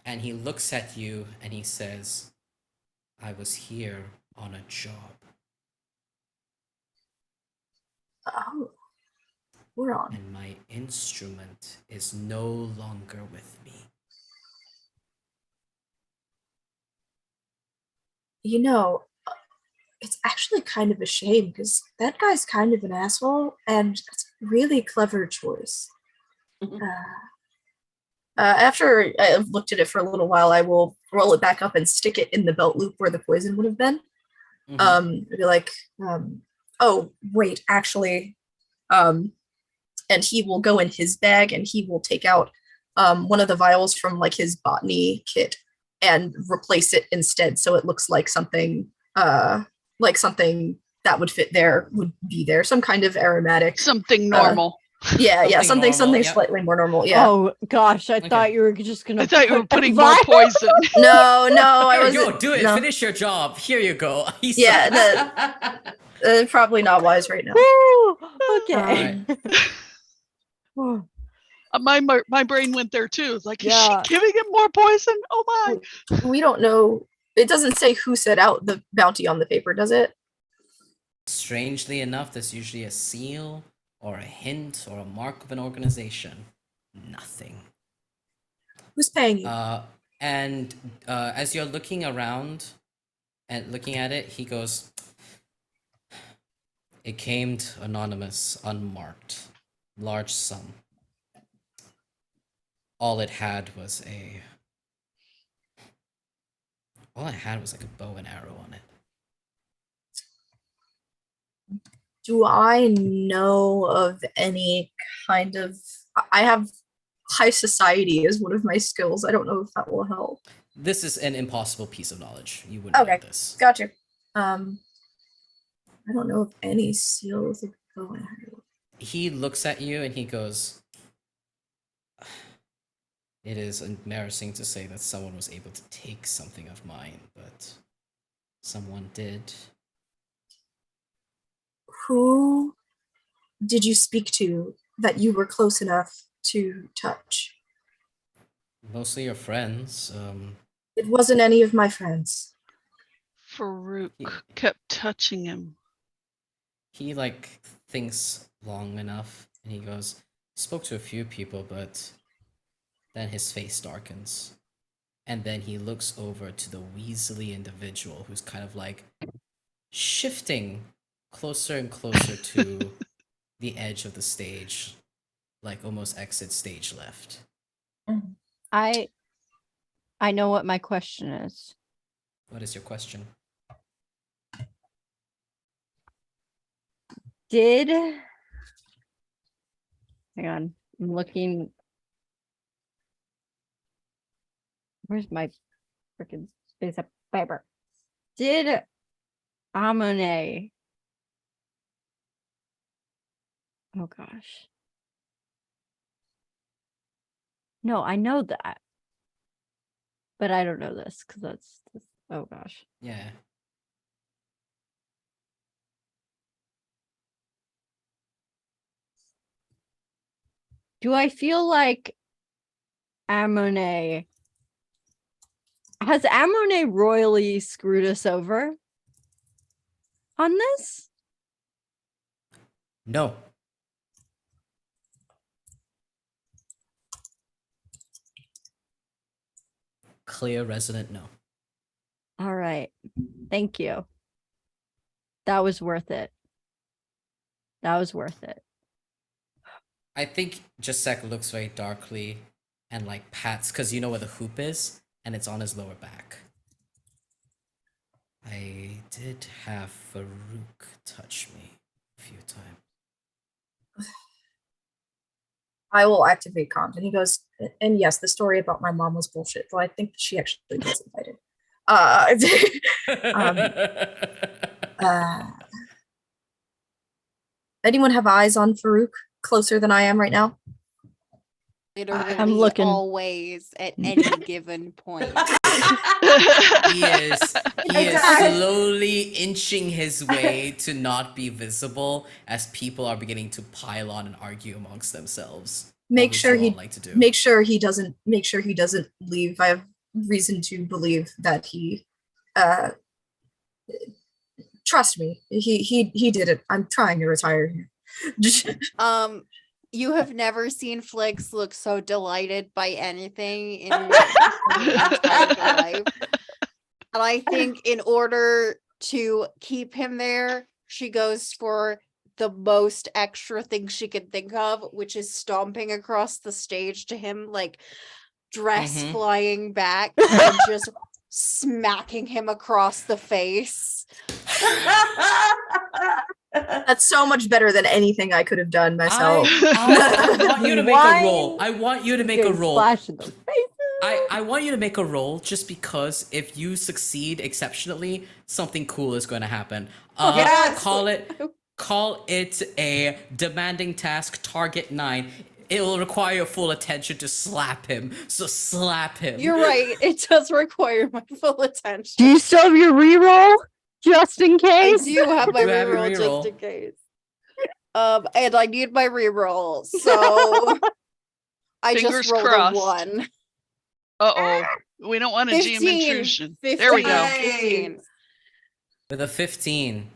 And he looks at you and he says, I was here on a job. Oh, we're on. And my instrument is no longer with me. You know, it's actually kind of a shame because that guy's kind of an asshole, and it's a really clever choice. After I've looked at it for a little while, I will roll it back up and stick it in the belt loop where the poison would have been. Be like, oh, wait, actually, and he will go in his bag and he will take out one of the vials from like his botany kit and replace it instead, so it looks like something that would fit there would be there, some kind of aromatic, Something normal. something normal, yep. slightly more normal. Yeah. Oh gosh, I thought you were just gonna. I thought you were put putting a more vial- poison. No, I was. Yo, do it. No. Finish your job. Here you go. Yeah, Probably not wise right now. Woo! Okay. My brain went there too. Like, Yeah. is she giving him more poison? Oh my! We don't know. It doesn't say who set out the bounty on the paper, does it? Strangely enough, there's usually a seal or a hint or a mark of an organization. Nothing. Who's paying you? And as you're looking around and looking at it, he goes, "It came anonymous, unmarked, large sum. All it had was like a bow and arrow on it." Do I know of any kind of? I have high society as one of my skills. I don't know if that will help. This is an impossible piece of knowledge. You wouldn't know Okay, this. gotcha. I don't know of any seal with a bow and arrow. He looks at you and he goes, "It is embarrassing to say that someone was able to take something of mine, but someone did." Who did you speak to that you were close enough to touch? Mostly your friends. It wasn't any of my friends. Farouk Yeah. kept touching him. He like thinks long enough and he goes, "Spoke to a few people, but..." Then his face darkens. And then he looks over to the Weasley individual who's kind of like shifting closer and closer to the edge of the stage, like almost exit stage left. I know what my question is. What is your question? Hang on, I'm looking. Where's my freaking space up paper? Did Amone? Oh gosh. No, I know that. But I don't know this because that's oh gosh. Yeah. Do I feel like Amone has Amone royally screwed us over on this? No. Clear, resonant, no. All right. Thank you. That was worth it. That was worth it. I think Jasek looks very darkly and like pats, because you know where the hoop is, and it's on his lower back. "I did have Farouk touch me a few times." I will activate comms. And he goes, and yes, the story about my mom was bullshit, though I think she actually gets invited. Anyone have eyes on Farouk closer than I am right now? Literally looking. always at any given point. He is slowly inching his way to not be visible as people are beginning to pile on and argue amongst themselves. Make What sure would you he all like to do? make sure he doesn't leave. I have reason to believe that he trust me. He did it. I'm trying to retire here. You have never seen Flix look so delighted by anything in your entire life. And I think in order to keep him there, she goes for the most extra thing she could think of, which is stomping across the stage to him, like dress Mhm. flying back and just smacking him across the face. That's so much better than anything I could have done myself. I want you to make a roll. Wine. I want you to make a Getting roll. splashed in the face. I want you to make a roll just because if you succeed exceptionally, something cool is going to happen. Yes! Call it a demanding task, target 9. It will require your full attention to slap him. So slap him. You're right. It does require my full attention. Do you still have your reroll? just in I case. do have my You have your reroll just reroll. in case. And I need my reroll, so I Fingers just rolled crossed. a 1. Uh-oh. We don't want a GM 15. intrusion. There we go. Nice. 15. With a 15,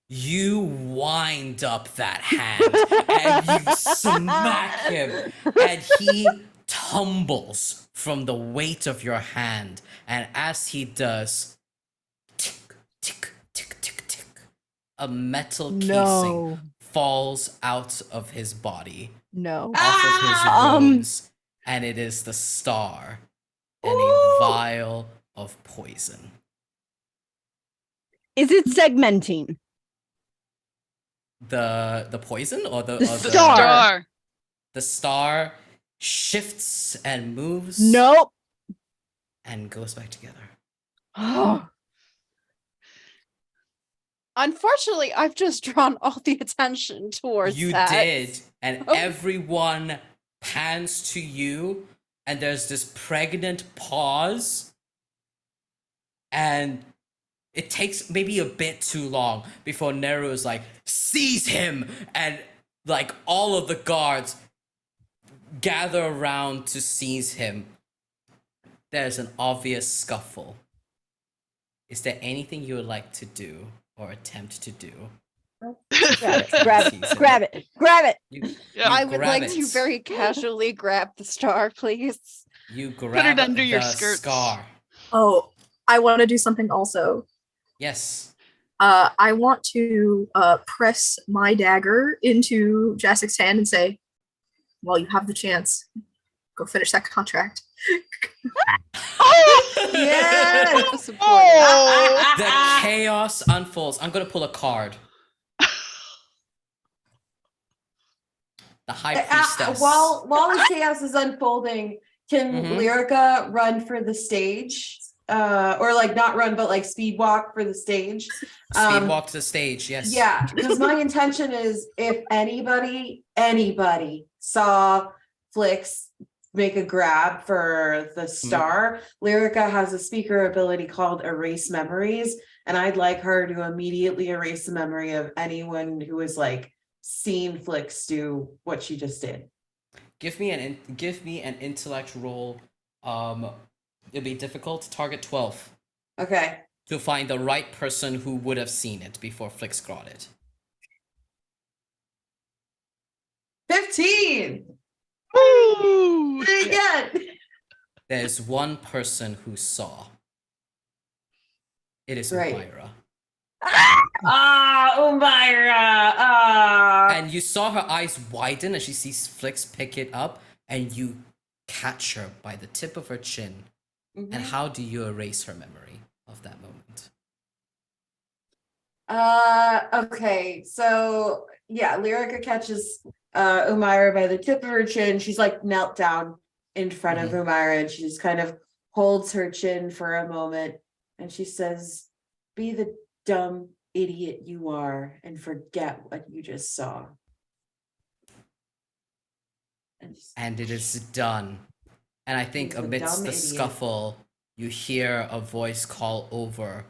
you wind up that hand and you smack him, and he tumbles from the weight of your hand. And as he does, tick, tick, tick, tick, tick, a metal casing No. falls out of his body, No. off of his Um, robes, and it is the star and a Ooh. vial of poison. Is it segmenting? The poison or the The or The Star. star. the star shifts and moves Nope. and goes back together. Oh, Unfortunately, I've just drawn all the attention towards You that. did, and Oh. everyone pans to you, and there's this pregnant pause, and it takes maybe a bit too long before Neru is like, seize him, and like all of the guards gather around to seize him. There's an obvious scuffle. Is there anything you would like to do or attempt to do? grab it, grab it, grab it, grab it. You, Yeah. I would grab like to it. very casually grab the star, please. You grab under the your skirts. scar. Oh, I want to do something also. Yes. I want to press my dagger into Jasek's hand and say, well, you have the chance. Go finish that contract. Yes! Support it. Oh. The chaos unfolds. I'm gonna pull a card. The High Priestess. While the chaos is unfolding, can Mhm. Lyrica run for the stage? Or like not run, but like speed walk for the stage? Speed walk to the stage, yes. Yeah, because my intention is if anybody saw Flix make a grab for the star, Lyrica has a speaker ability called Erase Memories, and I'd like her to immediately erase the memory of anyone who has like seen Flix do what she just did. Give me an intellect roll. It'll be difficult. Target 12 Okay. to find the right person who would have seen it before Flix got it. 15. Ooh. Again. There's one person who saw. It is Right. Myra. Umbira. And you saw her eyes widen as she sees Flix pick it up, and you catch her by the tip of her chin. Mhm. And how do you erase her memory of that moment? Okay, so yeah, Lyrica catches Umaira by the tip of her chin. She's like knelt down in front of Umaira, and she just kind of holds her chin for a moment, and she says, "Be the dumb idiot you are and forget what you just saw." And it is done. And I think He's a amidst dumb the idiot. scuffle, you hear a voice call over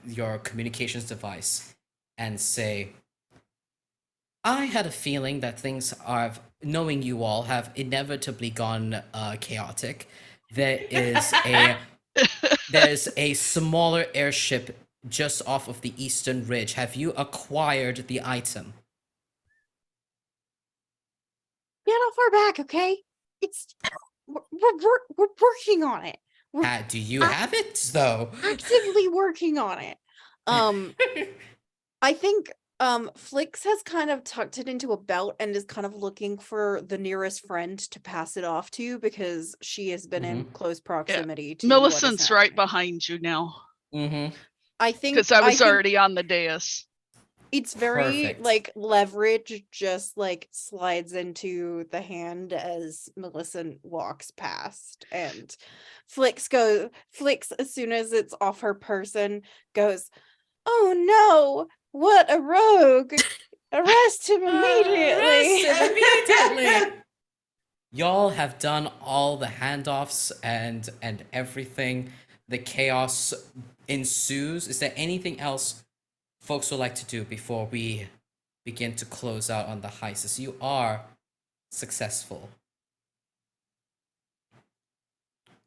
your communications device and say, I had a feeling that things are, knowing you all, have inevitably gone chaotic. There's a smaller airship just off of the eastern ridge. Have you acquired the item? Get not far back, okay? We're working on it. We're Do you have it, though? actively working on it. I think Flix has kind of tucked it into a belt and is kind of looking for the nearest friend to pass it off to, because she has been in close proximity to what is Millicent's right happening. behind you now Mm-hmm. I think because I was think already on the dais. it's very Perfect. like leverage just like slides into the hand as Millicent walks past, and Flix as soon as it's off her person goes, "Oh no, what a rogue. Arrest him immediately." Arrest him immediately. Y'all have done all the handoffs and everything. the chaos ensues, is there anything else folks would like to do before we begin to close out on the heist? As you are successful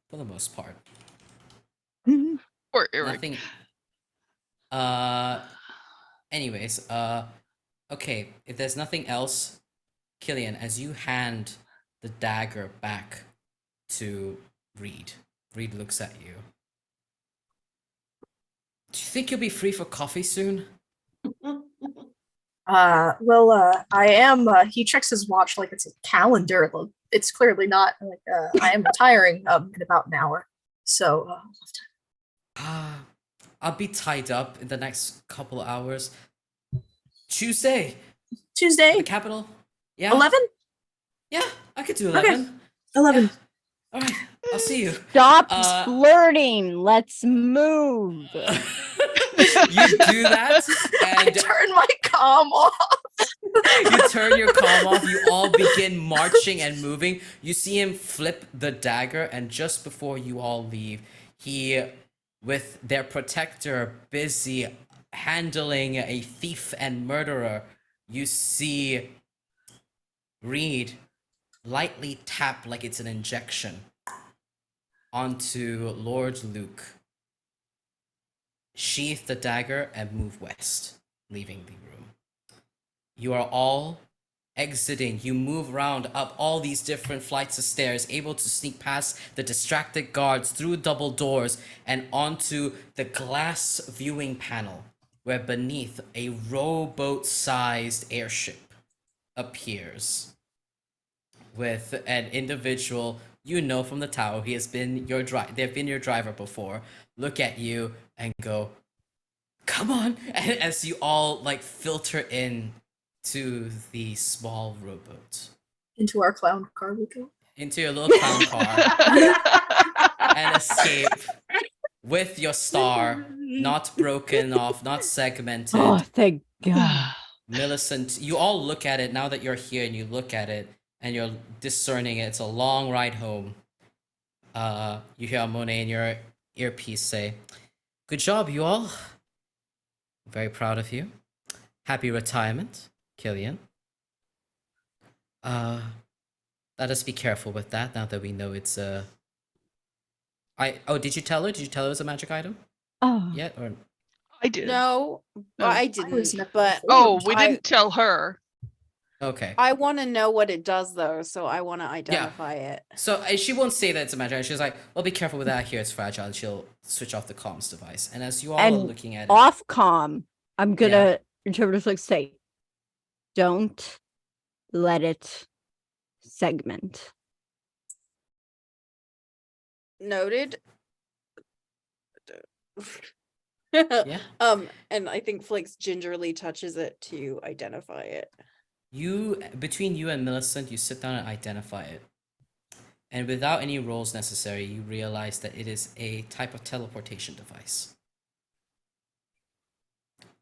for the most part. Poor Eric. Nothing. Anyways, okay, if there's nothing else, Killian, as you hand the dagger back to Reed, Reed looks at you. Do you think you'll be free for coffee soon? Well, I am. He checks his watch like it's a calendar. It's clearly not. Like, I am retiring in about an hour, so I'll be tied up in the next couple of hours. Tuesday, Tuesday, the capital. Yeah. 11. Yeah, I could do 11. 11. All right, I'll see you. Stop Uh, flirting. Let's move. You do that, I and turn my comm off. you turn your comm off. You all begin marching and moving. You see him flip the dagger, and just before you all leave, he, with their protector busy handling a thief and murderer, you see Reed lightly tap like it's an injection onto Lord Luke, sheath the dagger, and move west, leaving the room. You are all exiting. You move around up all these different flights of stairs, able to sneak past the distracted guards through double doors and onto the glass viewing panel, where beneath a rowboat-sized airship appears with an individual you know from the tower. He has been your they've been your driver before. Look at you and go, "Come on!" And as you all like filter in to the small rowboat, Into our clown car we go. into your little clown car, and escape with your star not broken off, not segmented. Oh, thank God. Millicent, you all look at it now that you're here, and you look at it and you're discerning it. It's a long ride home. You hear Monet in your earpiece say, "Good job, you all. Very proud of you. Happy retirement, Killian. Let us be careful with that now that we know it's a. Did you tell her? Did you tell her it was a magic item Oh, yet? Or I did. No, No. I was didn't. never But informed. Oh, we I- didn't tell her. okay. I want to know what it does though, so I want to identify it. So she won't say that it's a magic item. She's like, "Well, be careful with that. Here, it's fragile." And she'll switch off the comms device. And as you all are And looking at it, off comm, I'm gonna interpret like say, don't let it segment. Noted. yeah, And I think Flix gingerly touches it to identify it. between you and Millicent, you sit down and identify it. And without any rolls necessary, you realize that it is a type of teleportation device.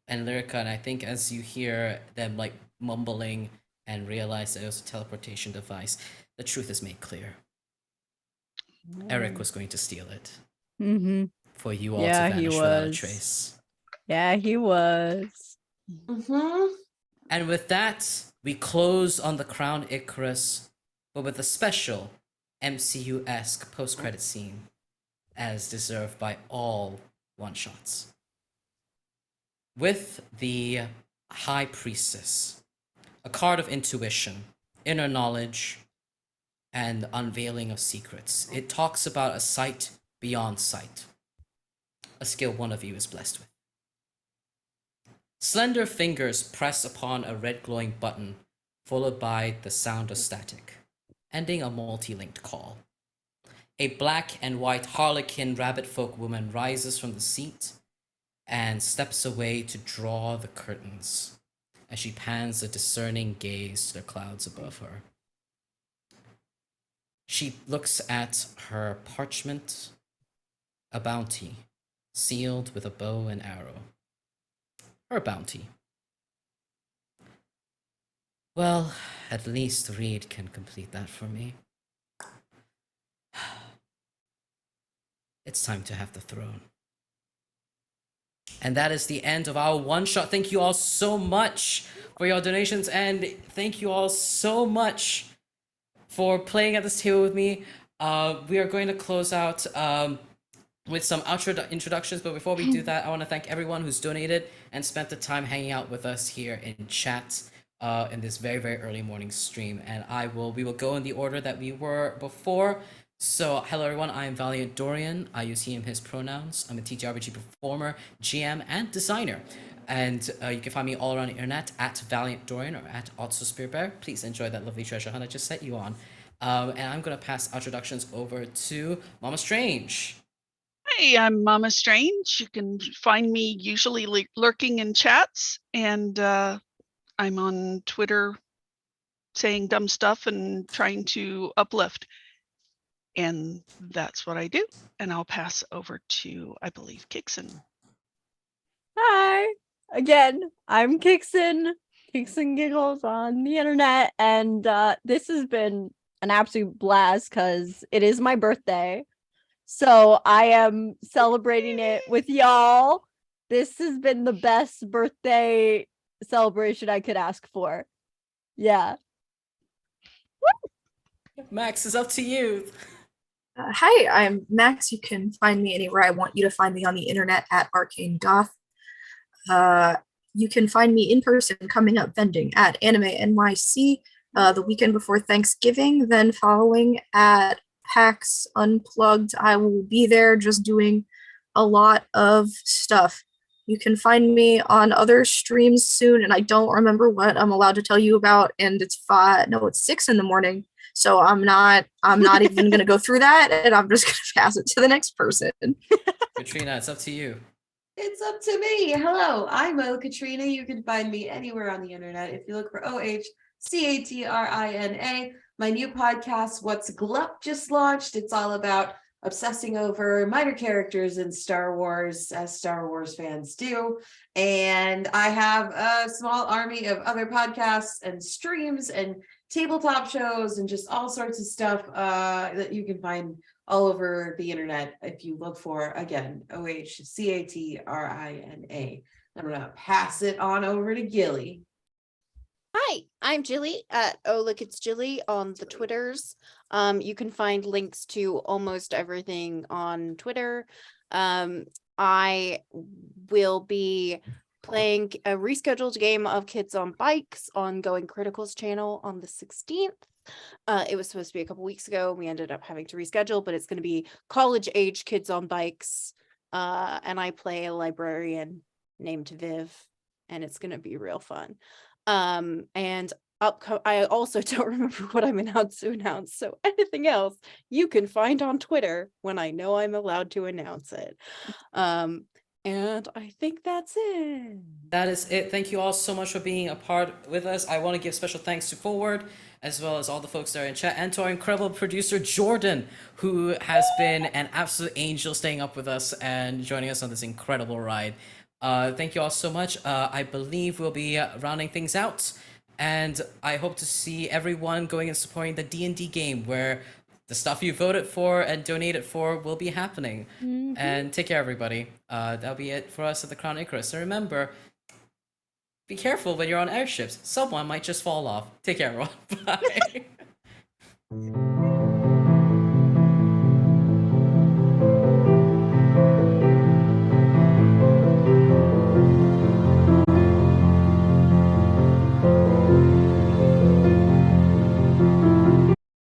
And Lyrica, and I think as you hear them like mumbling and realize that it was a teleportation device, the truth is made clear. Eric was going to steal it Mm-hmm. for you all Yeah, to he vanish without a was. trace. Yeah, he was. Mm-hmm. And with that, we close on the Crown Icarus, but with a special MCU-esque post-credit scene, as deserved by all one-shots. With the High Priestess, a card of intuition, inner knowledge, and unveiling of secrets. It talks about a sight beyond sight, a skill one of you is blessed with. Slender fingers press upon a red glowing button, followed by the sound of static, ending a multi-linked call. A black and white harlequin rabbit folk woman rises from the seat and steps away to draw the curtains as she pans a discerning gaze to the clouds above her. She looks at her parchment, a bounty, sealed with a bow and arrow. Her bounty. Well, at least Reed can complete that for me. it's time to have the throne. And that is the end of our one shot. Thank you all so much for your donations, and thank you all so much for playing at this table with me. We are going to close out with some outro introductions, but before we do that, I want to thank everyone who's donated and spent the time hanging out with us here in chat in this very, very early morning stream. And we will go in the order that we were before. So, hello everyone, I am Valiant Dorian. I use he, him, his pronouns. I'm a TTRPG performer, GM, and designer. And you can find me all around the internet at Valiant Dorian or at Otso Please enjoy that lovely treasure hunt I just set you on. And I'm going to pass introductions over to Mama Strange. Hey, I'm Mama Strange. You can find me usually lurking in chats, and I'm on Twitter saying dumb stuff and trying to uplift. And that's what I do. And I'll pass over to, I believe, Kixn. Hi again. I'm Kixn. Kixn Giggles on the internet, and this has been an absolute blast because it is my birthday. So I am celebrating it with y'all. This has been the best birthday celebration I could ask for. Yeah. Max, is up to you. Hi, I'm Max. You can find me anywhere I want you to find me on the internet at Arcane Goth. You can find me in person coming up vending at Anime NYC the weekend before Thanksgiving, then following at PAX Unplugged. I will be there just doing a lot of stuff. You can find me on other streams soon, and I don't remember what I'm allowed to tell you about, and it's 6 in the morning. So I'm not even gonna go through that, and I'm just gonna pass it to the next person. Catrina, it's up to you. It's up to me. Hello, I'm Catrina. You can find me anywhere on the internet if you look for OHCATRINA. My new podcast, What's Glup, just launched. It's all about obsessing over minor characters in Star Wars, as Star Wars fans do. And I have a small army of other podcasts and streams and tabletop shows and just all sorts of stuff that you can find all over the internet if you look for, again, OHCATRINA. I'm going to pass it on over to Gilly. Hi, I'm Gilly at Look It's Gilly on the Twitters. You can find links to almost everything on Twitter. I will be playing a rescheduled game of Kids on Bikes on Going Critical's channel on the 16th. It was supposed to be a couple weeks ago. We ended up having to reschedule, but it's going to be college-age Kids on Bikes. And I play a librarian named Viv, and it's going to be real fun. And I also don't remember what I'm allowed to announce, so anything else you can find on Twitter when I know I'm allowed to announce it. And I think that's it. That is it. Thank you all so much for being a part with us. I want to give special thanks to Forward, as well as all the folks that are in chat, and to our incredible producer, Jordan, who has been an absolute angel staying up with us and joining us on this incredible ride. Thank you all so much. I believe we'll be rounding things out, and I hope to see everyone going and supporting the D&D game, where the stuff you voted for and donated for will be happening. Mhm. And take care, everybody. That'll be it for us at the Crown Icarus. And remember, be careful when you're on airships. Someone might just fall off. Take care, everyone. Bye.